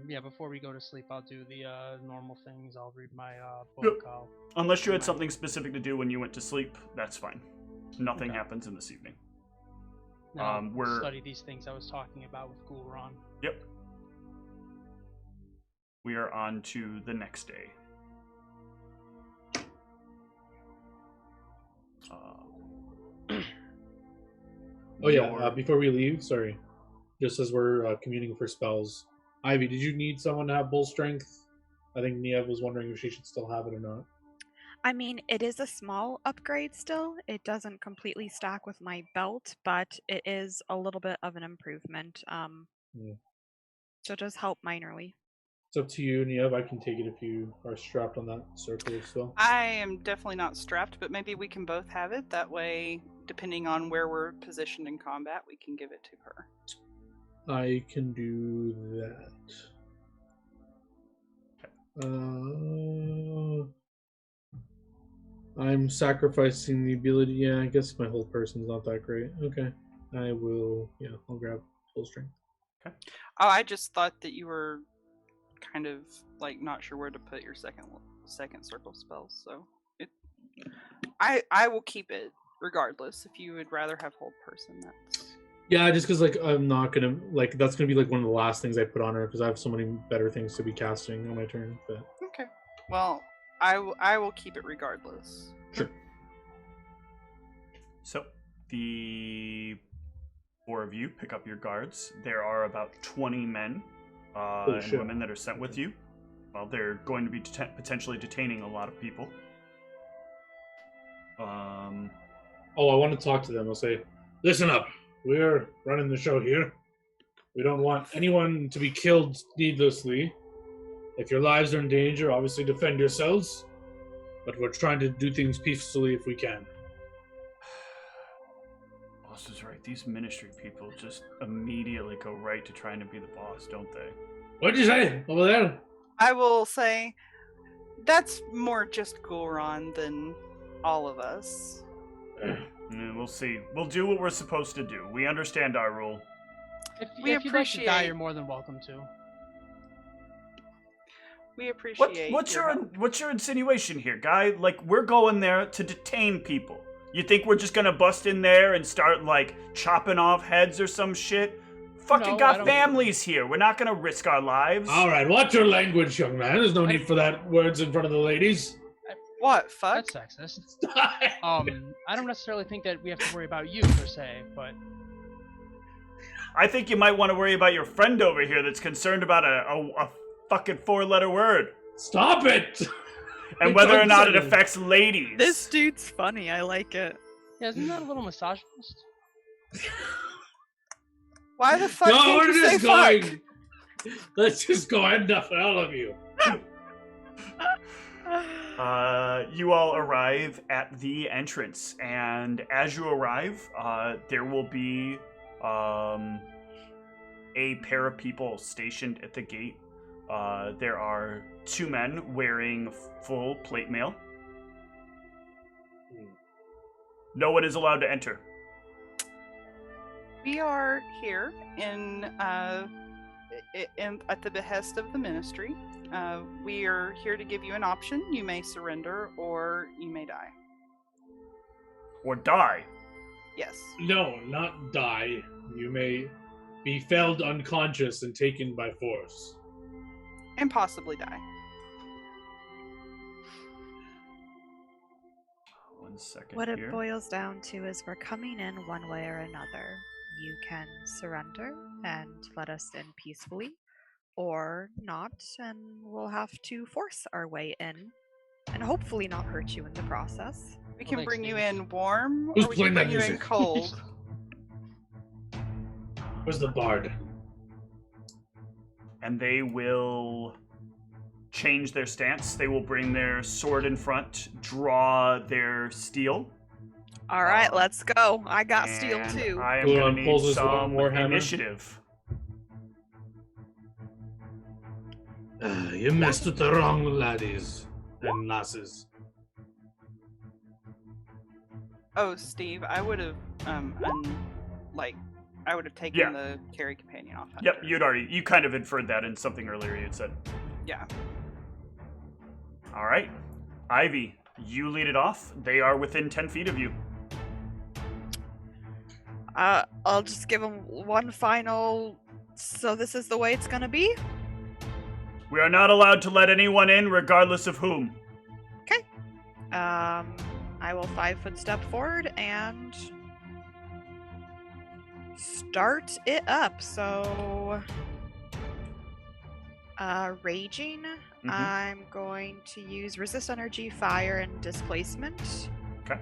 Yeah, before we go to sleep, I'll do the normal things. I'll read my Yep. book. Unless you had something specific to do when you went to sleep, that's fine. Nothing Okay. happens in this evening. We'll study these things I was talking about with Gul'ran. Yep. We are on to the next day. Oh yeah, before we leave, sorry. Just as we're commuting for spells, Ivy, did you need someone to have bull strength? I think Niev was wondering if she should still have it or not. I mean, it is a small upgrade still. It doesn't completely stack with my belt, but it is a little bit of an improvement. So it does help minorly. It's up to you, Niev. I can take it if you are strapped on that circle still. I am definitely not strapped, but maybe we can both have it. That way, depending on where we're positioned in combat, we can give it to her. I can do that. I'm sacrificing the ability. Yeah, I guess my whole person's not that great. Okay. I will, I'll grab full strength. Okay. Oh, I just thought that you were kind of like not sure where to put your second circle spells, so I will keep it regardless. If you would rather have hold person, that's yeah, just because like I'm not gonna that's gonna be like one of the last things I put on her because I have so many better things to be casting on my turn. But okay. Well, I will keep it regardless. Sure. So the 4 of you pick up your guards. There are about 20 men and women that are sent with you. Well, they're going to be potentially detaining a lot of people. I want to talk to them. I'll say, listen up. We're running the show here. We don't want anyone to be killed needlessly. If your lives are in danger, obviously defend yourselves. But we're trying to do things peacefully if we can. Boss is right. These ministry people just immediately go right to trying to be the boss, don't they? What'd you say over there? I will say that's more just Gul'ran than all of us. We'll see. We'll do what we're supposed to do. We understand our rule. If you'd like to die, you're more than welcome to. We appreciate what's your your insinuation here, guy? Like, we're going there to detain people. You think we're just gonna bust in there and start, like, chopping off heads or some shit? Fucking got families here. We're not gonna risk our lives. Alright, watch your language, young man. There's no need for that words in front of the ladies. What? Fuck? That's sexist. I don't necessarily think that we have to worry about you, per se, but... I think you might want to worry about your friend over here that's concerned about a fucking 4-letter word. Stop it! And whether or not it affects ladies. This dude's funny. I like it. Yeah, isn't that a little misogynist? Why the fuck did you say fuck? Let's just go enough for all of you. You all arrive at the entrance, and as you arrive, there will be a pair of people stationed at the gate. There are 2 men wearing full plate mail. No one is allowed to enter. We are here at the behest of the ministry. We are here to give you an option. You may surrender or you may die. Or die. Yes. No, not die. You may be felled unconscious and taken by force. And possibly die. 1 second What here. it boils down to is we're coming in one way or another. You can surrender and let us in peacefully, or not, and we'll have to force our way in, and hopefully not hurt you in the process. We can thanks, bring you Steve. in warm, Who's or we playing can that bring you in music? cold. Where's the bard? And they will change their stance. They will bring their sword in front, draw their steel. All right, let's go. I got steel and too. I am Who going to need pulls his long some warhammer? initiative. You messed with the wrong laddies and lasses. Oh, Steve, I would have I would have taken Yeah. the carry companion off. Yep, Hunter. you kind of inferred that in something earlier you had said. Yeah. All right. Ivy, you lead it off. They are within 10 feet of you. I'll just give him one final. So this is the way it's gonna be. We are not allowed to let anyone in, regardless of whom. I will 5-foot step forward and start it up. So, raging. Mhm. I'm going to use resist energy, fire, and displacement. Okay.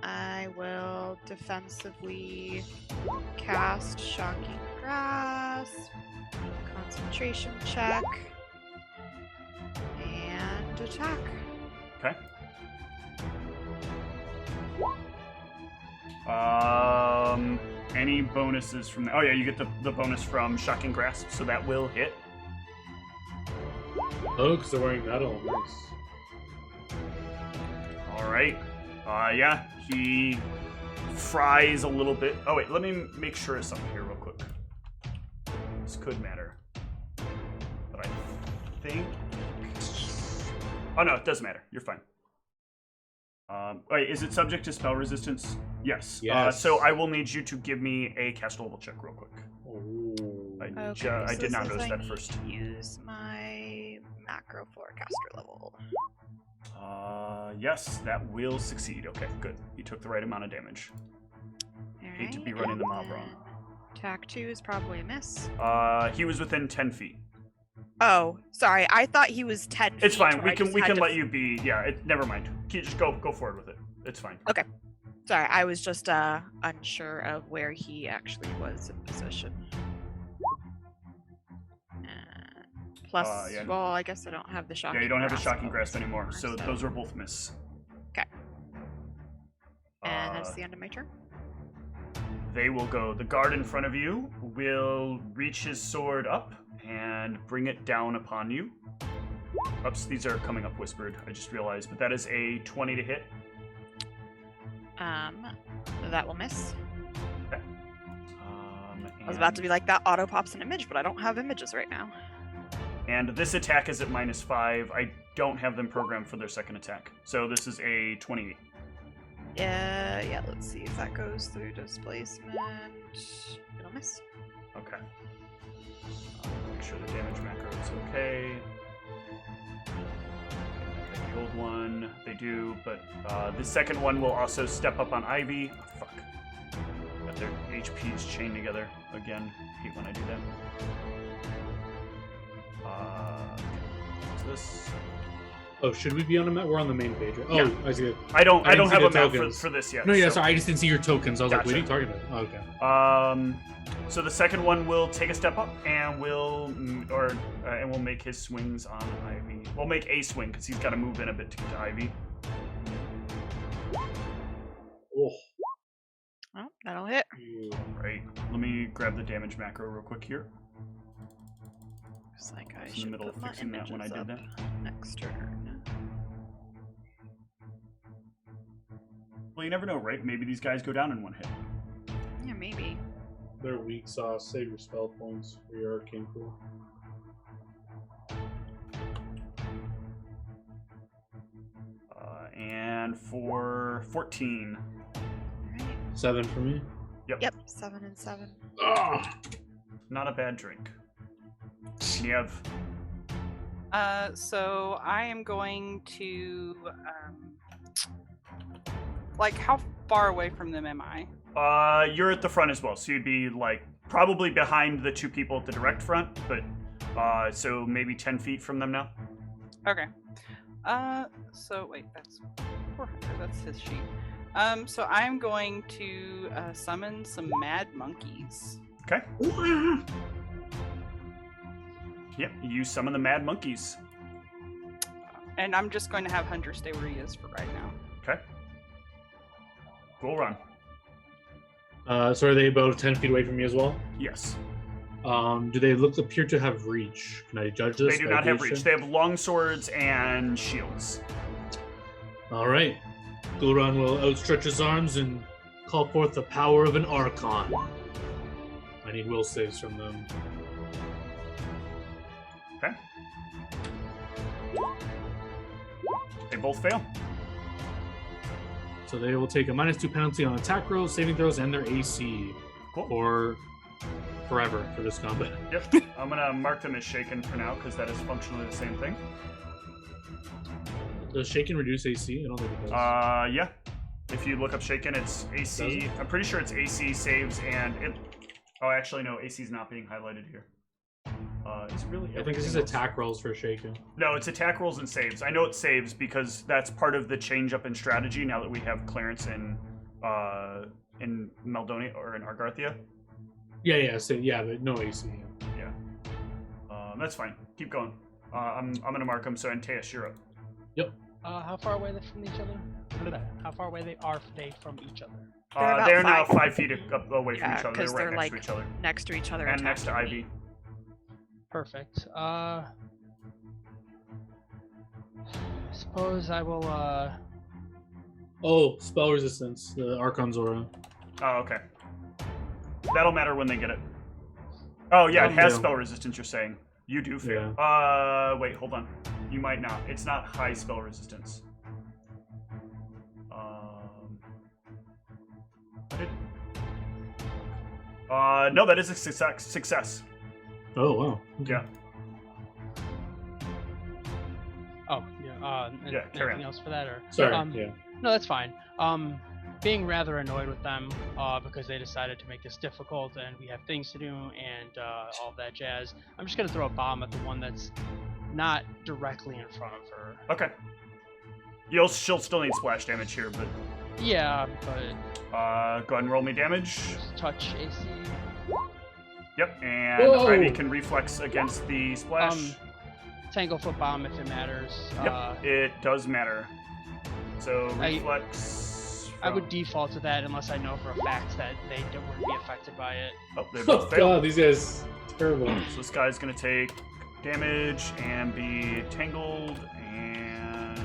I will defensively cast Shocking Grasp, concentration check, and attack. Okay. Any bonuses from... Oh, yeah, you get the bonus from Shocking Grasp, so that will hit. Oh, because they're wearing metal. Nice. All right. Yeah, he fries a little bit. Oh, wait, let me make sure of something here real quick. This could matter. But I think... Oh, no, it doesn't matter. You're fine. Wait, is it subject to spell resistance? Yes. Yes. So I will need you to give me a cast level check real quick. Oh. I So did not this is notice I that need first. to use my macro forecaster level. Yes, that will succeed. Okay, good. You took the right amount of damage. Hate to be Alright, running the and mob wrong. then Attack 2 is probably a miss. He was within 10 feet. Oh, sorry. I thought he was 10 feet. It's fine. where We I can just we had can to let you be. Yeah. Never mind. Just go forward with it. It's fine. Sorry, I was just unsure of where he actually was in position. Plus, yeah. well, I guess I don't have the shocking. Yeah, you don't have a grasp shocking bonus grasp anymore, so so- those are both miss. Okay. And that's Uh, the end of my turn. They will go. The guard in front of you will reach his sword up and bring it down upon you. Oops, these are coming up whispered. I just realized, but that is a 20 to hit. That will miss. Okay. I was about to be like, that auto pops an image, but I don't have images right now. And this attack is at -5. I don't have them programmed for their second attack, so this is a 28. Yeah, let's see if that goes through displacement. It'll miss. Okay. Make sure the damage macro is okay. The old one, they do, but the second one will also step up on Ivy. Oh, fuck. Got their HPs chained together again. Hate when I do that. What's this? Oh, should we be on the map? We're on the main page, right? Oh, Yeah. I see it. I don't I didn't have see a the map tokens. for this yet. No, yeah, so- sorry, I just didn't see your tokens. I was like, what are you Gotcha. talking about? Oh, okay. So the second one will take a step up and will make his swings on Ivy. We'll make a swing because he's got to move in a bit to get to Ivy. Oh. Oh, that'll hit. Right. Let me grab the damage macro real quick here. Looks like I in the should middle of put my fixing that when I images did up that. next turn. Well, you never know, right? Maybe these guys go down in one hit. Yeah, maybe. They're weak sauce. Save your spell points for your arcane pool. And for 14. Alright. 7 for me. Yep, 7 and 7. Ah! Not a bad drink. Niev. So I am going to, how far away from them am I? You're at the front as well, so you'd be probably behind the two people at the direct front, but so maybe 10 feet from them now. Okay. So wait, that's 400. That's his sheet. So I'm going to summon some mad monkeys. Okay. Yep, you summon the mad monkeys. And I'm just going to have Hunter stay where he is for right now. Okay. Cool run. So are they about 10 feet away from me as well? Yes. Do they appear to have reach? Can I judge this? They do not have reach. They have long swords and shields. All right. Gulran will outstretch his arms and call forth the power of an Archon. I need will saves from them. Okay. They both fail. So they will take a -2 penalty on attack rolls, saving throws, and their AC. Cool. For forever for this combat. Yep. I'm gonna mark them as shaken for now because that is functionally the same thing. Does shaken reduce AC? I don't think it does. Yeah. If you look up shaken, it's AC. I'm pretty sure it's AC saves and it. Oh, actually, no. AC is not being highlighted here. It's really. I think this is attack rolls for shaken. No, it's attack rolls and saves. I know it saves because that's part of the change up in strategy now that we have clearance in Maldonia or in Argarthia. Yeah. So yeah, but no AC. Yeah. That's fine. Keep going. I'm gonna mark them. So Antaeus, you're up. Yep. How far away are they from each other? How far away are they from each other? They're They're about now 5 feet away from each other. because They're right they're next to each other. next to each other. And next to attacking Ivy. me. Perfect. Suppose I will. Oh, spell resistance. The Archon's aura. Oh, okay. That'll matter when they get it. Oh, yeah, it has Yeah. spell resistance, you're saying. You do fail. Wait, hold on. You might not. It's not high spell resistance. No, that is a success. Oh wow. Okay. Yeah. Oh, yeah. Yeah, carry Anything on. else for that, or? Sorry. Yeah. No, that's fine. Being rather annoyed with them because they decided to make this difficult and we have things to do and all that jazz, I'm just going to throw a bomb at the one that's not directly in front of her. Okay. She'll still need splash damage here, but... Yeah, but... go ahead and roll me damage. Just touch AC. Yep, and Whoa! Ivy can reflex against the splash. Tanglefoot bomb if it matters. Yep, it does matter. So, reflex... I would default to that unless I know for a fact that they wouldn't be affected by it. Oh, they Oh both fail. god, these guys terrible. So this guy's gonna take damage and be tangled, and...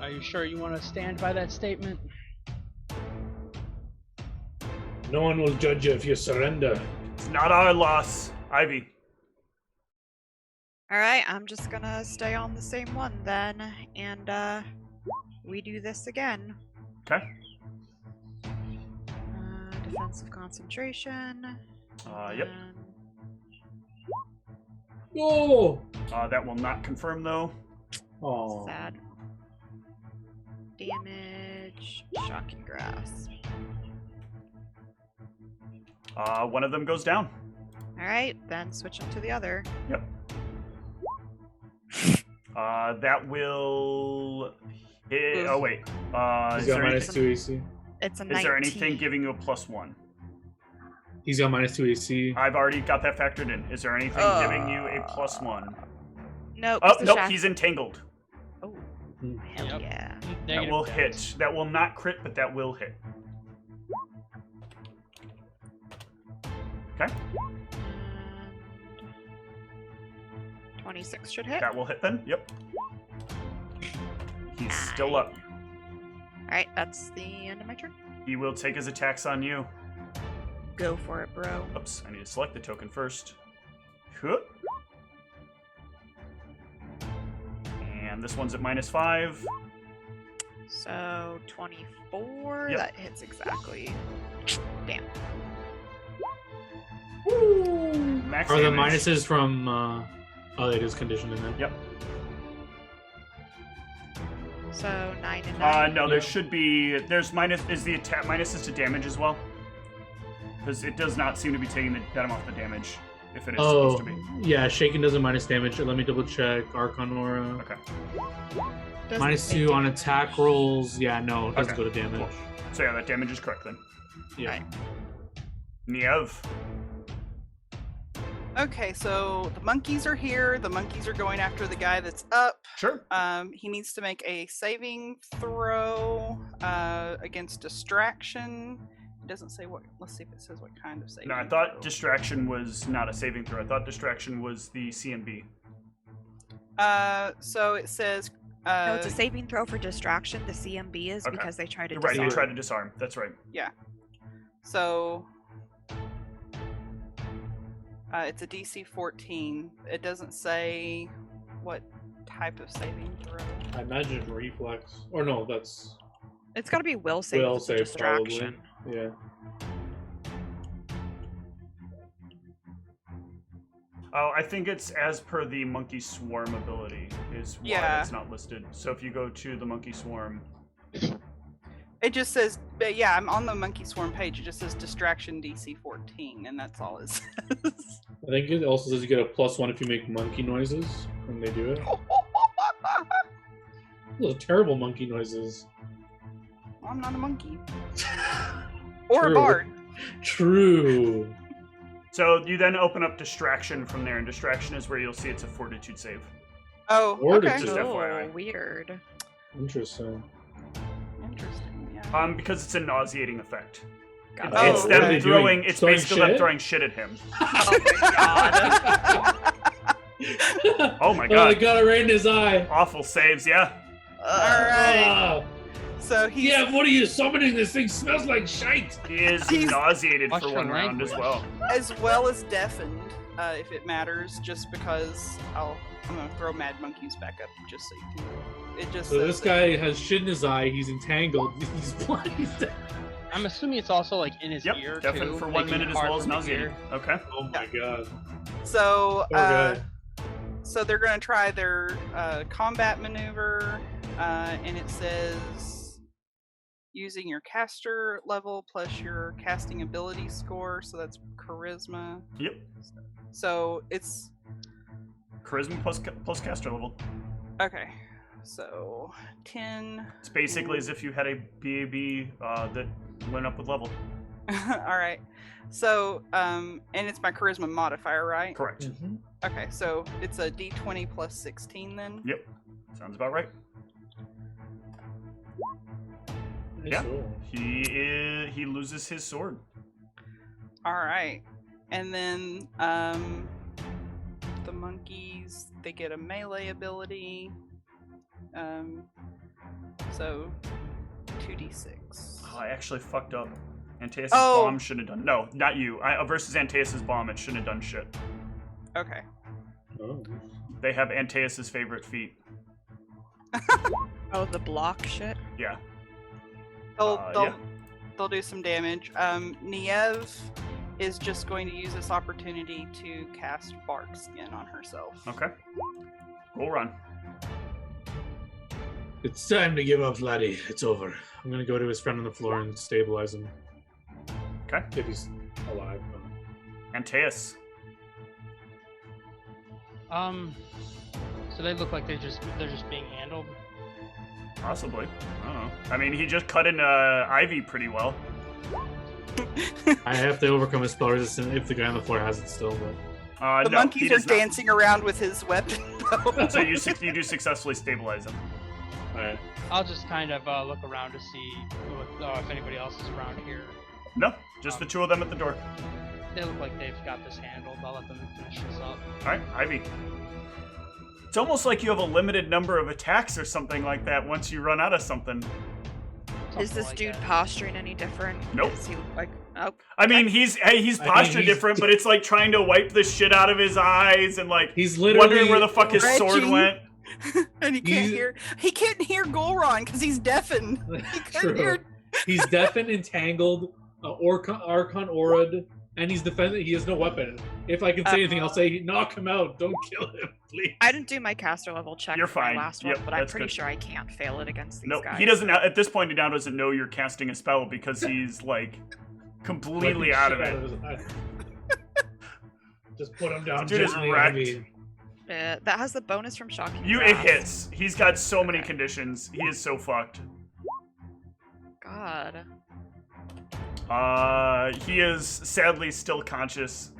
Are you sure you want to stand by that statement? No one will judge you if you surrender. It's not our loss. Ivy. Alright, I'm just gonna stay on the same one then, and we do this again. Okay. Defensive concentration. Yep. Oh! That will not confirm, though. Oh. Sad. Damage. Shocking grasp. One of them goes down. Alright, then switching to the other. Yep. That will hit... Oh, wait. He's got -2 AC. It's a 19. Is there anything giving you a +1? He's got -2 AC. I've already got that factored in. Is there anything giving you a +1? Nope. Oh, it's a nope, shaft. he's entangled. Oh, hell Yep. yeah. That Negative will damage. hit. That will not crit, but that will hit. Okay, And 26 should hit. that will hit then. Yep. He's still up. Alright, that's the end of my turn. He will take his attacks on you. Go for it, bro. Oops, I need to select the token first. Huh. And this one's at -5. So 24. Yep. That hits exactly. Damn. Max Are the damage. minuses from oh it is conditioned in there. Yep. So 9 and 9. No, there should be. There's minus. Is the attack minuses to damage as well? Because it does not seem to be taking that off the damage. If it is supposed to be. Yeah, shaken does a minus damage. Let me double check. Archon aura. Okay. Doesn't -2 on attack rolls. Yeah, no, it doesn't Okay, go to damage. cool. So yeah, that damage is correct then. Yeah. Right. Niev. Okay, so the monkeys are here. The monkeys are going after the guy that's up. Sure. He needs to make a saving throw against distraction. It doesn't say what. Let's see if it says what kind of saving. No, I thought throw. distraction was not a saving throw. I thought distraction was the CMB. So it says. No, it's a saving throw for distraction. The CMB is Okay. because they try to You're right. disarm. You tried to disarm. That's right. So it's a DC 14. It doesn't say what type of saving throw. I imagine reflex. Or no, that's It's got to be will save. will It's a save distraction. probably. Yeah. Oh, I think it's as per the monkey swarm ability is why Yeah. it's not listed. So if you go to the monkey swarm, It just says, but yeah, I'm on the monkey swarm page. It just says distraction DC 14, and that's all it says. I think it also says you get a +1 if you make monkey noises when they do it. Those are terrible monkey noises. I'm not a monkey. Or True. a bard. True. so you then open up distraction from there, and distraction is where you'll see it's a fortitude save. Oh, Fortitude. okay. Just Oh, FYI. weird. Interesting. Interesting, yeah. Because it's a nauseating effect. Got Oh, It's what them are they throwing. doing? It's Throwing basically them shit? throwing shit at him. Oh my god. Oh my Oh, god! they got it right in his eye. Awful saves. Yeah. Alright. Ah. So he's Yeah, what are you summoning? This thing smells like shite. He is He's- nauseated Watch for your one round as language. well. as well as deafened, if it matters, just because I'm gonna throw Mad Monkeys back up just so you can. It just So says this that- guy has shit in his eye. He's entangled. He's blind. I'm assuming it's also like in his Yep. ear Deafened too, for 1 making it minute as hard well as for him to nauseated. hear. Okay. Oh my god. So Poor guy. so they're gonna try their combat maneuver, and it says using your caster level plus your casting ability score. So that's charisma. Yep. So it's Charisma plus caster level. okay. So 10. It's basically as if you had a BAB that went up with level. All right. So and it's my charisma modifier, right? Correct. Mhm. Okay, so it's a D20 plus 16 then. Yep. Sounds about right. Nice Yeah. roll. He loses his sword. All right, and then the monkeys, they get a melee ability. So 2d6. Oh, I actually fucked up. Antaeus' Oh. bomb shouldn't have done. No, not you. Versus Antaeus' bomb, it shouldn't have done shit. Okay. Oh. They have Antaeus' favorite feat. Oh, the block shit. Yeah. They'll do some damage. Niev is just going to use this opportunity to cast Bark Skin on herself. Okay. Cool run. It's time to give up, laddie. It's over. I'm gonna go to his friend on the floor and stabilize him. Okay. If he's alive. Antaeus. So they look like they're just being handled. Possibly. I don't know. I mean, he just cut into Ivy pretty well. I have to overcome his spell resistance if the guy on the floor has it still, but The No, monkeys he are does not. dancing around with his weapon. though. So you do successfully stabilize him. alright. I'll just kind of look around to see if anybody else is around here. No, just the two of them at the door. They look like they've got this handled. I'll let them finish this up. All right, Ivy. It's almost like you have a limited number of attacks or something like that once you run out of something. Is Something this like dude that. posturing any different? Nope. Does he look like? Oh, I mean, he's postured he's- different, but it's like trying to wipe the shit out of his eyes and like He's literally wondering where the fuck his sword Reggie. went. and he can't hear. He can't hear Golron because he's deafened. He couldn't True. hear. He's deafened, entangled, Archon aura'd, and he's defended. He has no weapon. If I can say anything, I'll say knock him out. Don't kill him, please. I didn't do my caster level check You're for my fine. last Yep, one, but I'm that's pretty good. sure I can't fail it against these No, guys. he doesn't. At this point, he now doesn't know you're casting a spell because he's like completely out of it. Just put him down. Dude is gently, wrecked. Ivy. That has the bonus from shocking It grasp. hits. He's got so many Okay. conditions. He is so fucked. God. He is sadly still conscious.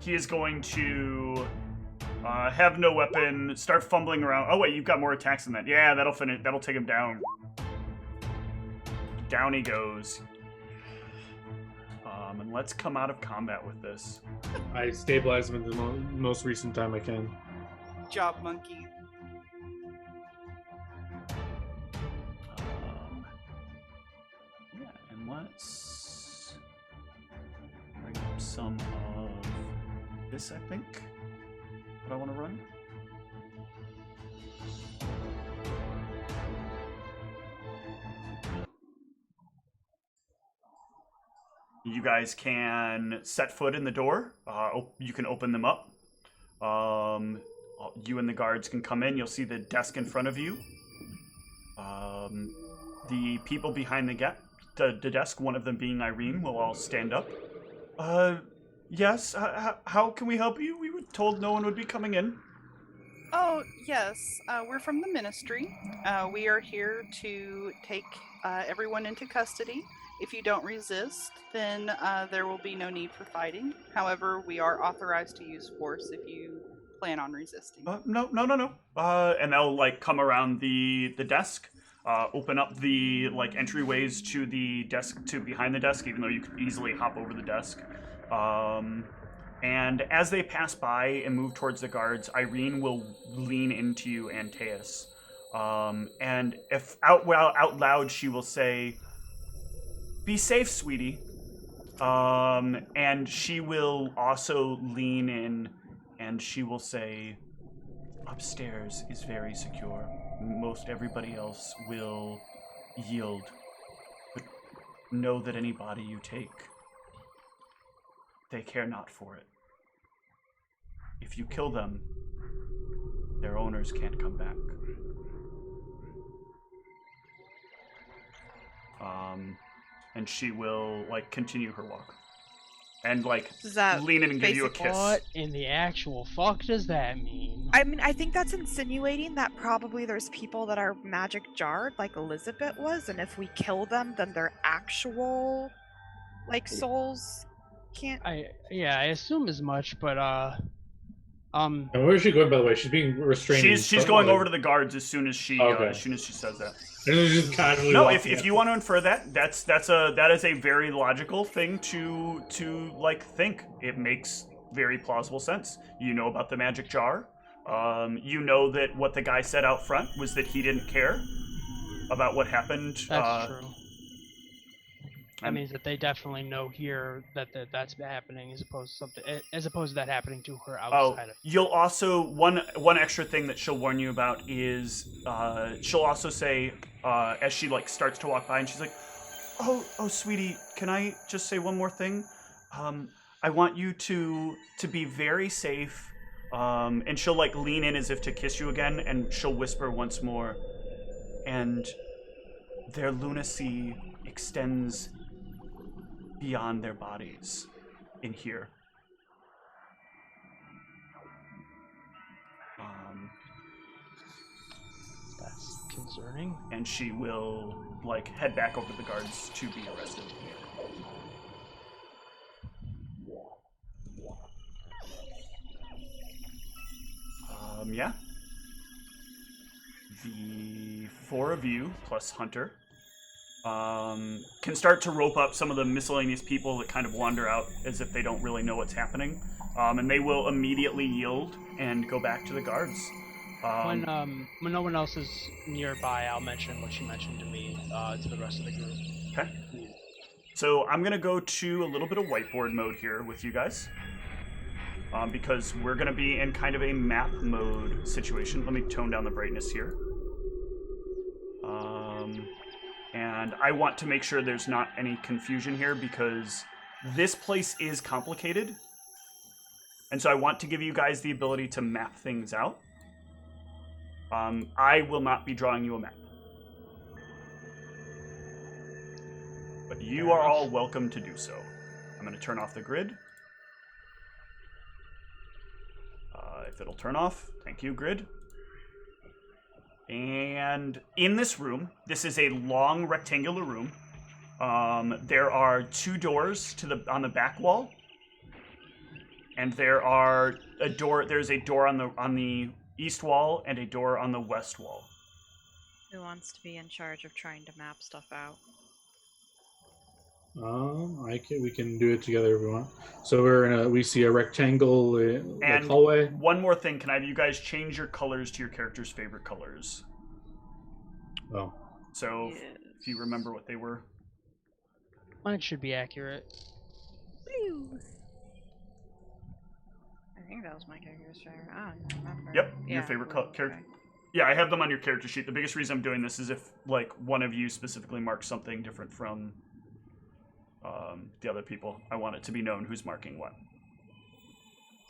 He is going to have no weapon, start fumbling around. Oh wait, you've got more attacks than that. Yeah, that'll finish. That'll take him down. Down he goes. And let's come out of combat with this. I stabilize him at the most recent time I can. Job, monkey. Yeah, and let's bring up some of this, I think, that I want to run. You guys can set foot in the door. You can open them up. You and the guards can come in. You'll see the desk in front of you. The people behind the desk, one of them being Irene, will all stand up. Yes, how can we help you? We were told no one would be coming in. Oh, yes. We're from the ministry. We are here to take everyone into custody. If you don't resist, then there will be no need for fighting. However, we are authorized to use force if you plan on resisting. No. And they'll, come around the desk, open up the, entryways to the desk, to behind the desk, even though you could easily hop over the desk. And as they pass by and move towards the guards, Irene will lean into you, Antaeus. And if out loud, she will say, "Be safe, sweetie." And she will also lean in and she will say, "Upstairs is very secure. Most everybody else will yield. But know that any body you take, they care not for it. If you kill them, their owners can't come back." And she will, continue her walk. And, Does that lean in and give you a kiss. What in the actual fuck does that mean? I mean, I think that's insinuating that probably there's people that are magic jarred, like Elizabeth was, and if we kill them, then their actual, souls can't... I assume as much, but And where is she going, by the way? She's being restrained. She's going over to the guards as soon as she says that. And it's just casually No, walking if you want to infer that, that is a very logical thing to think. It makes very plausible sense. You know about the magic jar. You know that what the guy said out front was that he didn't care about what happened. that's true. That means that they definitely know here that that's happening, as opposed to that happening to her outside of. You'll also one extra thing that she'll warn you about is she'll also say as she starts to walk by and she's like, oh sweetie, can I just say one more thing? I want you to be very safe. And she'll lean in as if to kiss you again, and she'll whisper once more, and their lunacy extends beyond their bodies in here. That's concerning. And she will head back over to the guards to be arrested. Yeah. The four of you plus Hunter can start to rope up some of the miscellaneous people that kind of wander out as if they don't really know what's happening, and they will immediately yield and go back to the guards. When no one else is nearby, I'll mention what she mentioned to me to the rest of the group. Okay. So I'm gonna go to a little bit of whiteboard mode here with you guys, because we're gonna be in kind of a map mode situation. Let me tone down the brightness here. And I want to make sure there's not any confusion here because this place is complicated. And so I want to give you guys the ability to map things out. I will not be drawing you a map. But you are all welcome to do so. I'm going to turn off the grid. if it'll turn off. Thank you, grid. And in this room, this is a long rectangular room. There are 2 doors on the back wall, and there's a door on the east wall and a door on the west wall. Who wants to be in charge of trying to map stuff out? We can do it together if we want. So we see a rectangle And hallway. one more thing, can I have you guys change your colors to your character's favorite colors? Oh. So if you remember what they were. Mine should be accurate. I think that was my character's favorite. I don't remember. Yep, your favorite character. Okay. Yeah, I have them on your character sheet. The biggest reason I'm doing this is if, like, one of you specifically marks something different from the other people. I want it to be known who's marking what.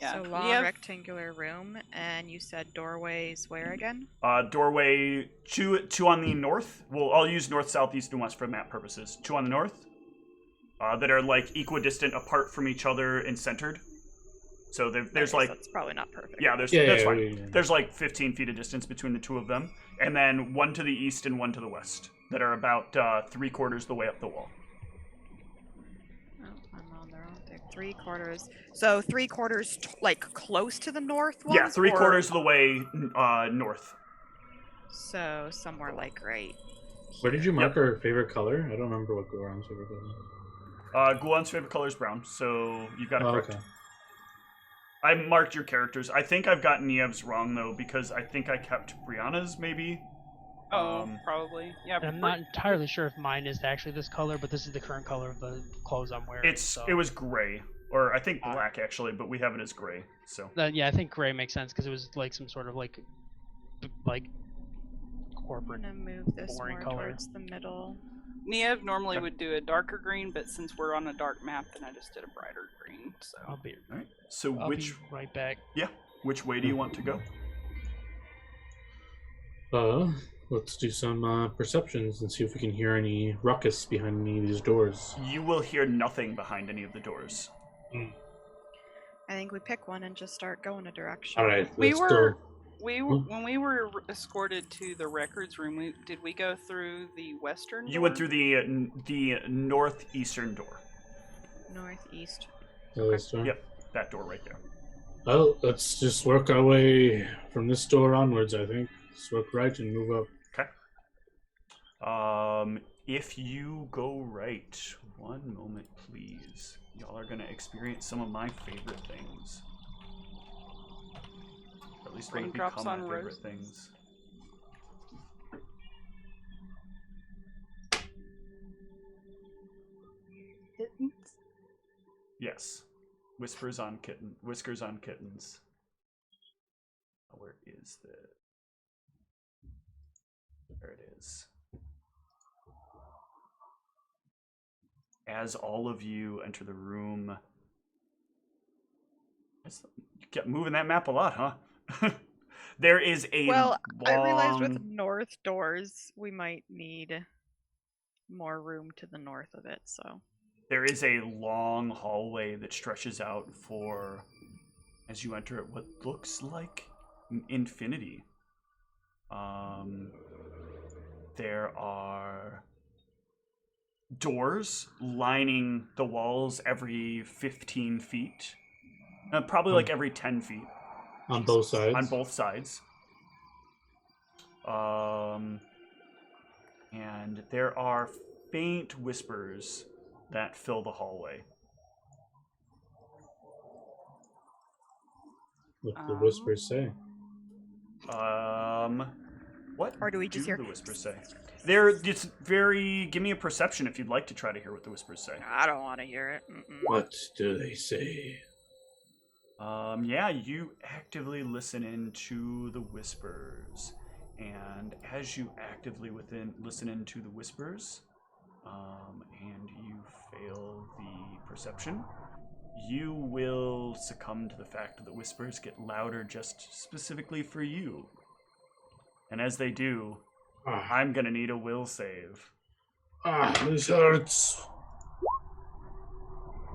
Yeah. So long rectangular room, and you said doorways where again? Doorway, two on the north. Well, I'll use north, south, east, and west for map purposes. 2 on the north that are, like, equidistant apart from each other and centered. So there's like... That's probably not perfect. Yeah, that's fine. Yeah. There's like 15 feet of distance between the 2 of them. And then 1 to the east and 1 to the west that are about 3/4 the way up the wall. Oh, I'm on the wrong thing. 3/4. So 3/4 like close to the north ones? Yeah, 3/4 of the way north. So somewhere like right. Where did you mark our favorite color? I don't remember what Goran's favorite color. Gulan's favorite color is brown, so you got it correct. Okay. I marked your characters. I think I've got Niev's wrong, though, because I think I kept Brianna's, maybe. Probably. Yeah. And I'm not entirely sure if mine is actually this color, but this is the current color of the clothes I'm wearing. It was gray, or I think black, actually, but we have it as gray, so. Yeah, I think gray makes sense, because it was like some sort of like corporate I'm gonna move this boring more color. towards the middle. Niev normally would do a darker green, but since we're on a dark map, then I just did a brighter green. So I'll be All right. So I'll be right back. Yeah. Which way do you want to go? Let's do some perceptions and see if we can hear any ruckus behind any of these doors. You will hear nothing behind any of the doors. I think we pick one and just start going a direction. All right, we let's were go. when we were escorted to the records room. Did we go through the western? You went through the northeastern door. Northeast. Yep, that door right there. Well, let's just work our way from this door onwards, I think. Let's work right and move up. Okay. If you go right, one moment, please. Y'all are gonna experience some of my favorite things. Or at least when it become my favorite things. Kittens? Yes. Whiskers on kittens. Where is the... There it is. As all of you enter the room... You kept moving that map a lot, huh? There is a I realized with north doors, we might need more room to the north of it, so... There is a long hallway that stretches out for, as you enter it, what looks like infinity. There are doors lining the walls every 15 feet. Probably like every 10 feet. On both sides? On both sides. And there are faint whispers that fill the hallway. What do the whispers say? What or do we just hear the whispers say? They're just very... Give me a perception if you'd like to try to hear what the whispers say. I don't want to hear it. What do they say? Yeah, you actively listen into the whispers. And as you actively listen into the whispers, and you fail the perception, you will succumb to the fact that the whispers get louder just specifically for you. And as they do, I'm gonna need a will save. This hurts.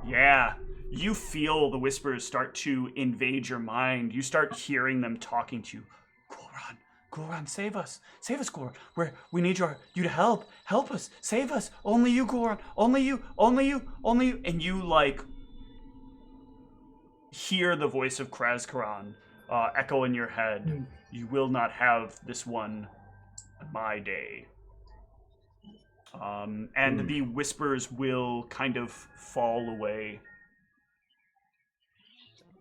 Yeah. You feel the whispers start to invade your mind. You start hearing them talking to you. Goron, save us. Save us, Goron. We need you to help. Help us. Save us. Only you, Goron. Only you. And you, like, hear the voice of Krazkaran echo in your head. You will not have this one on my day. And the whispers will kind of fall away.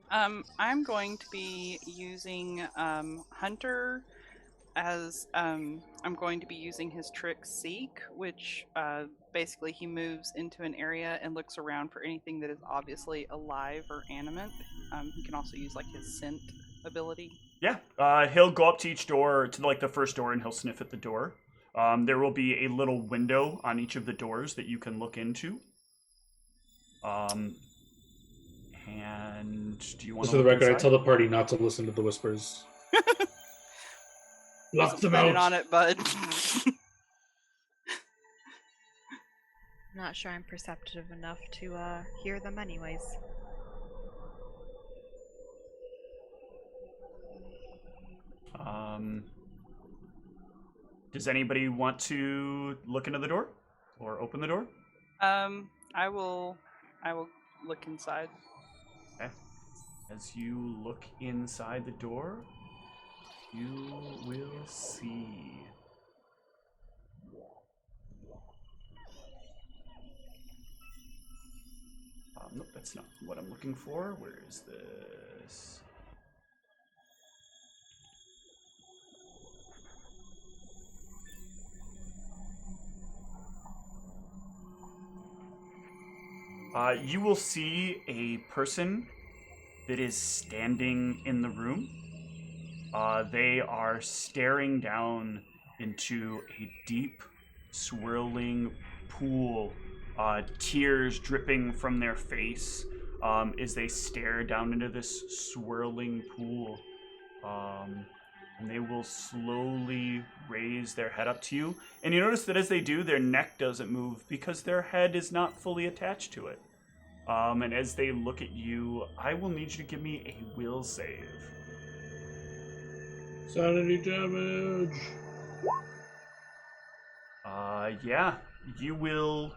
I'm going to be using Hunter as I'm going to be using his trick Seek, which basically he moves into an area and looks around for anything that is obviously alive or animate. He can also use like his scent ability. Yeah, he'll go up to each door, to like the first door, and he'll sniff at the door. There will be a little window on each of the doors that you can look into. And do you want Just to for the record, inside? I tell the party not to listen to the whispers. Lock them Put it out. on it, bud. I'm not sure I'm perceptive enough to hear them anyways. Does anybody want to look into the door or open the door? I will look inside. Okay. As you look inside the door, you will see nope, that's not what I'm looking for. Where is this? You will see a person that is standing in the room. They are staring down into a deep, swirling pool, tears dripping from their face as they stare down into this swirling pool. And they will slowly raise their head up to you. And you notice that as they do, their neck doesn't move because their head is not fully attached to it. And as they look at you, I will need you to give me a will save. Sanity damage. Yeah, you will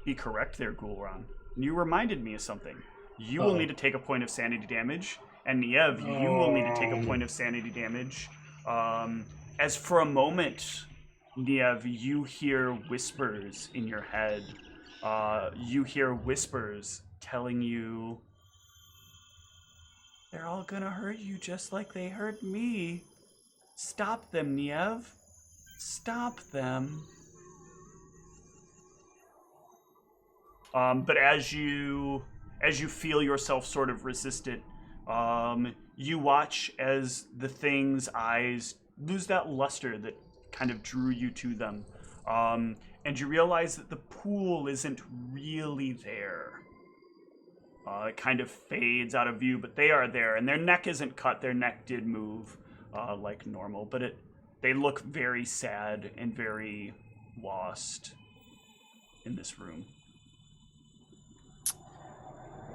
be correct there, Gul'ran. You reminded me of something. You will need to take a point of sanity damage, and Niev, you will need to take a point of sanity damage. As for a moment, Niev, you hear whispers in your head. You hear whispers telling you, they're all gonna hurt you just like they hurt me. Stop them, Niev. Stop them. But as you feel yourself sort of resist it, you watch as the thing's eyes lose that luster that kind of drew you to them. And you realize that the pool isn't really there. It kind of fades out of view, but they are there. And their neck isn't cut. Their neck did move like normal, but they look very sad and very lost in this room.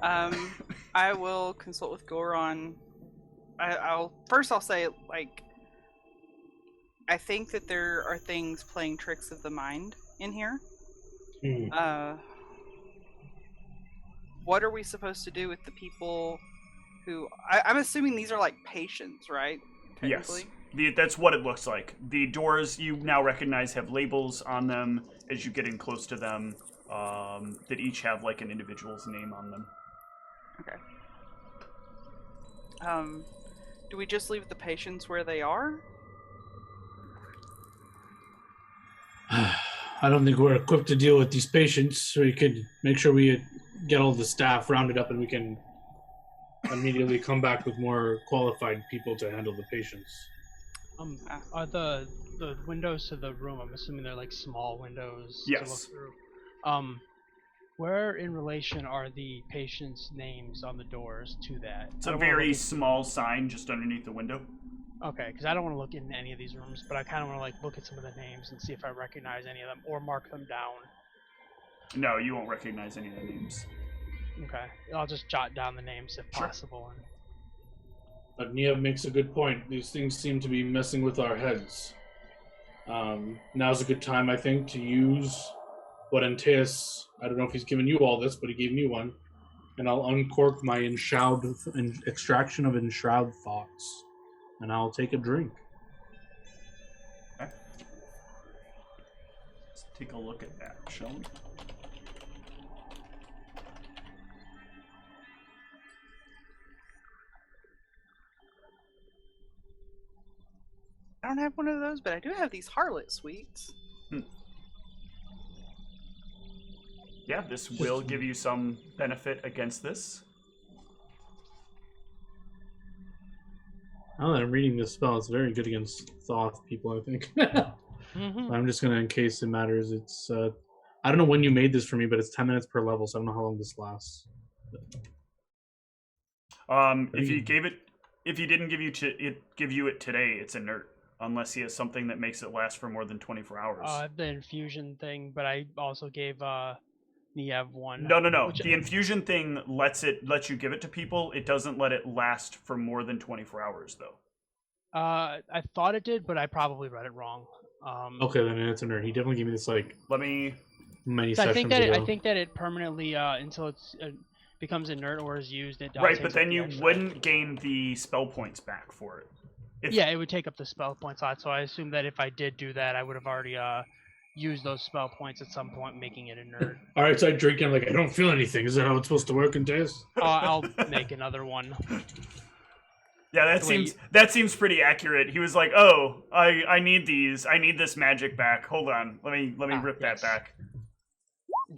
I will consult with Goron. I'll say, like, I think that there are things playing tricks of the mind in here. What are we supposed to do with the people who... I'm assuming these are like patients, right? Yes. That's what it looks like. The doors you now recognize have labels on them as you get in close to them that each have like an individual's name on them. Okay. Do we just leave the patients where they are? I don't think we're equipped to deal with these patients. We could make sure we get all the staff rounded up and we can immediately come back with more qualified people to handle the patients. Are the windows to the room, I'm assuming they're like small windows to look Yes. through. Where in relation are the patients' names on the doors to that? It's a very small sign just underneath the window. Okay, because I don't want to look in any of these rooms, but I kind of want to like look at some of the names and see if I recognize any of them or mark them down. No, you won't recognize any of the names. Okay, I'll just jot down the names if Sure. possible. But Niev makes a good point. These things seem to be messing with our heads. Now's a good time, I think, to use what Antaeus, I don't know if he's given you all this, but he gave me one. And I'll uncork my extraction of enshroud thoughts. And I'll take a drink. Okay. Let's take a look at that, shall we? I don't have one of those, but I do have these harlot sweets. Yeah, this will give you some benefit against this. Now that I'm reading this spell, it's very good against Thoth people, I think. Mm-hmm. I'm just going to, in case it matters, it's... I don't know when you made this for me, but it's 10 minutes per level, so I don't know how long this lasts. If you didn't give you it today, it's inert. Unless he has something that makes it last for more than 24 hours. The infusion thing, but I also gave Niev one. No. Which, The infusion thing lets you give it to people. It doesn't let it last for more than 24 hours, though. I thought it did, but I probably read it wrong. Okay, then it's inert. He definitely gave me this, like, Let me... many so sessions I think that it permanently, until it's becomes inert or is used, it Right, takes but up then the you extra. wouldn't gain the spell points back for it. Yeah, it would take up the spell point slot, so I assume that if I did do that, I would have already used those spell points at some point, making it inert. Alright, so I drink and I'm like, I don't feel anything. Is that how it's supposed to work, Antaeus? I'll make another one. Yeah, that seems pretty accurate. He was like, "Oh, I need these. I need this magic back. Hold on. Let me rip that back."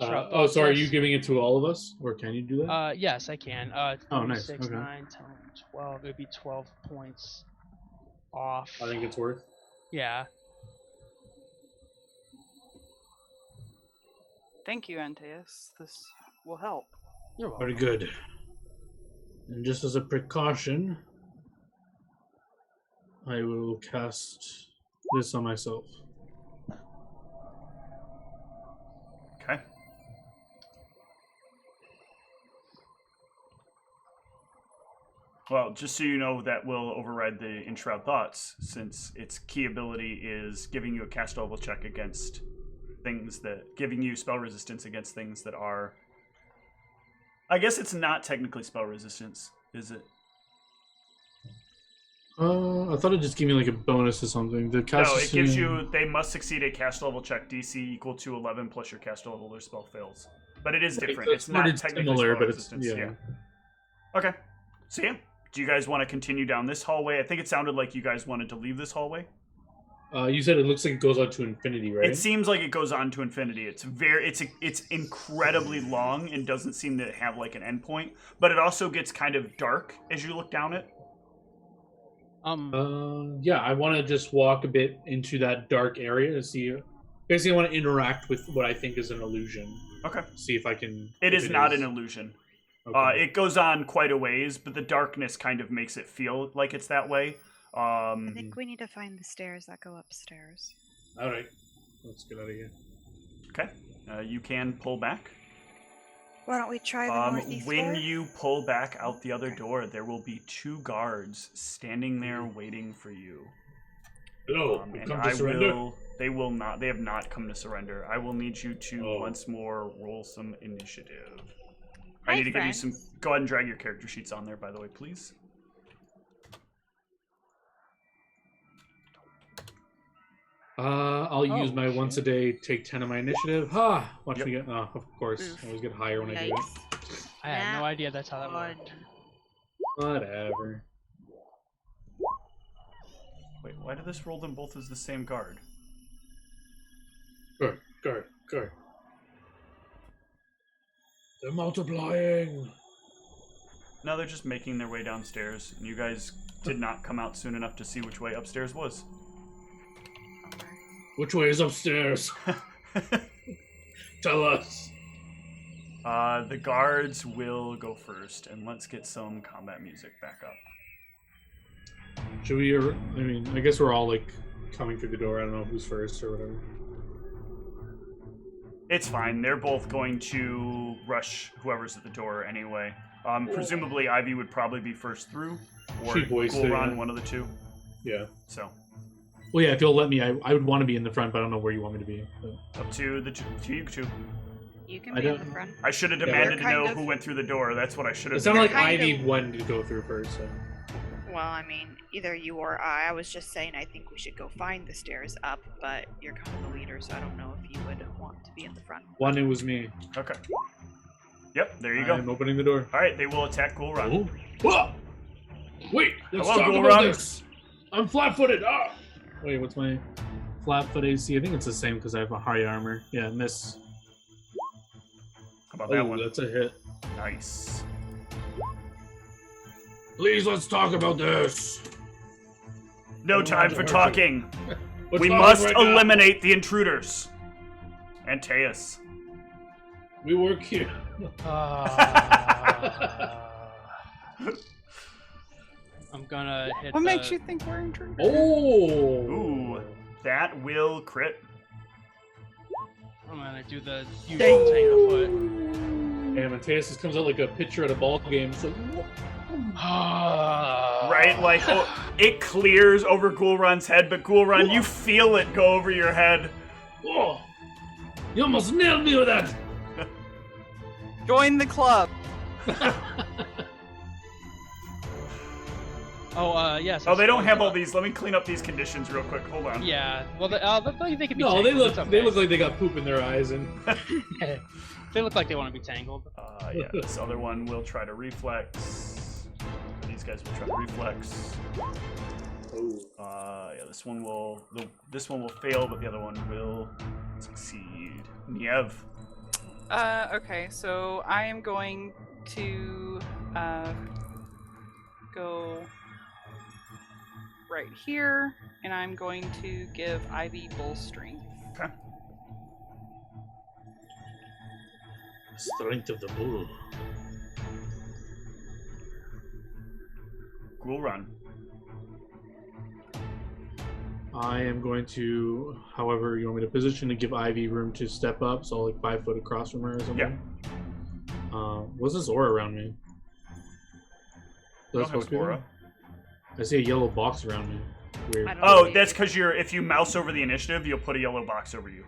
So are you giving it to all of us? Or can you do that? Yes, I can. Oh, nice. 6, Okay. 9, 10, 12. It would be 12 points off. I think it's worth. Yeah. Thank you, Antaeus. This will help. You're welcome. Very good. And just as a precaution, I will cast this on myself. Okay. Well, just so you know, that will override the Enshroud Thoughts, since its key ability is giving you a cast level check against things that... giving you spell resistance against things that are... I guess it's not technically spell resistance, is it? I thought it just gave me like a bonus or something. The cast No, it gives you... They must succeed a cast level check DC equal to 11 plus your cast level or spell fails. But it is different. It's not technically similar, spell but resistance. it's... Yeah. Okay. So yeah. Do you guys want to continue down this hallway? I think it sounded like you guys wanted to leave this hallway. You said it looks like it goes on to infinity, right? It seems like it goes on to infinity. It's incredibly long and doesn't seem to have like an endpoint, but it also gets kind of dark as you look down it. Yeah, I want to just walk a bit into that dark area to see. Basically, I want to interact with what I think is an illusion. Okay. See if I can. It is not an illusion. Okay. It goes on quite a ways, but the darkness kind of makes it feel like it's that way. I think we need to find the stairs that go upstairs. All right, let's get out of here. Okay. You can pull back. Why don't we try the northeast When door? you pull back out the other door, there will be 2 guards standing there waiting for you. Hello, And come to surrender. they have not come to surrender. I will need you to once more roll some initiative. I need to give you some... Go ahead and drag your character sheets on there, by the way, please. I'll use my once a day take 10 of my initiative. Watch Yep. me get... Oh, of course. Oof. I always get higher when I do it. Yikes. I had no Nat idea that's how that one. worked. Whatever. Wait, why did this roll them both as the same guard? Guard. They're multiplying. No, they're just making their way downstairs, and you guys did not come out soon enough to see which way upstairs was. Which way is upstairs? Tell us. The guards will go first, and let's get some combat music back up. Should we... I mean, I guess we're all, like, coming through the door. I don't know who's first or whatever. It's fine. They're both going to rush whoever's at the door anyway. Presumably, Ivy would probably be first through, or She voiced it, Gulran, yeah. one of the two. Yeah. So, Well, yeah, if you'll let me, I would want to be in the front, but I don't know where you want me to be. So. up to you two. You can I be in don't- the front. I should have Yeah, demanded to we're know kind who of- went through the door. That's what I should have It sounded like Kind I of- need one to go through first. So. Well, I mean, either you or I was just saying I think we should go find the stairs up, but you're kind of the leader, so I don't know if you would want to be in the front. One, it was me. Okay. Yep, there you go. I'm opening the door. All right, they will attack Gulran. Oh. Whoa! Wait, let's Hello, talk Gulran. about this. I'm flat-footed. Ah! Wait, what's my flat-foot AC? I think it's the same because I have a high armor. Yeah, miss. How about that Oh, one? that's a hit. Nice. Please, let's talk about this. No don't time want for to hurt talking. What's We wrong must right now? eliminate the intruders. And Teus. We work here. I'm gonna hit What the... makes you think we're intruders? Oh. Ooh, that will crit. I'm gonna do the usual Tangle And Mateus comes out like a pitcher at a ball game. So. foot. Right, like it clears over Gulran's head, but Gulran, you feel it go over your head. Oh, you almost nailed me with that. Join the club. Yes. Oh, they don't have all these. Let me clean up these conditions real quick. Hold on. Yeah. Well, they can be. No, they tangled. look. It's okay. They look like they got poop in their eyes, and They look like they want to be tangled. Yeah, this other one will try to reflex. These guys will try to reflex. Yeah, this one will. This one will fail, but the other one will succeed. Niev. Okay, so I am going to go right here, and I'm going to give Ivy bull strength. Okay. strength of the bull. Gulran. I am going to, however you want me to position, to give Ivy room to step up, so like 5 foot across from her or something. Yeah. What's this aura around me? Don't have an aura. I see a yellow box around me. Weird. I don't Oh, know. that's because if you mouse over the initiative, you'll put a yellow box over you.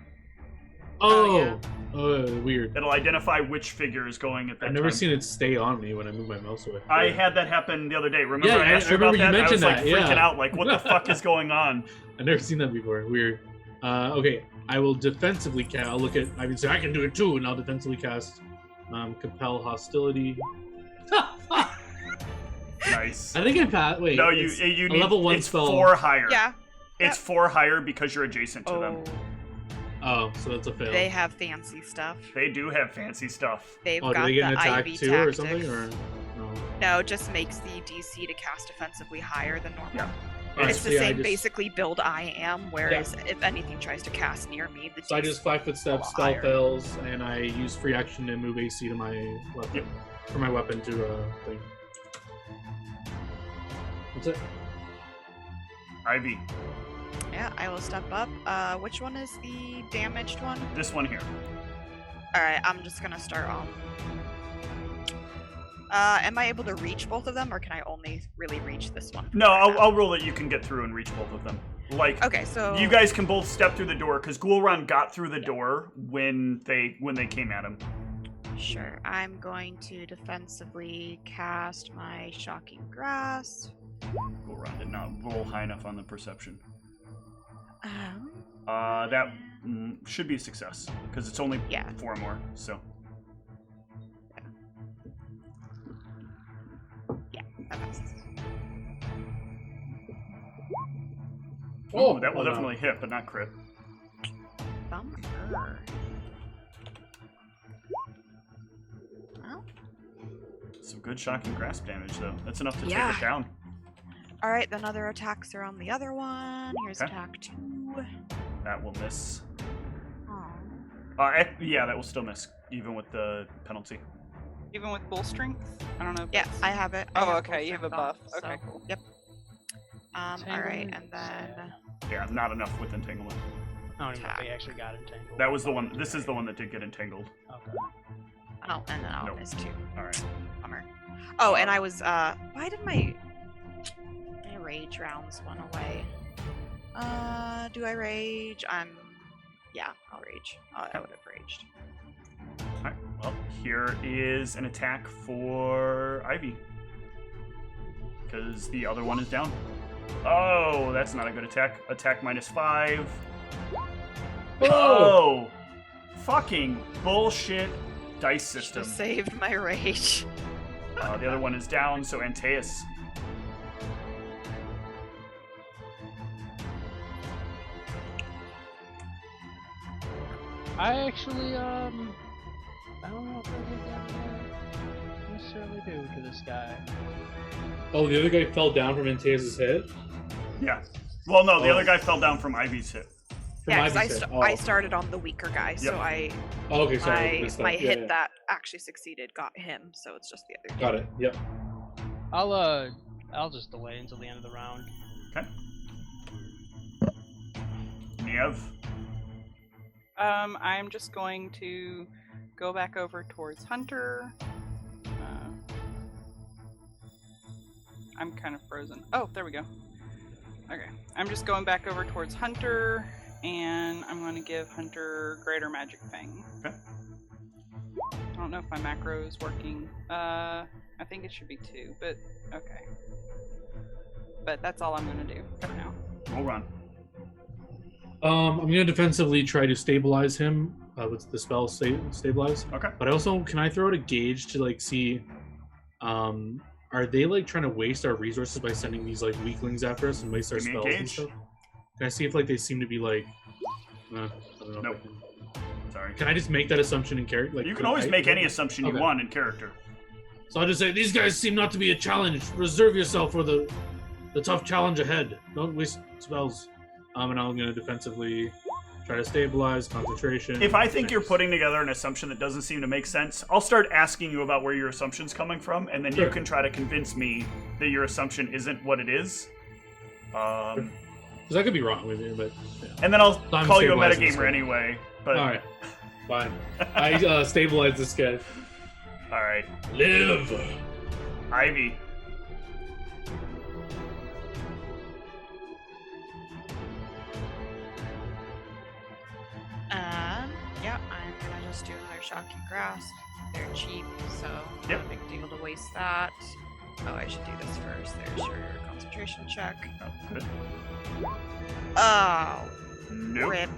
Oh, yeah. Weird. It'll identify which figure is going at that I've never time. seen it stay on me when I move my mouse away. I had that happen the other day. Remember Yeah, I asked I you about remember you that? I was like mentioned that, freaking yeah. out, like, what the fuck is going on? I've never seen that before. Weird. Okay, I will defensively cast. I'll look at. I can say I can do it too, and I'll defensively cast compel hostility. Nice. I think I passed. Wait. No, it's you a need level 1 it's spell. 4 higher. Yeah. It's 4 higher because you're adjacent to them. Oh, so that's a fail. They have fancy stuff. They do have fancy stuff. They've Oh, do got they get an the attack Ivy too, tactics. or something? Or no? No, it just makes the DC to cast offensively higher than normal. Yeah. Alright, It's so the yeah, I same just- basically build I am, whereas if anything tries to cast near me, the So I DC just 5 foot step, lot spell higher. fails, and I use free action to move AC to my weapon. Yep. For my weapon to thing. That's it. Ivy. Yeah, I will step up. Which one is the damaged one? This one here. Alright, I'm just gonna start on. Am I able to reach both of them, or can I only really reach this one? No, I'll roll that you can get through and reach both of them. Like, Okay, so you guys can both step through the door, because Gulran got through the door when they came at him. Sure, I'm going to defensively cast my Shocking Grasp. Gulran did not roll high enough on the perception. Um, That should be a success, because it's only Yeah. 4 more, so. that passes. Oh, that will no. definitely hit, but not crit. Bummer. Well, Some good shocking grasp damage, though. That's enough to Yeah. take it down. alright, then other attacks are on the other one. Here's Okay. attack 2. That will miss. Aw. Yeah, that will still miss, even with the penalty. Even with bull strength? I don't know. If Yeah, that's- I have it. I Oh, have okay, full you have a strength buff. on, Okay, so- cool. Yep. Alright, and then Yeah, not enough with entanglement. I don't even know if attack. they actually got entangled. That was the one. This is the one that did get entangled. Okay. Oh, and then I'll Nope. miss 2. All right. Bummer. Oh, and I was, why did my rage rounds went away? Do I rage? Yeah, I'll rage. I would have raged. All right. Well, here is an attack for Ivy. Because the other one is down. Oh, that's not a good attack. Attack -5. Oh! Fucking bullshit dice system. Should've saved my rage. The other one is down, so Antaeus. I actually, I don't know if I did that necessarily do to this guy. Oh, the other guy fell down from Antaeus' hit? Yeah. Well, no, the Oh. other guy fell down from Ivy's hit. From Yeah, because Ivy's hit. I started on the weaker guy, so Yep. Oh, okay, sorry. I missed that. my Yeah, hit yeah. that actually succeeded got him, so it's just the other. Got it. Yep. I'll just delay until the end of the round. Okay. Niev. I'm just going to go back over towards Hunter. I'm kind of frozen. Oh, there we go. Okay. I'm just going back over towards Hunter, and I'm going to give Hunter Greater Magic Thing. Okay. I don't know if my macro is working. I think it should be 2, but okay. But that's all I'm going to do for now. Roll run. I'm gonna defensively try to stabilize him with the spell stabilize. Okay. But can I throw out a gauge to like see, are they like trying to waste our resources by sending these like weaklings after us and waste our Give me a spells and gauge. stuff? Can I see if like they seem to be like, I don't know. Nope. Sorry. Can I just make that assumption in character? Like, You can always make any assumption you Okay. want in character. So I'll just say these guys seem not to be a challenge. Reserve yourself for the tough challenge ahead. Don't waste spells. And I'm gonna defensively try to stabilize concentration. If I think you're Thanks. putting together an assumption that doesn't seem to make sense, I'll start asking you about where your assumption's coming from, and then you Sure. can try to convince me that your assumption isn't what it is. Because I could be wrong with you, but yeah. And then I'll I'm call you a stabilizing this metagamer guy. anyway. But All right, fine. I stabilize this guy. all right, Live. Ivy. Yeah, I'm gonna just do another shocking grasp. They're cheap, so Yep. not a big deal to waste that. Oh, I should do this first. There's your concentration check. Oh, good. Oh, Nope. rip.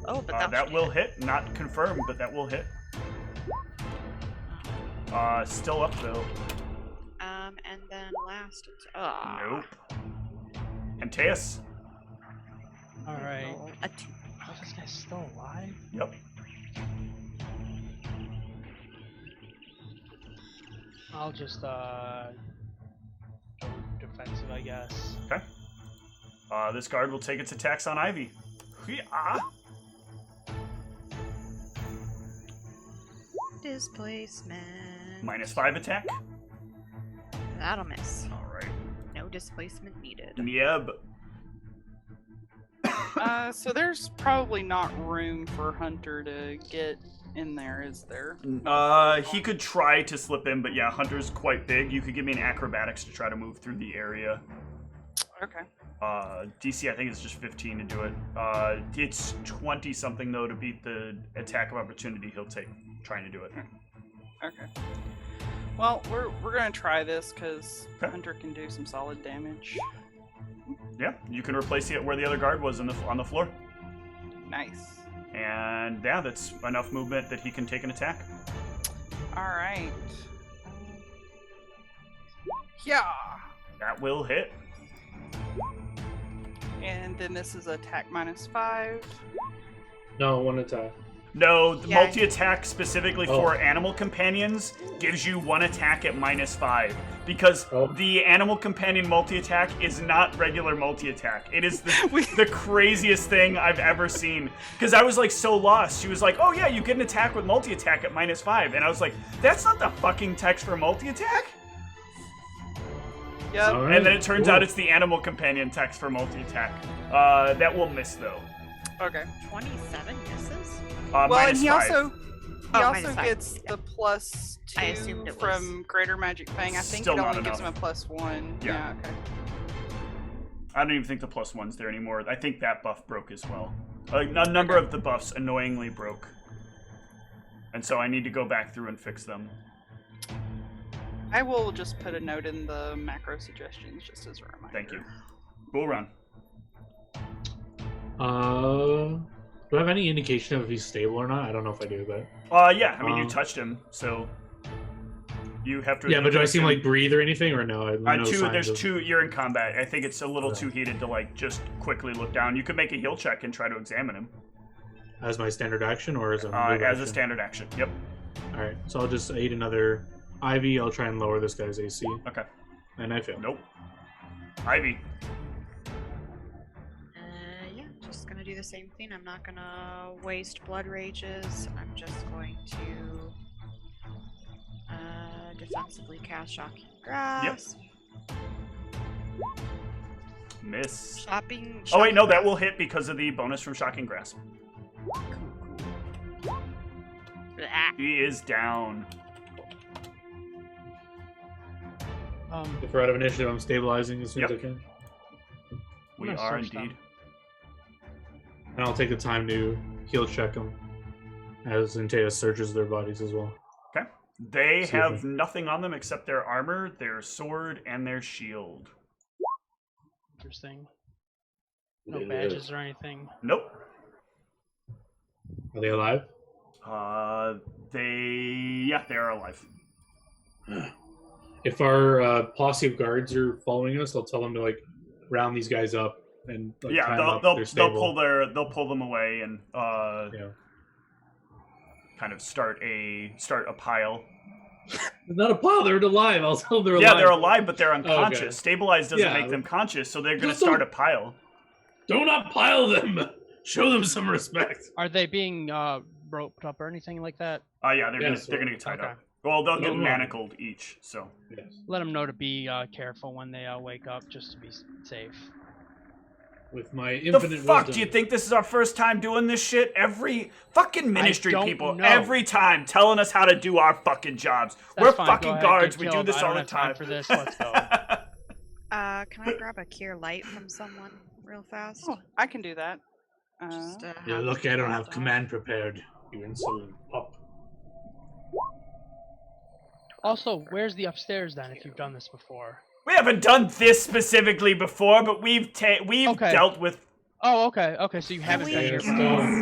Oh, but That will hit. Not confirmed, but that will hit. Still up though. And then last. Nope. Antaeus. Alright. A 2. Oh, this guy's still alive? Yep. I'll just, go defensive, I guess. Okay. This guard will take its attacks on Ivy. Hee-ah. Displacement. -5 attack. That'll miss. All right. No displacement needed. Nieb. So there's probably not room for Hunter to get in there, is there? He could try to slip in, but yeah, Hunter's quite big. You could give me an acrobatics to try to move through the area. Okay. DC, I think it's just 15 to do it. It's 20 something though to beat the attack of opportunity he'll take trying to do it. Okay. Well, we're gonna try this because Okay. Hunter can do some solid damage. Yeah, you can replace it where the other guard was on the floor. Nice. And yeah, that's enough movement that he can take an attack. All right. Yeah. That will hit. And then this is attack -5. No, one attack. No, the Yeah. multi-attack specifically Oh. for animal companions gives you one attack at -5 because Oh. the animal companion multi-attack is not regular multi-attack. It is the craziest thing I've ever seen. Because I was like so lost. She was like, "Oh yeah, you get an attack with multi-attack at -5," and I was like, "That's not the fucking text for multi-attack." Yep. All right, And then it turns cool. out it's the animal companion text for multi-attack. That will miss though. Okay. 27 misses? Well, and minus he 5. also minus 5. gets the plus I assumed 2 it was. from Greater Magic Fang. I think Still it not only gives him enough. a plus 1. Yeah. Okay. I don't even think the plus 1's there anymore. I think that buff broke as well. A number of the buffs annoyingly broke. And so I need to go back through and fix them. I will just put a note in the macro suggestions just as a reminder. Thank you. Cool run. Do I have any indication of if he's stable or not? I don't know if I do, but Yeah, I mean, you touched him, so you have to... yeah, but do I see him like breathe or anything, or no? No there's two, you're in combat. I think it's a little too heated to like just quickly look down. You could make a heal check and try to examine him. As my standard action, or as a as a standard action. Yep. Alright, so I'll just aid another Ivy. I'll try and lower this guy's AC. Okay. And I fail. Nope. Ivy. Yeah, just gonna do the same thing. I'm not gonna waste blood rages. I'm just going to defensively cast Shocking Grasp. Miss. Shocking Oh wait, no, that Grasp. will hit because of the bonus from Shocking Grasp. Blah. He is down. If we're out of initiative, I'm stabilizing as soon as I Yep. can. We gonna are search them. indeed. And I'll take the time to heal check them as Antea searches their bodies as well. Okay. They See if have we- nothing on them except their armor, their sword, and their shield. Interesting. No badges or anything. Nope. Are they alive? They're alive. If our posse of guards are following us, I'll tell them to like round these guys up and like, tie them up if they're stable. they'll pull them away and Yeah. kind of start a pile. It's not a pile. They're alive. I'll tell them they're alive. Yeah, they're alive, but they're unconscious. Okay. Stabilize doesn't Yeah. make them conscious, so they're going to Just start a don't- pile. Do not pile them. Show them some respect. Are they being roped up or anything like that? Yeah, they're Yes, gonna get tied okay. up. Well, they'll get No. manacled each. So Yes. Let them know to be careful when they wake up, just to be safe. With my the infinite fuck wisdom. do you think this is our first time doing this shit? Every fucking ministry don't people, know. every time telling us how to do our fucking jobs. That's We're fine, go fucking ahead, guards. get We do killed. this I all don't the have time time. for this. Let's go. Can I grab a cure light from someone real fast? Oh, I can do that. Just, You're have lucky I don't them have out. command prepared. You insolent pup. Also, where's the upstairs then? If you've done this before. We haven't done this specifically before, but we've Okay. dealt with. Oh, okay. Okay, so you Can haven't we been here Stone.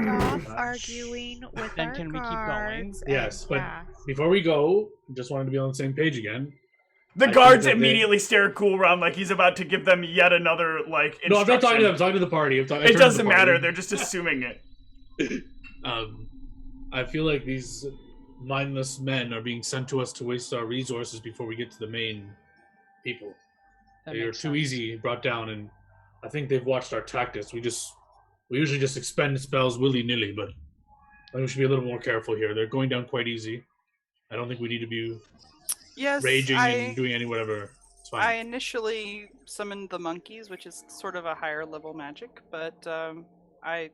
before. stop arguing with Then our can we keep going? guards and- Yes, but yeah. before we go, just wanted to be on the same page again. The I guards think that they- immediately stare cool around like he's about to give them yet another like. No, I'm not talking to them. I'm instruction. talking to the party. It doesn't matter. They're just assuming it. I feel like these mindless men are being sent to us to waste our resources before we get to the main people. That They are makes too sense. easy brought down, and I think they've watched our tactics. We usually just expend spells willy nilly, but I think we should be a little more careful here. They're going down quite easy. I don't think we need to be Yes, raging and doing any whatever. It's I fine. initially summoned the monkeys, which is sort of a higher level magic, but I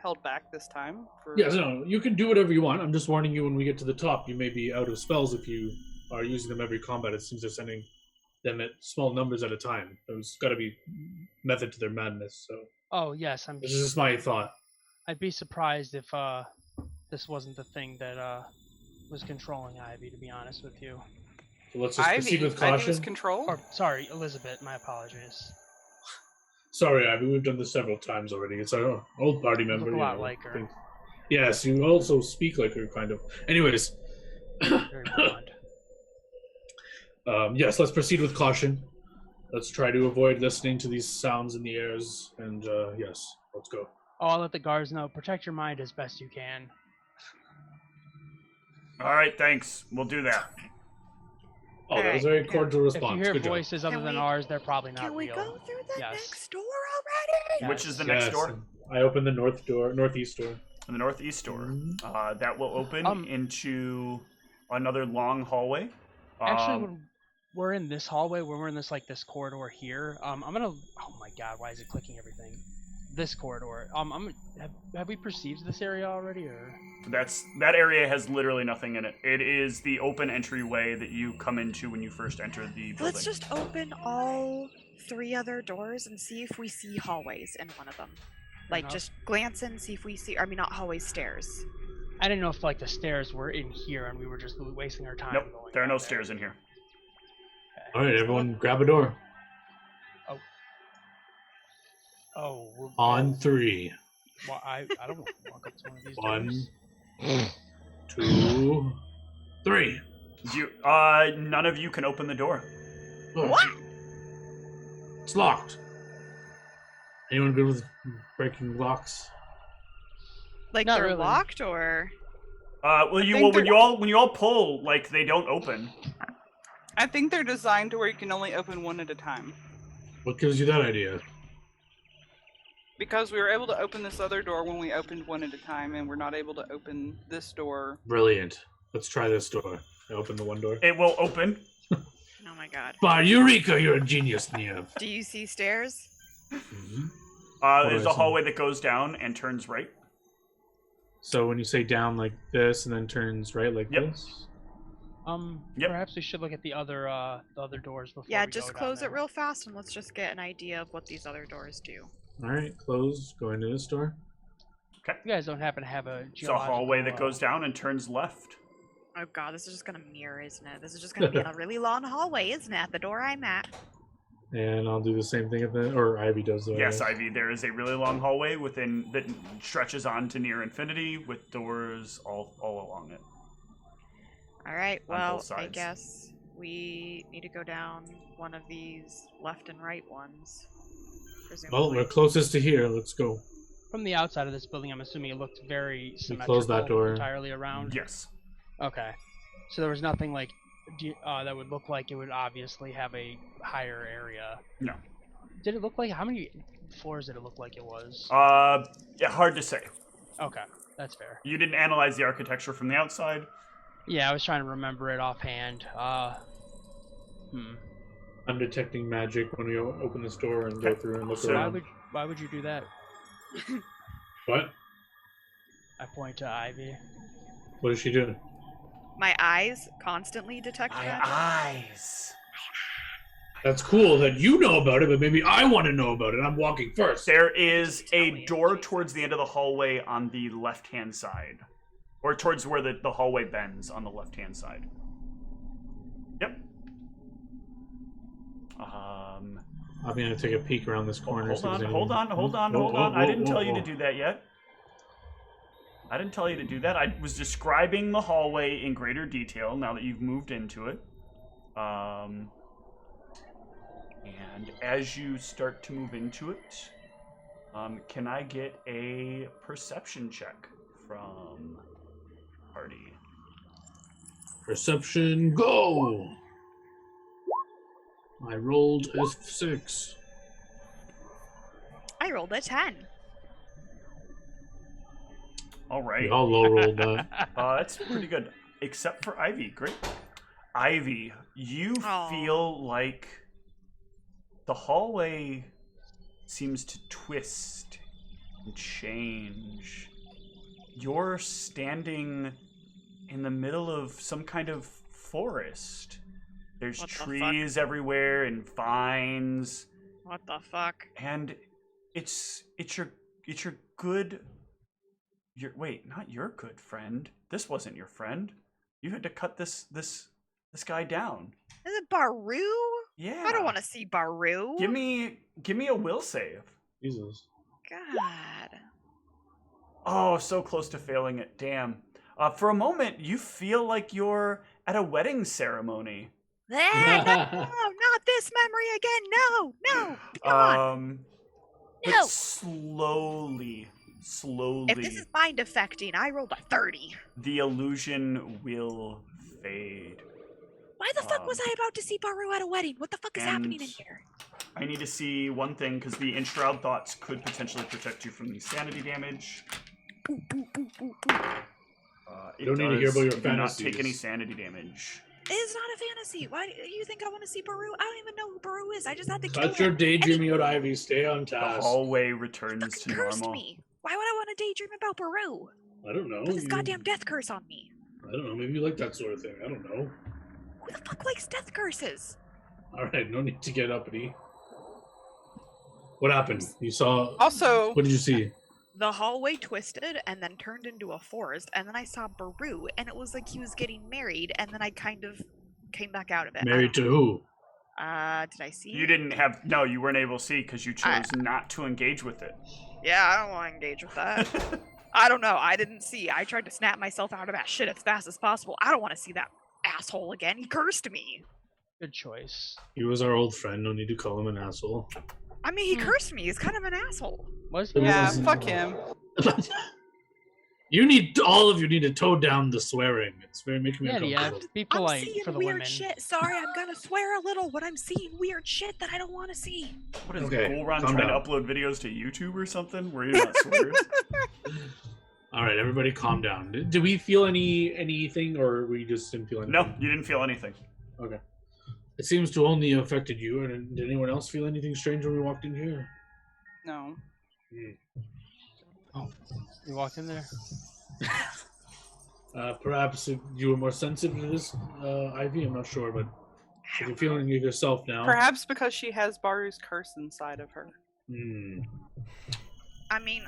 held back this time. For... Yes, no, you can do whatever you want. I'm just warning you when we get to the top, you may be out of spells if you are using them every combat. It seems they're sending them at small numbers at a time. There's got to be method to their madness. So Oh yes, I'm. this is just my thought. I'd be surprised if this wasn't the thing that was controlling Ivy. To be honest with you. So let's just proceed with Ivy was caution. control. Or sorry, Elizabeth. My apologies. Sorry, Ivy, we've done this several times already. It's our old party You member. look a you lot know, like her. think- Yes, you also speak like her, kind of. Anyways, Very blonde. yes, let's proceed with caution. Let's try to avoid listening to these sounds in the airs, and yes, let's go. Oh, I'll let the guards know. Protect your mind as best you can. All right, thanks. We'll do that. Oh, that was a very cordial response. If you hear Good job. voices other Can than we- ours, they're probably not Can we real. go through the Yes. next door already? Yes. Which is the next Yes, door? and I open the northeast door. The northeast door. Mhm. That will open Um, into another long hallway. Actually, when we're in this hallway, when we're in this this corridor here, I'm gonna. Oh my God, why is it clicking everything? this corridor. Have we perceived this area already, or? That area has literally nothing in it. It is the open entryway that you come into when you first enter the building. Let's just open all 3 other doors and see if we see hallways in one of them. Like, just glance in, see if we see. I mean, not hallways, stairs. I didn't know if like the stairs were in here and we were just wasting our time. Nope, there are no stairs in here. Okay. All right, everyone, grab a door. On 3. Well, I don't want to walk up to one of these 1, doors. 2, 3. None of you can open the door. What? It's locked. Anyone good with breaking locks? Like Not they're really. locked, or? When you all pull, like they don't open. I think they're designed to where you can only open one at a time. What gives you that idea? Because we were able to open this other door when we opened one at a time, and we're not able to open this door. Brilliant. Let's try this door. I open the one door. It will open. Oh my god. By Eureka, you're a genius, Nia. Do you see stairs? Mm-hmm. There's a hallway that goes down and turns right. So when you say down like this and then turns right like this? Yep. Perhaps we should look at the other doors before. Yeah, we just go down close there. it real fast and let's just get an idea of what these other doors do. Alright, close. Go into this door. You guys don't happen to have a It's a hallway that geological, goes down and turns left. Oh god, this is just gonna mirror, isn't it? This is just gonna be a really long hallway, isn't it? At the door I'm at. And I'll do the same thing at the... Or Ivy does though. Yes, Ivy. There is a really long hallway that stretches on to near infinity with doors all along it. Alright, On well, both I sides. guess we need to go down one of these left and right ones. Presumably. Well, we're closest to here. Let's go. From the outside of this building, I'm assuming it looked very symmetrical. close that door. Entirely around. Yes. Okay. So there was nothing like that would look like it would obviously have a higher area. No. Did it look like how many floors did it look like it was? Yeah, hard to say. Okay, that's fair. You didn't analyze the architecture from the outside. Yeah, I was trying to remember it offhand. I'm detecting magic when we open this door and go through and look So- around. Why would you do that? What? I point to Ivy. What is she doing? My eyes constantly detect magic. Eyes. That's cool that you know about it, but maybe I want to know about it. I'm walking first. There is Tell a me. door towards the end of the hallway on the left-hand side. Or towards where the hallway bends on the left-hand side. Yep. I'm going to take a peek around this corner. Hold on. I didn't tell you to do that yet. I didn't tell you to do that. I was describing the hallway in greater detail now that you've moved into it. And as you start to move into it, can I get a perception check from party? Perception, go! I rolled a 6. I rolled a 10. All right. We all low rolled that. That's pretty good, except for Ivy. Great. Ivy, you Aw. feel like the hallway seems to twist and change. You're standing in the middle of some kind of forest. There's What the trees everywhere and vines, What the fuck? and it's your good. Wait, not your good friend. This wasn't your friend. You had to cut this guy down. Is it Baru? Yeah. I don't want to see Baru. Give me a will save. Jesus. God. Oh, so close to failing it. Damn. For a moment, you feel like you're at a wedding ceremony. No, not this memory again. No, no. God. But No. slowly, If this is mind affecting, I rolled a 30. the illusion will fade. Why the fuck was I about to see Baru at a wedding? What the fuck is happening in and- here? I need to see one thing, because the enshroud thoughts could potentially protect you from the sanity damage. Don't need to hear about your you do not take fantasies. any sanity damage. It's not a fantasy. Why do you think I want to see Baru? I don't even know who Baru is. I just had to kill Cut your him. daydreaming out, Ivy. Stay on The task. hallway He returns fucking to cursed normal. me. Why would I want to daydream about Baru? I don't know. Put this goddamn death curse on me. I don't know. Maybe you like that sort of thing. I don't know. Who the fuck likes death curses? All right, no need to get uppity. What happened? You saw. Also, What did you see? The hallway twisted and then turned into a forest, and then I saw Baru, and it was like he was getting married, and then I kind of came back out of it. Married to who? Did I see? You didn't have no. You weren't able to see because you chose not to engage with it. Yeah, I don't want to engage with that. I don't know. I didn't see. I tried to snap myself out of that shit as fast as possible. I don't want to see that asshole again. He cursed me. Good choice. He was our old friend. No need to call him an asshole. I mean, he cursed me. He's kind of an asshole. Was he? yeah, Listen. fuck him. All of you need to toe down the swearing. It's very making me uncomfortable. Be I'm polite seeing for the weird women. shit. Sorry, I'm gonna swear a little when I'm seeing weird shit that I don't want to see. What is Okay, Gulron calm trying down. to upload videos to YouTube or something? Where you're not swears? All right, everybody, calm down. Did we feel anything, or we just didn't feel anything? No, you didn't feel anything. Okay. It seems to only have affected you. And did anyone else feel anything strange when we walked in here? No. Oh. You walked in there. Perhaps if you were more sensitive to this, Ivy. I'm not sure, but if you're feeling it yourself now. Perhaps because she has Baru's curse inside of her. I mean,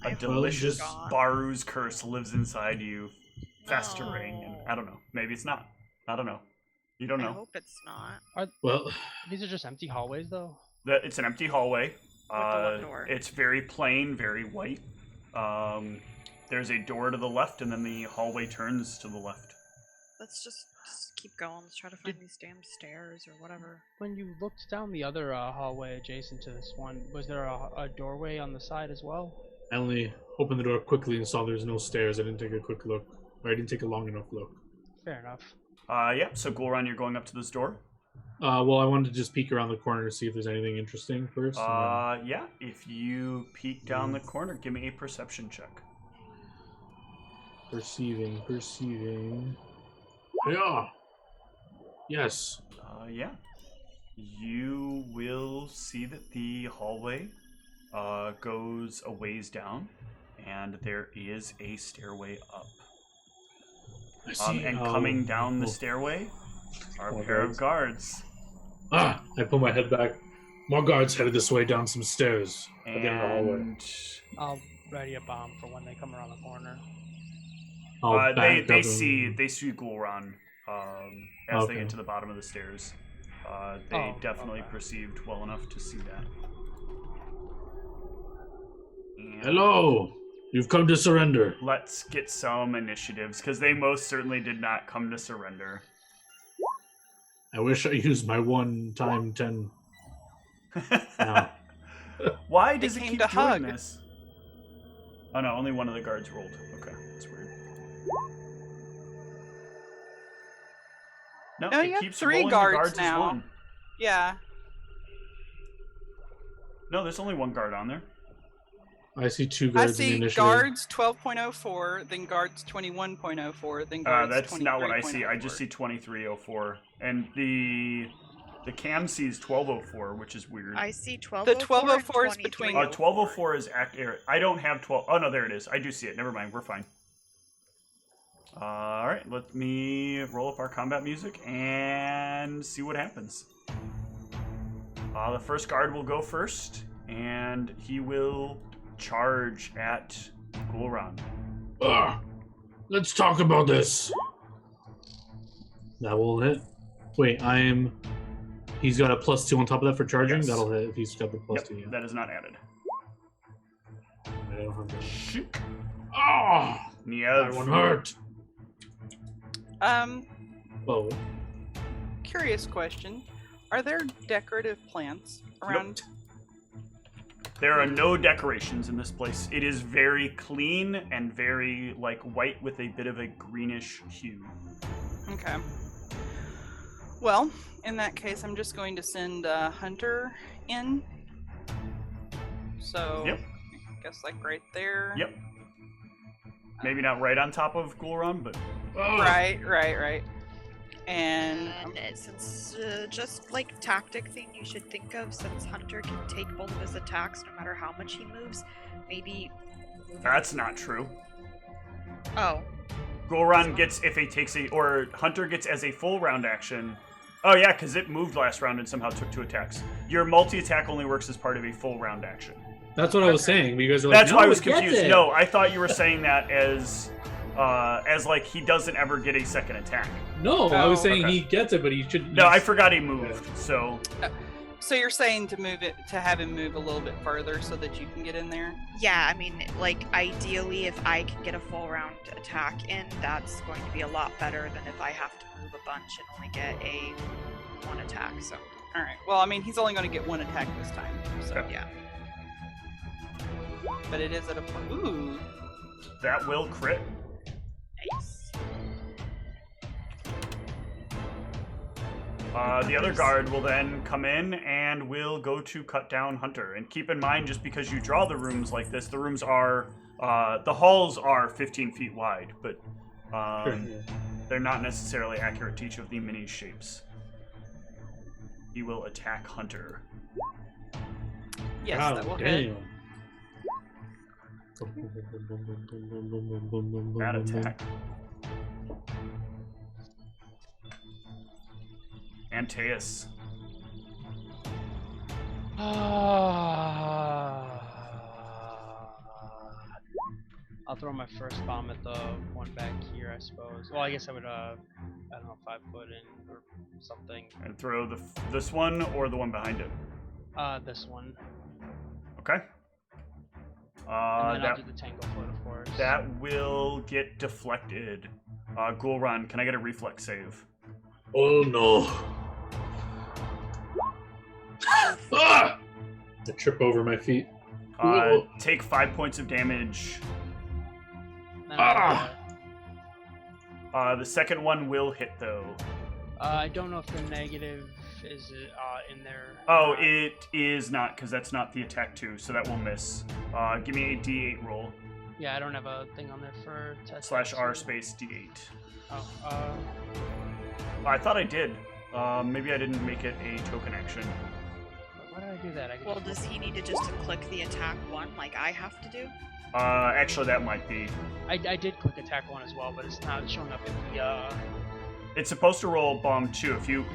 A I've delicious gone. Baru's curse lives inside you, festering, and I don't know. Maybe it's not. I don't know. You don't I know. hope it's not. Well, These are just empty hallways, though. It's an empty hallway. the one door? It's very plain, very white. There's a door to the left, and then the hallway turns to the left. Let's just keep going. Let's try to find these damn stairs or whatever. When you looked down the other hallway adjacent to this one, was there a doorway on the side as well? I only opened the door quickly and saw there's no stairs. I didn't take a quick look. Or I didn't take a long enough look. Fair enough. Yeah, so Gulron, you're going up to this door. Well, I wanted to just peek around the corner to see if there's anything interesting first. and Yeah, if you peek down the corner, give me a perception check. then perceiving. Yeah. Yes. Yeah. You will see that the hallway goes a ways down, and there is a stairway up. I see. And coming down the stairway are a More pair of guards. I pull my head back. More guards headed this way down some stairs at the end of the hallway. And I'll ready a bomb for when they come around the corner. they see Gulron as they Okay. get to the bottom of the stairs. They definitely okay. perceived well enough to see that. And Hello. You've come to surrender. let's get some initiatives, because they most certainly did not come to surrender. I wish I used my 1 time 10. Now. Why does it came keep to doing hug. this? Oh no, only one of the guards rolled. Okay, that's weird. No, No, it you have keeps 3 rolling guards the guards as now. one. Yeah. No, there's only one guard on there. I see 2 I guards in the see initiative. guards 12.04, then guards 21.04, then guards That's not what I see. I 23.04. just see 2304, and the cam sees 1204, which is weird. I see 12. The 1204 is between- 1204 is accurate. I don't have 12. Oh no, there it is. I do see it. Never mind. We're fine. All right, let me roll up our combat music and see what happens. The first guard will go first, and he will charge at Gulron. Let's talk about this. That will hit. Wait, he's got a +2 on top of that for charging? Yes. That'll hit if he's got the +2. Yep, Yeah. that is not added. I don't have that. Shoot. That Niev. one hurt. Oh, Curious question. Are there decorative plants around? There are no decorations in this place. It is very clean and very white with a bit of a greenish hue. Okay. Well, in that case, I'm just going to send Hunter in. So, Yep. I guess right there. Yep. Maybe not right on top of Gulron, but Right. And Since just like tactic thing you should think of, since Hunter can take both of his attacks no matter how much he moves, maybe. That's not true. Oh. Gul'ran gets or Hunter gets as a full round action. Oh yeah, because it moved last round and somehow took 2 attacks. Your multi-attack only works as part of a full round action. That's what I was saying. You guys are like, That's no, why I was he gets confused. it. No, I thought you were saying that as like he doesn't ever get a second attack. No, I was saying okay. he gets it, but he should. No, I forgot he moved. So you're saying to have him move a little bit further so that you can get in there? Yeah, I mean, like, ideally, if I can get a full round attack in, that's going to be a lot better than if I have to move a bunch and only get a 1 attack, so. Alright, well, I mean, he's only going to get 1 attack this time, so. Okay. Yeah. But it is at a point. Ooh. that will crit. Nice. The other guard will then come in and will go to cut down Hunter. And keep in mind, just because you draw the rooms like this, the rooms are, the halls are 15 feet wide, but they're not necessarily accurate to each of the mini shapes. He will attack Hunter. Yes, Wow, that will damn. hit. That attack. Antaeus. I'll throw my first bomb at the one back here, I suppose. Well, I guess I would, I don't know, 5 foot in or something. And throw this one or the one behind it. This one. Okay. And then I'll do the tangle foot, of course. That will get deflected. Gul'ran, can I get a reflex save? Oh no. Ah! I trip over my feet. Take 5 points of damage. Then The second one will hit, though. I don't know if the negative is in there. Oh, it is not, because that's not the attack 2, so that will miss. Give me a D8 roll. Yeah, I don't have a thing on there for test. /R space D8. Oh, I thought I did. Maybe I didn't make it a token action. why did I do that? Well, does he need to just click the attack 1 like I have to do? Actually, that might be. I did click attack 1 as well, but it's not showing up in the, It's supposed to roll bomb 2. If you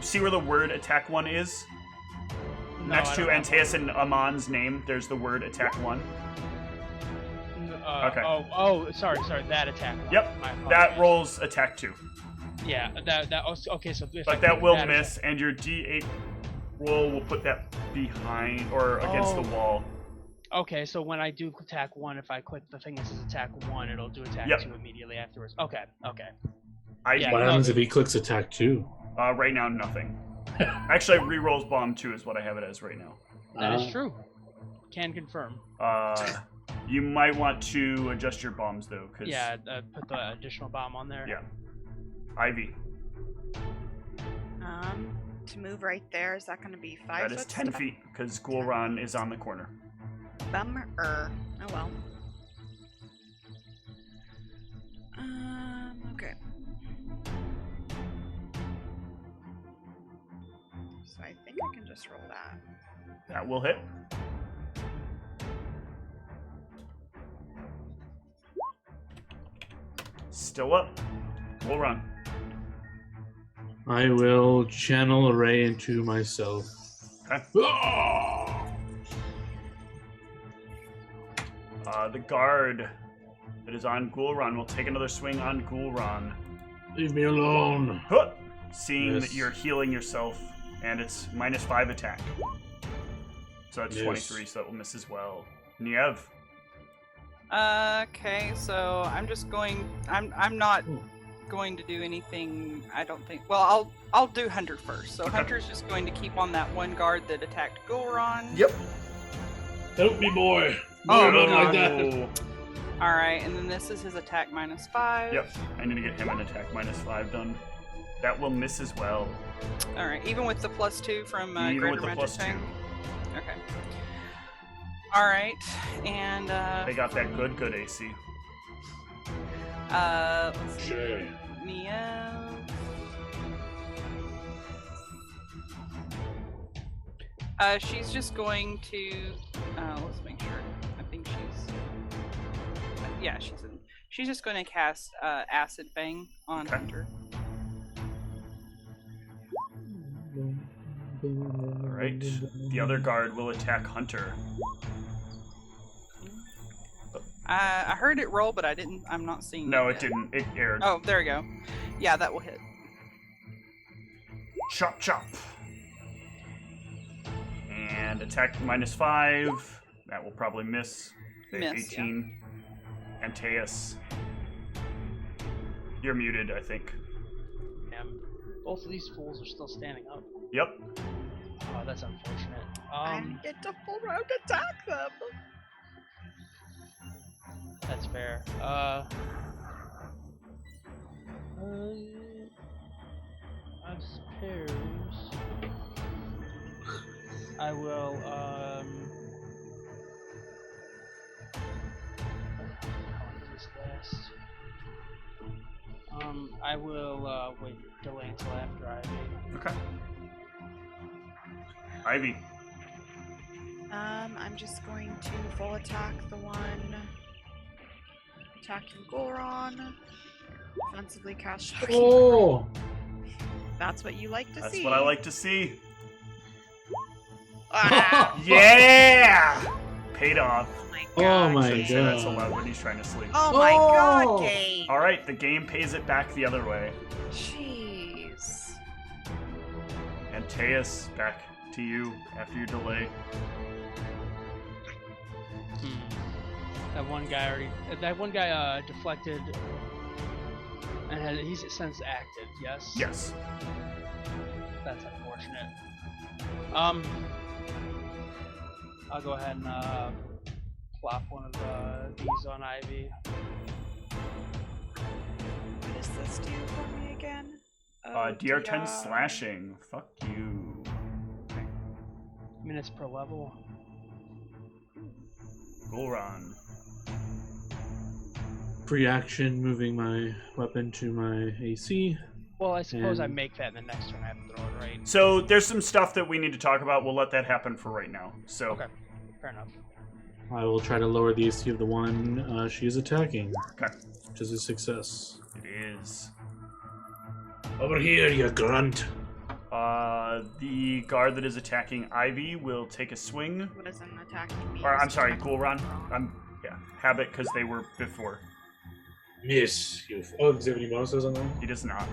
see where the word attack 1 is? No, Next I to don't have Antaeus and Amon's name, there's the word attack 1. Okay. Oh, sorry, that attack. Yep, My that apologies. rolls attack 2. Yeah, okay, so if I But that click will that miss, attack- and your D8 roll will put that behind or against the wall. Okay, so when I do attack 1, if I click the thing that says attack 1, it'll do attack Yep. 2 immediately afterwards. Okay. Yeah, What happens if he clicks attack 2? right now, nothing. Actually, re-rolls bomb 2 is what I have it as right now. That is true. Can confirm. You might want to adjust your bombs, though, because... Yeah, put the additional bomb on there. Yeah. Ivy. To move right there, is that going to be 5 That foot? is 10 feet, because Gul'ran is on the corner. Bummer. Oh well. Okay. So I think I can just roll that. That will hit. Still up. Gul'ran. I will channel a ray into myself. Okay. Ah! The guard that is on Gul'ran will take another swing on Gul'ran. Leave me alone. Huh! Seeing Yes. that you're healing yourself, and it's -5 attack. So that's Yes. 23, so that will miss as well. Niev. Okay, so I'm just going. I'm not going to do anything. I don't think. Well, I'll do Hunter first. So Okay. Hunter's just going to keep on that one guard that attacked Gul'ran. Yep. Help me, boy. Oh, No, no. like that. All right, and then this is his attack -5. Yep. I need to get him an attack -5 done. That will miss as well. All right, even with the +2 from Even Greater with the Magic +2. Tank? Okay. All right, and They got that good AC. let's see. Shay. Niev. She's just going to. Let's make sure. I think she's. Yeah, she's in. She's just going to cast Acid Fang on Okay. Hunter. Alright. The other guard will attack Hunter. I heard it roll, but I'm not seeing. No, it it yet. didn't. It aired. Oh, there we go. Yeah, that will hit. Chop, chop. And attack -5. That will probably miss. Miss, 18. Antaeus. You're muted, I think. Both of these fools are still standing up. Yep. Oh, that's unfortunate. I didn't get to full round attack them. That's fair. I suppose I will. How long does this last? I will wait, delay until after Ivy. Okay. Ivy. I'm just going to full attack the one attacking Goron. Offensively cast Shocking. Oh! That's what you like to That's see. what I like to see. Ah! Yeah! Paid off. Oh my Shouldn't say that so God. loud when he's trying to sleep. Oh my Oh! god, game! Alright, the game pays it back the other way. Jeez. Antaeus, back to you after your delay. That one guy deflected, and he's since active. Yes. Yes. That's unfortunate. I'll go ahead and plop one of these on Ivy. What does this do for me again? DR10 slashing. Fuck you. Minutes per level. Goron. Free action, moving my weapon to my AC. Well, I suppose I And- make that in the next turn. I have to throw it right. So there's some stuff that we need to talk about. We'll let that happen for right now. So Okay, fair enough. I will try to lower the AC of the one she is attacking, okay. which is a success. It is. Over here, you grunt. The guard that is attacking Ivy will take a swing. What is an attacking me? Or I'm sorry, Goron. Habit because they were before. Miss. You. Oh, does he have any bonuses on that? He does not.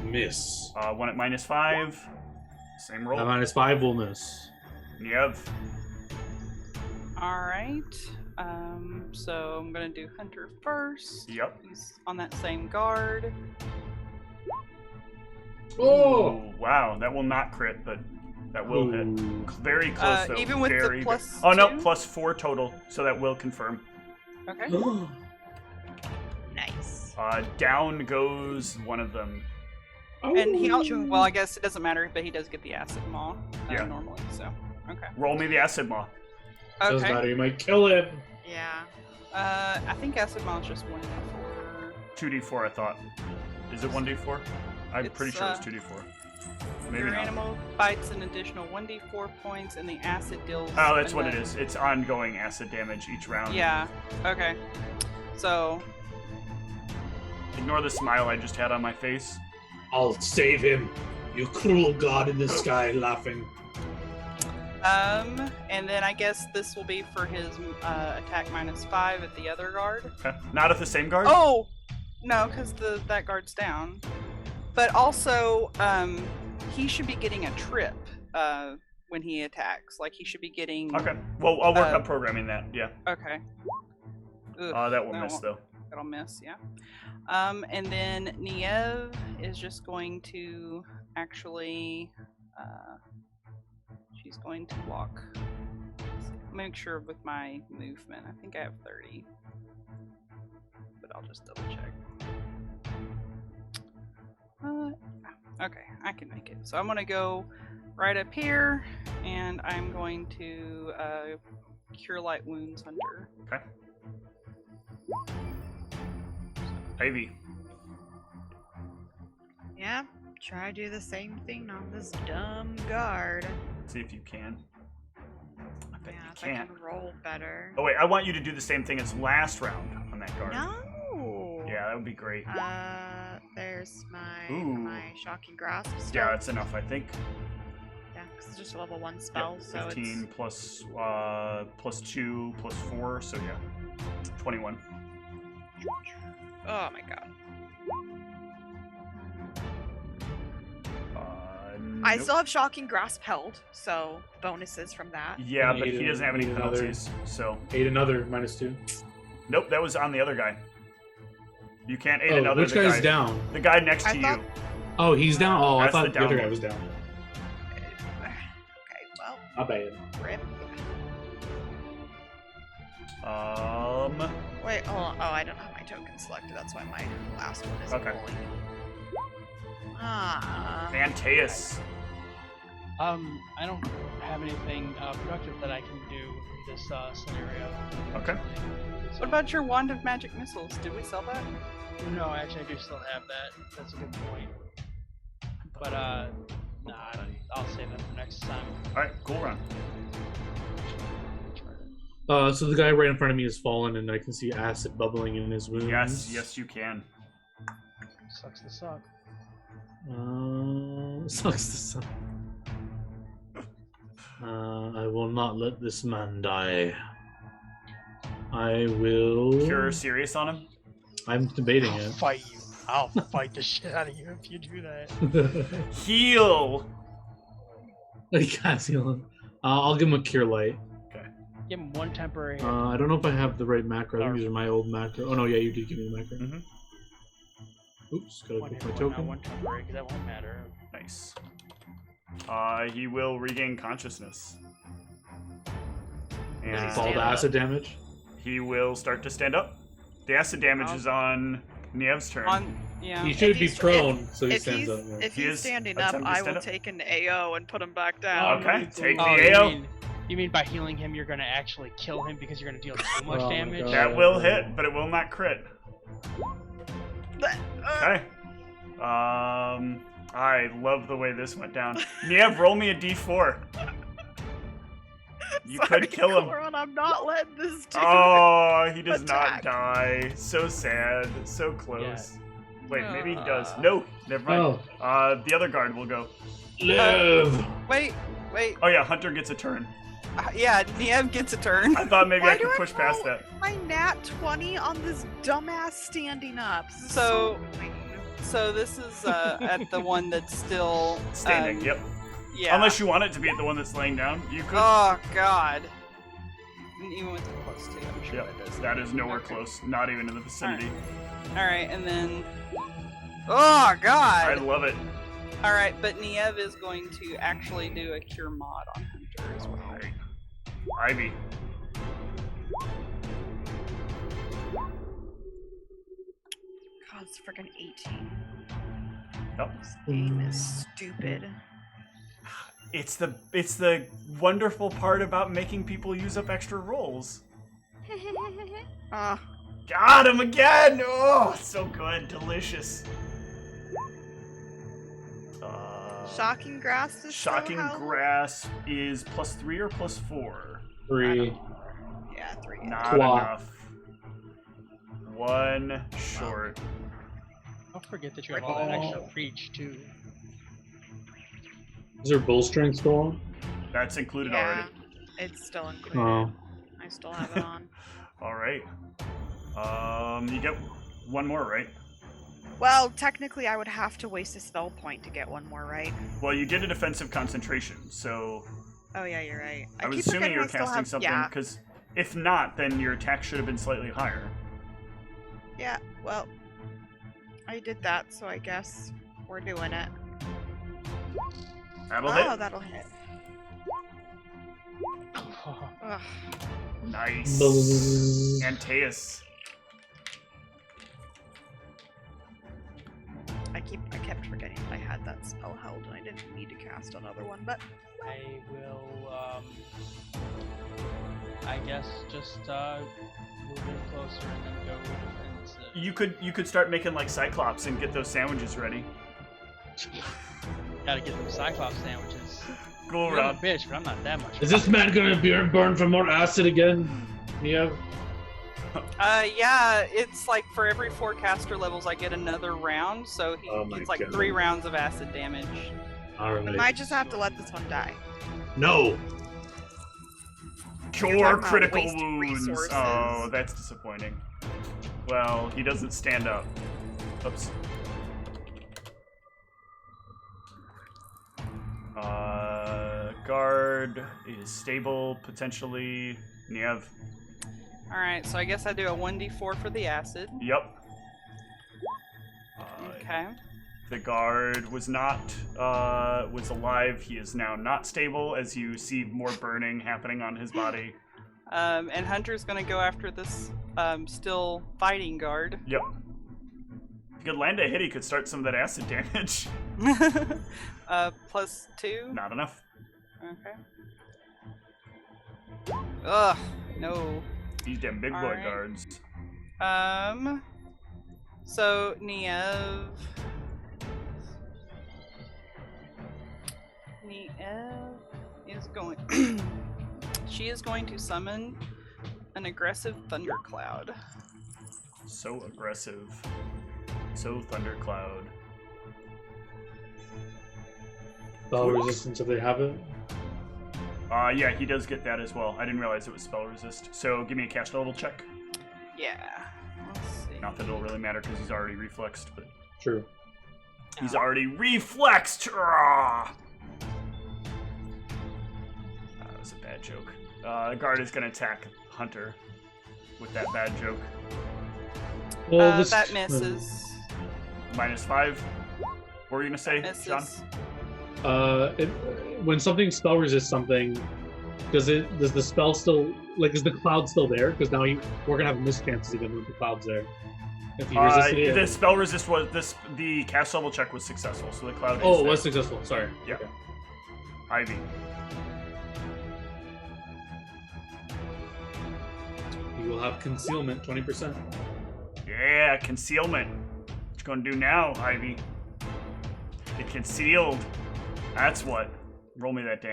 Miss. One at -5. Same roll. -5 will miss. Niev. All right. So I'm gonna do Hunter first. Yep. He's on that same guard. Oh! Ooh, wow, that will not crit, but that will hit. Ooh. Very close though. Even with the very, plus Oh no, two? +4 total, so that will confirm. Okay. Nice. Down goes one of them. And he, well, I guess it doesn't matter, but he does get the acid maw Yeah. normally. So, okay. Roll me the acid maw. Doesn't Okay. matter, you might kill him. Yeah. I think acid maw is just 1d4. 2d4, I thought. Is it 1d4? I'm pretty It's, sure it's 2d4. Maybe Your not. animal bites an additional 1d4 points, and the acid deals. Oh, that's and what it the- is. It's ongoing acid damage each round. Yeah. Okay. So, Ignore the smile I just had on my face. I'll save him. You cruel god in the sky laughing. and then I guess this will be for his attack -5 at the other guard. Okay. Not at the same guard? Oh, no, because that guard's down. But also, he should be getting a trip when he attacks. Like he should be getting. Okay. Well, I'll work Uh, on programming that. Yeah. Okay. Ugh, That will miss though. that'll miss. Yeah. And then Niev is just going to actually. She's going to walk. Let's see. Make sure with my movement. I think I have 30. But I'll just double check. Okay, I can make it. So I'm going to go right up here, and I'm going to Cure Light Wounds Hunter. Okay. Ivy. Yeah. Try to do the same thing on this dumb guard. See if you can. Bet Yeah, you if I can't. can roll better. Oh wait, I want you to do the same thing as last round on that card. No. Yeah, that would be great. There's my Ooh. shocking grasp. Yeah, Still. that's enough, I think. Yeah, because it's just a level 1 spell, Yep, so 15 it's plus, plus 2 plus 4, so yeah. 21. oh my god. I Nope. still have shocking grasp held, so bonuses from that. Yeah, And but ate he doesn't have any ate another. penalties, so... Ate another -2. Nope, that was on the other guy. You can't aid Oh, another. which the guy's guy, down? The guy next to I you. thought- Oh, he's down. Oh, I That's thought the the other down guy one. was down. Okay, well, Not bad. rip. Wait, hold on. Oh, I don't have my token selected. That's why my last one is Okay. pulling. Ah. Antaeus. I don't have anything productive that I can do in this scenario. Okay. So- What about your Wand of Magic Missiles? Did we sell that? No, actually, I do still have that. That's a good point. But nah, I'll save that for next time. Alright, cool run. So the guy right in front of me has fallen, and I can see acid bubbling in his wounds. Yes, you can. Sucks to suck. Sucks to suck. I will not let this man die. I will. Cure Sirius on him. I'm debating I'll it. fight you. I'll fight the shit out of you if you do that. Heal! I can't heal him. I'll give him a cure light. Give him one temporary hit. I don't know if I have the right macro. I think these are my old macro. Oh no, yeah, you did give me the macro. Mhm. Oops, gotta One pick hit my point, not token. one temporary, because that won't matter. Nice. He will regain consciousness. he And Fall stand to up? acid damage. he will start to stand up. The acid damage Oh. is on Niev's turn. Yeah. He should If be he's- prone, so he If stands he's up. Yeah. if He he's is standing up, attempting to I stand will up. take an AO and put him back down. Okay, take the Oh, AO. you mean by healing him, you're gonna actually kill him because you're gonna deal too much Oh my damage? God. That will hit, but it will not crit. But, Okay. I love the way this went down. Niev, roll me a d4. You sorry, could kill him. Coron, I'm not letting this dude. Oh, he does Attack. not die. So sad. So close. Wait, maybe he does. Uh. No, never mind. Oh, The other guard will go. live. Wait. Oh yeah, Hunter gets a turn. Yeah, Niev gets a turn. I thought maybe Why I could do I push past roll- that. My nat 20 on this dumbass standing up. This is So- annoying. So this is at the one that's still Standing, yep. Yeah. Unless you want it to be at the one that's laying down, you could. Oh God. And even with the plus 2, I'm sure Yeah, that does. that is nowhere Okay. close. Not even in the vicinity. All right, and then. Oh I God. love it. All right, but Niev is going to actually do a cure mod on Hunter as well. Alright. Ivy. God, it's freaking 18. Yep. This game is stupid. It's the wonderful part about making people use up extra rolls. Ah, Got him again! Oh, so good, delicious. shocking grass is Shocking so how- grasp is +3 or +4? 3. Yeah, 3. Not Twat. enough. One short. Don't forget that you have all that extra reach too. Is there bull strength still on? That's included Yeah, already. it's still included. Oh. I still have it on. All right. You get one more, right? Well, technically, I would have to waste a spell point to get one more, right? Well, you did a defensive concentration, so Oh yeah, you're right. I was keep assuming forgetting you were I still casting have- something, Yeah, because if not, then your attack should have been slightly higher. yeah. Well, I did that, so I guess we're doing it. That'll Oh, hit. that'll hit. Ugh. Nice. Antaeus. I kept forgetting that I had that spell held, and I didn't need to cast another one. But I will, I guess just move in closer and then go defensive. You could start making like Cyclops and get those sandwiches ready. Gotta get them Cyclops sandwiches. Go You're a around. bitch, but I'm not that much. Is this man gonna be burned for more acid again? Yeah. Yeah, it's like for every 4 caster levels, I get another round, so Oh my he's like God. 3 rounds of acid damage. Alright. I might just have to let this one die. No! You're Cure talking about critical wasting wounds. resources. Oh, that's disappointing. Well, he doesn't stand up. Oops. Guard is stable, potentially. Niev. Alright, so I guess I do a 1d4 for the acid. Yep. Okay. The guard was not, was alive. He is now not stable, as you see more burning happening on his body. And Hunter's gonna go after this still fighting guard. Yep. If you could land a hit, he could start some of that acid damage. +2. Not enough. Okay. Ugh, no. These damn big boy Alright. guards. So Niev is going. She is going to summon an aggressive thundercloud. So aggressive. So thundercloud. Spell resistance if they have it. Yeah, he does get that as well. I didn't realize it was spell resist. So give me a cast level check. Yeah. Let's see. Not that it'll really matter because he's already reflexed, but True. he's already reflexed. Ah! That was a bad joke. The guard is gonna attack Hunter with that bad joke. Well, this That misses. -5. What were you gonna say, Misses. John? When something spell resists something, does the spell still is the cloud still there? Because now we're gonna have mischances again with the cloud's there. If you resisted it. The spell resist was the cast level check was successful, so the cloud. Oh, is it there. was successful. Sorry. Yeah. Okay. Ivy. You will have concealment 20%. Yeah, concealment. What you gonna do now, Ivy? Get concealed. That's what. Roll me that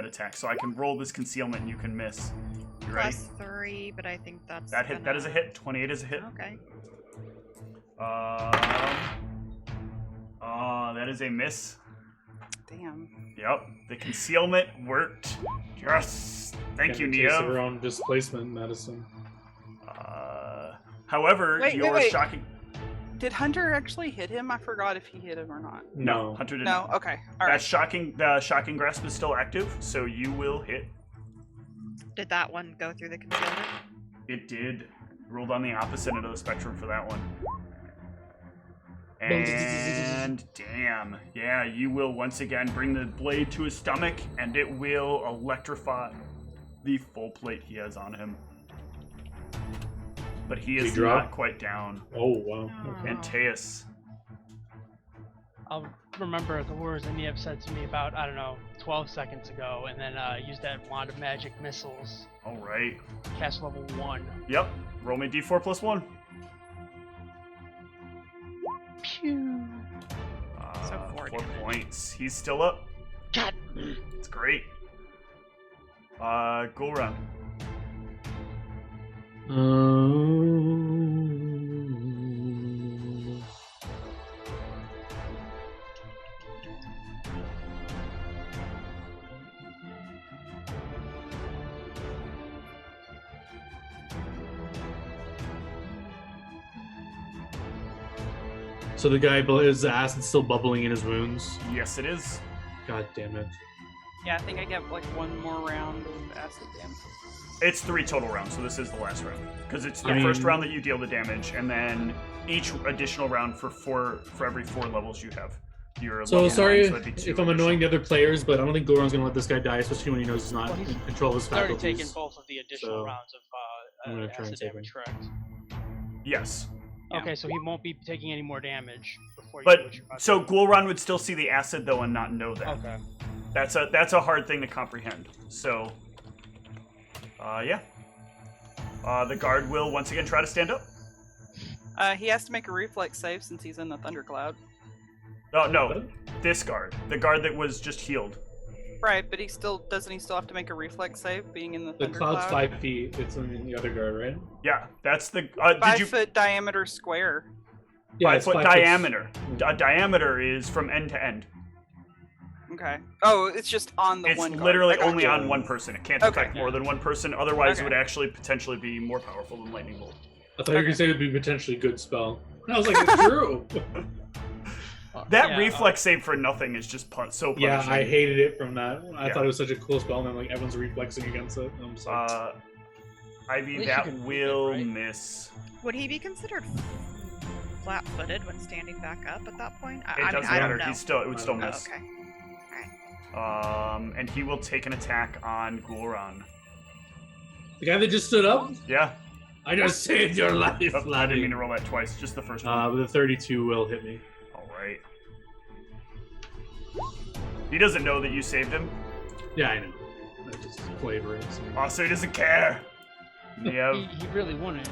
attack, so I can roll this concealment and you can miss. You ready? +3, but I think that's That hit. That is a hit. 28 is a hit. Okay. That is a miss. Damn. Yep. The concealment worked. Yes. Thank you, Can't taste of her Neo. own displacement medicine. However, Wait, your wait. shocking. Did Hunter actually hit him? I forgot if he hit him or not. No, Hunter did No. not. Okay. All That right. the shocking grasp is still active, so you will hit. Did that one go through the concealment? It did. Rolled on the opposite end of the spectrum for that one. And damn, yeah, you will once again bring the blade to his stomach, and it will electrify the full plate he has on him. But he Did is he drop? not quite down. Oh wow. Okay. And Teus. I'll remember the words that Niev said to me about, 12 seconds ago, and then use that wand of magic missiles. All right. Cast level 1. Yep. Roll me d4 plus 1. Pew! So 4 4 damage. points. He's still up. God! It's great. Go around. So the guy, his acid still bubbling in his wounds. Yes, it is. God damn it. Yeah, I think I get like one more round of acid damage. It's 3 total rounds, so this is the last round. Because it's the I first mean- round that you deal the damage, and then each additional round for every 4 levels you have. Your So level sorry 9, so that'd be 2 if I'm annoying the other players, but I don't think Goron's gonna let this guy die, especially when he knows he's not Well, he's in control of his He's already faculties. taken both of the additional So, rounds I'm gonna of try and acid save damage, him. correct? Yes. Yeah. Okay, so he won't be taking any more damage before you do But, what you're about to so do. Gul'ran would still see the acid, though, and not know that. Okay. That's a hard thing to comprehend. So, yeah. The guard will once again try to stand up. He has to make a reflex save since he's in the thundercloud. Oh, no. This guard. The guard that was just healed. Right, but he still doesn't he still have to make a reflex save being in the The thunder cloud's cloud? 5 feet. It's in the other guard, right? Yeah, that's the. Did 5 you foot diameter square. Yeah, 5 it's foot 5 diameter? A diameter is from end to end. Okay. Oh, it's just on the It's one guard. literally I got only you. on one person. It can't Okay. affect more than one person. Otherwise, Okay. it would actually potentially be more powerful than lightning bolt. I thought you were gonna say it would be potentially a good spell. And I was like, it's true. That Yeah, reflex save for nothing is just so punishing. Yeah, I hated it from that. I Yeah. thought it was such a cool spell, and then like everyone's reflexing against it. And I'm just like, Ivy, At least that you can move it, will right? miss. Would he be considered flat-footed when standing back up at that point? It I doesn't mean, I matter. don't know. It would still Oh, miss. Okay. And he will take an attack on Gul'ran. the guy that just stood up. Yeah. I just saved your life, Oh, I didn't laddie. mean to roll that twice. Just the first one. But the 32 will hit me. All right. He doesn't know that you saved him. Yeah, I know. That's just flavoring. So. Oh, so he doesn't care. Yeah. He really wouldn't.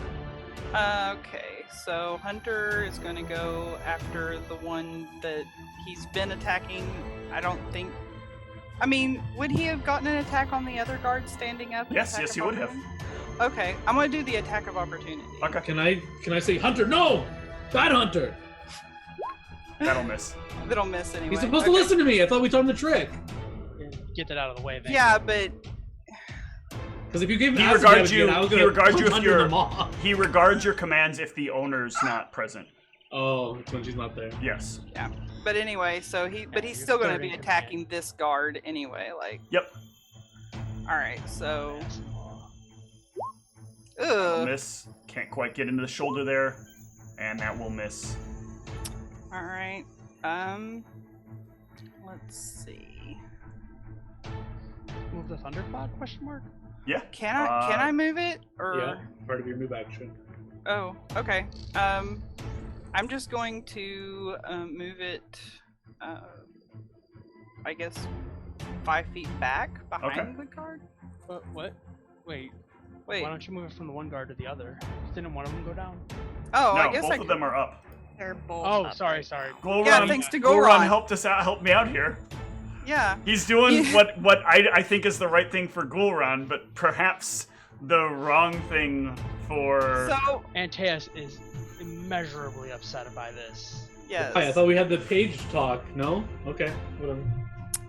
Okay, so Hunter is going to go after the one that he's been attacking. I don't think. I mean, would he have gotten an attack on the other guard standing up? Yes, Attack yes, of he would have. opportunity? Okay, I'm going to do the attack of opportunity. Okay. Can I say Hunter? No, bad Hunter. That'll miss. That'll miss anyway. He's supposed to Okay. listen to me. I thought we taught him the trick. Get that out of the way. Then. Yeah, but Because if you gave him He acid regards damage you- again, I was he gonna regards punch you if Hunter you're- in the maw. He regards your commands if the owner's not present. Oh, it's when she's not there. Yes. but anyway, so he's you're still going to third be in attacking this guard anyway. Like, Yep. all right, so That'll miss. Can't quite get into the shoulder there, and that will miss. all right. Let's see. Move the thundercloud? Question mark. Yeah. Can I move it or? Yeah, part of your move action. Oh, okay. I'm just going to move it. I guess 5 feet back behind Okay. the guard. What? Wait. Wait. Why don't you move it from the one guard to the other? Didn't one of them go down? Oh, no, I guess both I of could. them are up. They're both. Oh, up sorry. right now. Gul'ran, Yeah, thanks to Gul'ran Gul'ran. helped me out here. Yeah. He's doing what I think is the right thing for Gul'ran, but perhaps the wrong thing for. So Antaeus is immeasurably upset by this. yes. Hi, I thought we had the page talk. No? Okay, whatever.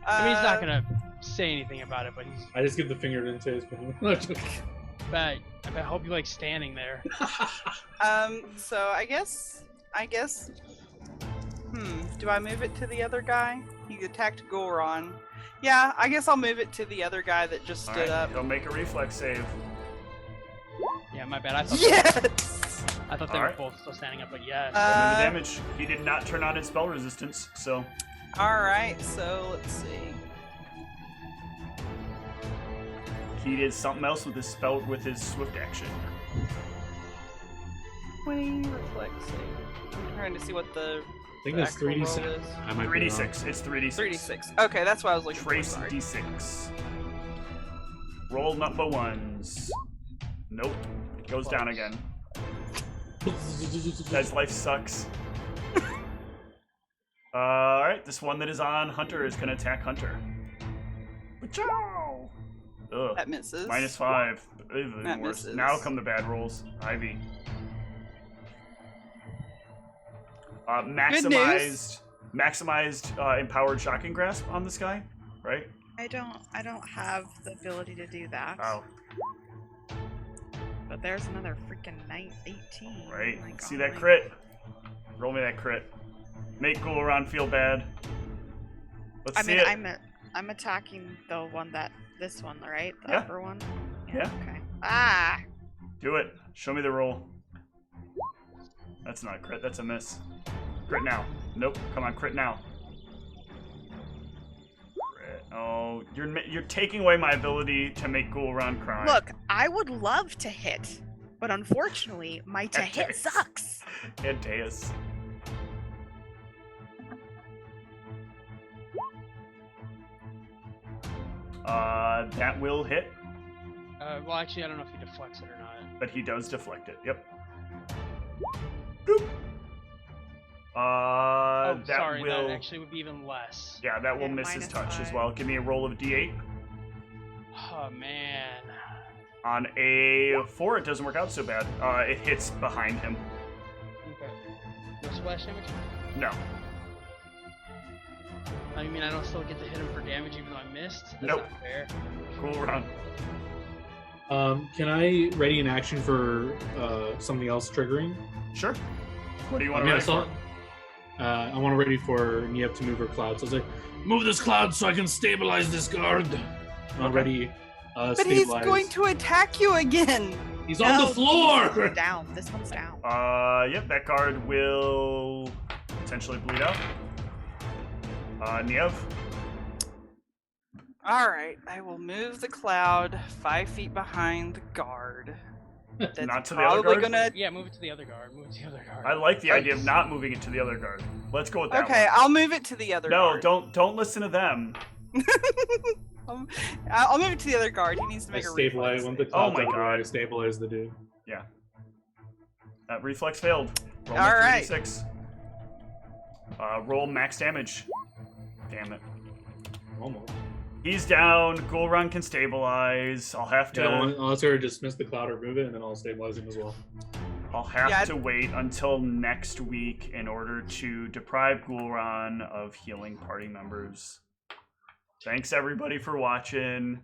I mean, he's not gonna say anything about it, but he's. I just give the finger into his I hope you like standing there. So I guess. Do I move it to the other guy? He attacked Gul'ran. Yeah, I guess I'll move it to the other guy that just stood up. He'll make a reflex save. Yeah, my bad. I thought Yes. I thought they Alright. were both still standing up, but yes. Roll me the Uh, damage. He did not turn on his spell resistance, so All right. So let's see. he did something else with his spell with his swift action. 20 reflex save. I'm trying to see what the I think the it's actual roll 3d6. is. I might be wrong. 3d6. It's 3d6. 3d6. Okay, that's what I was looking Trace for. Sorry. d6. Roll number ones. Nope. It goes down again. Guy's life sucks. Alright, this one that is on Hunter is gonna attack Hunter. Pachow! Ugh. That misses. -5. Even That worse. misses. Now come the bad rolls. Ivy. Maximized empowered shocking grasp on this guy, right? I don't have the ability to do that. Oh, But there's another freaking 18. right. Like, See oh that my- crit? Roll me that crit. Make Gul'ran feel bad. Let's I see mean, it. I'm attacking the one this one, right? The Yeah. upper one. Yeah. Okay. Ah. Do it. Show me the roll. That's not a crit. That's a miss. Crit now. Nope. Come on, crit now. Crit. Oh, you're taking away my ability to make Gul'ran cry. Look, I would love to hit, but unfortunately, my to hit Antaeus. sucks. Antaeus. That will hit, Well, actually, I don't know if he deflects it or not. but he does deflect it. Yep. Boop. Oh, that sorry, will. that actually would be even less. Yeah, that will Yeah, miss his touch as -5. well. Give me a roll of D8. Oh man. On a 4, it doesn't work out so bad. It hits behind him. Okay. No splash damage? No. I mean, I don't still get to hit him for damage even though I missed? That's Nope. not fair. Cool run. Can I ready an action for something else triggering? Sure. What do you want to Yeah, ready for? I want to ready for Niep to move her cloud. So I was like, move this cloud so I can stabilize this guard. I'm already But he's stabilized. going to attack you again. He's on the floor! This one's down. This one's down. Yep, that guard will potentially bleed out. Niev. All right, I will move the cloud 5 feet behind the guard. That's Not to the other probably guard? gonna. Yeah, move it to the other guard. Move it to the other guard. I like the idea of not moving it to the other guard. Let's go with that Okay, one. I'll move it to the other No, guard. don't listen to them. I'll move it to the other guard. He needs to I make a stabilize reflex when the save. cloud's Oh my over, God. I stabilize the dude. That reflex failed. Roll All right. 3d6. Roll max damage. Damn it. Almost. He's down. Gul'ran can stabilize. I'll have to. Yeah, I'll let her dismiss the cloud or move it, and then I'll stabilize him as well. I'll have Yeah, to wait until next week in order to deprive Gul'ran of healing party members. Thanks everybody for watching.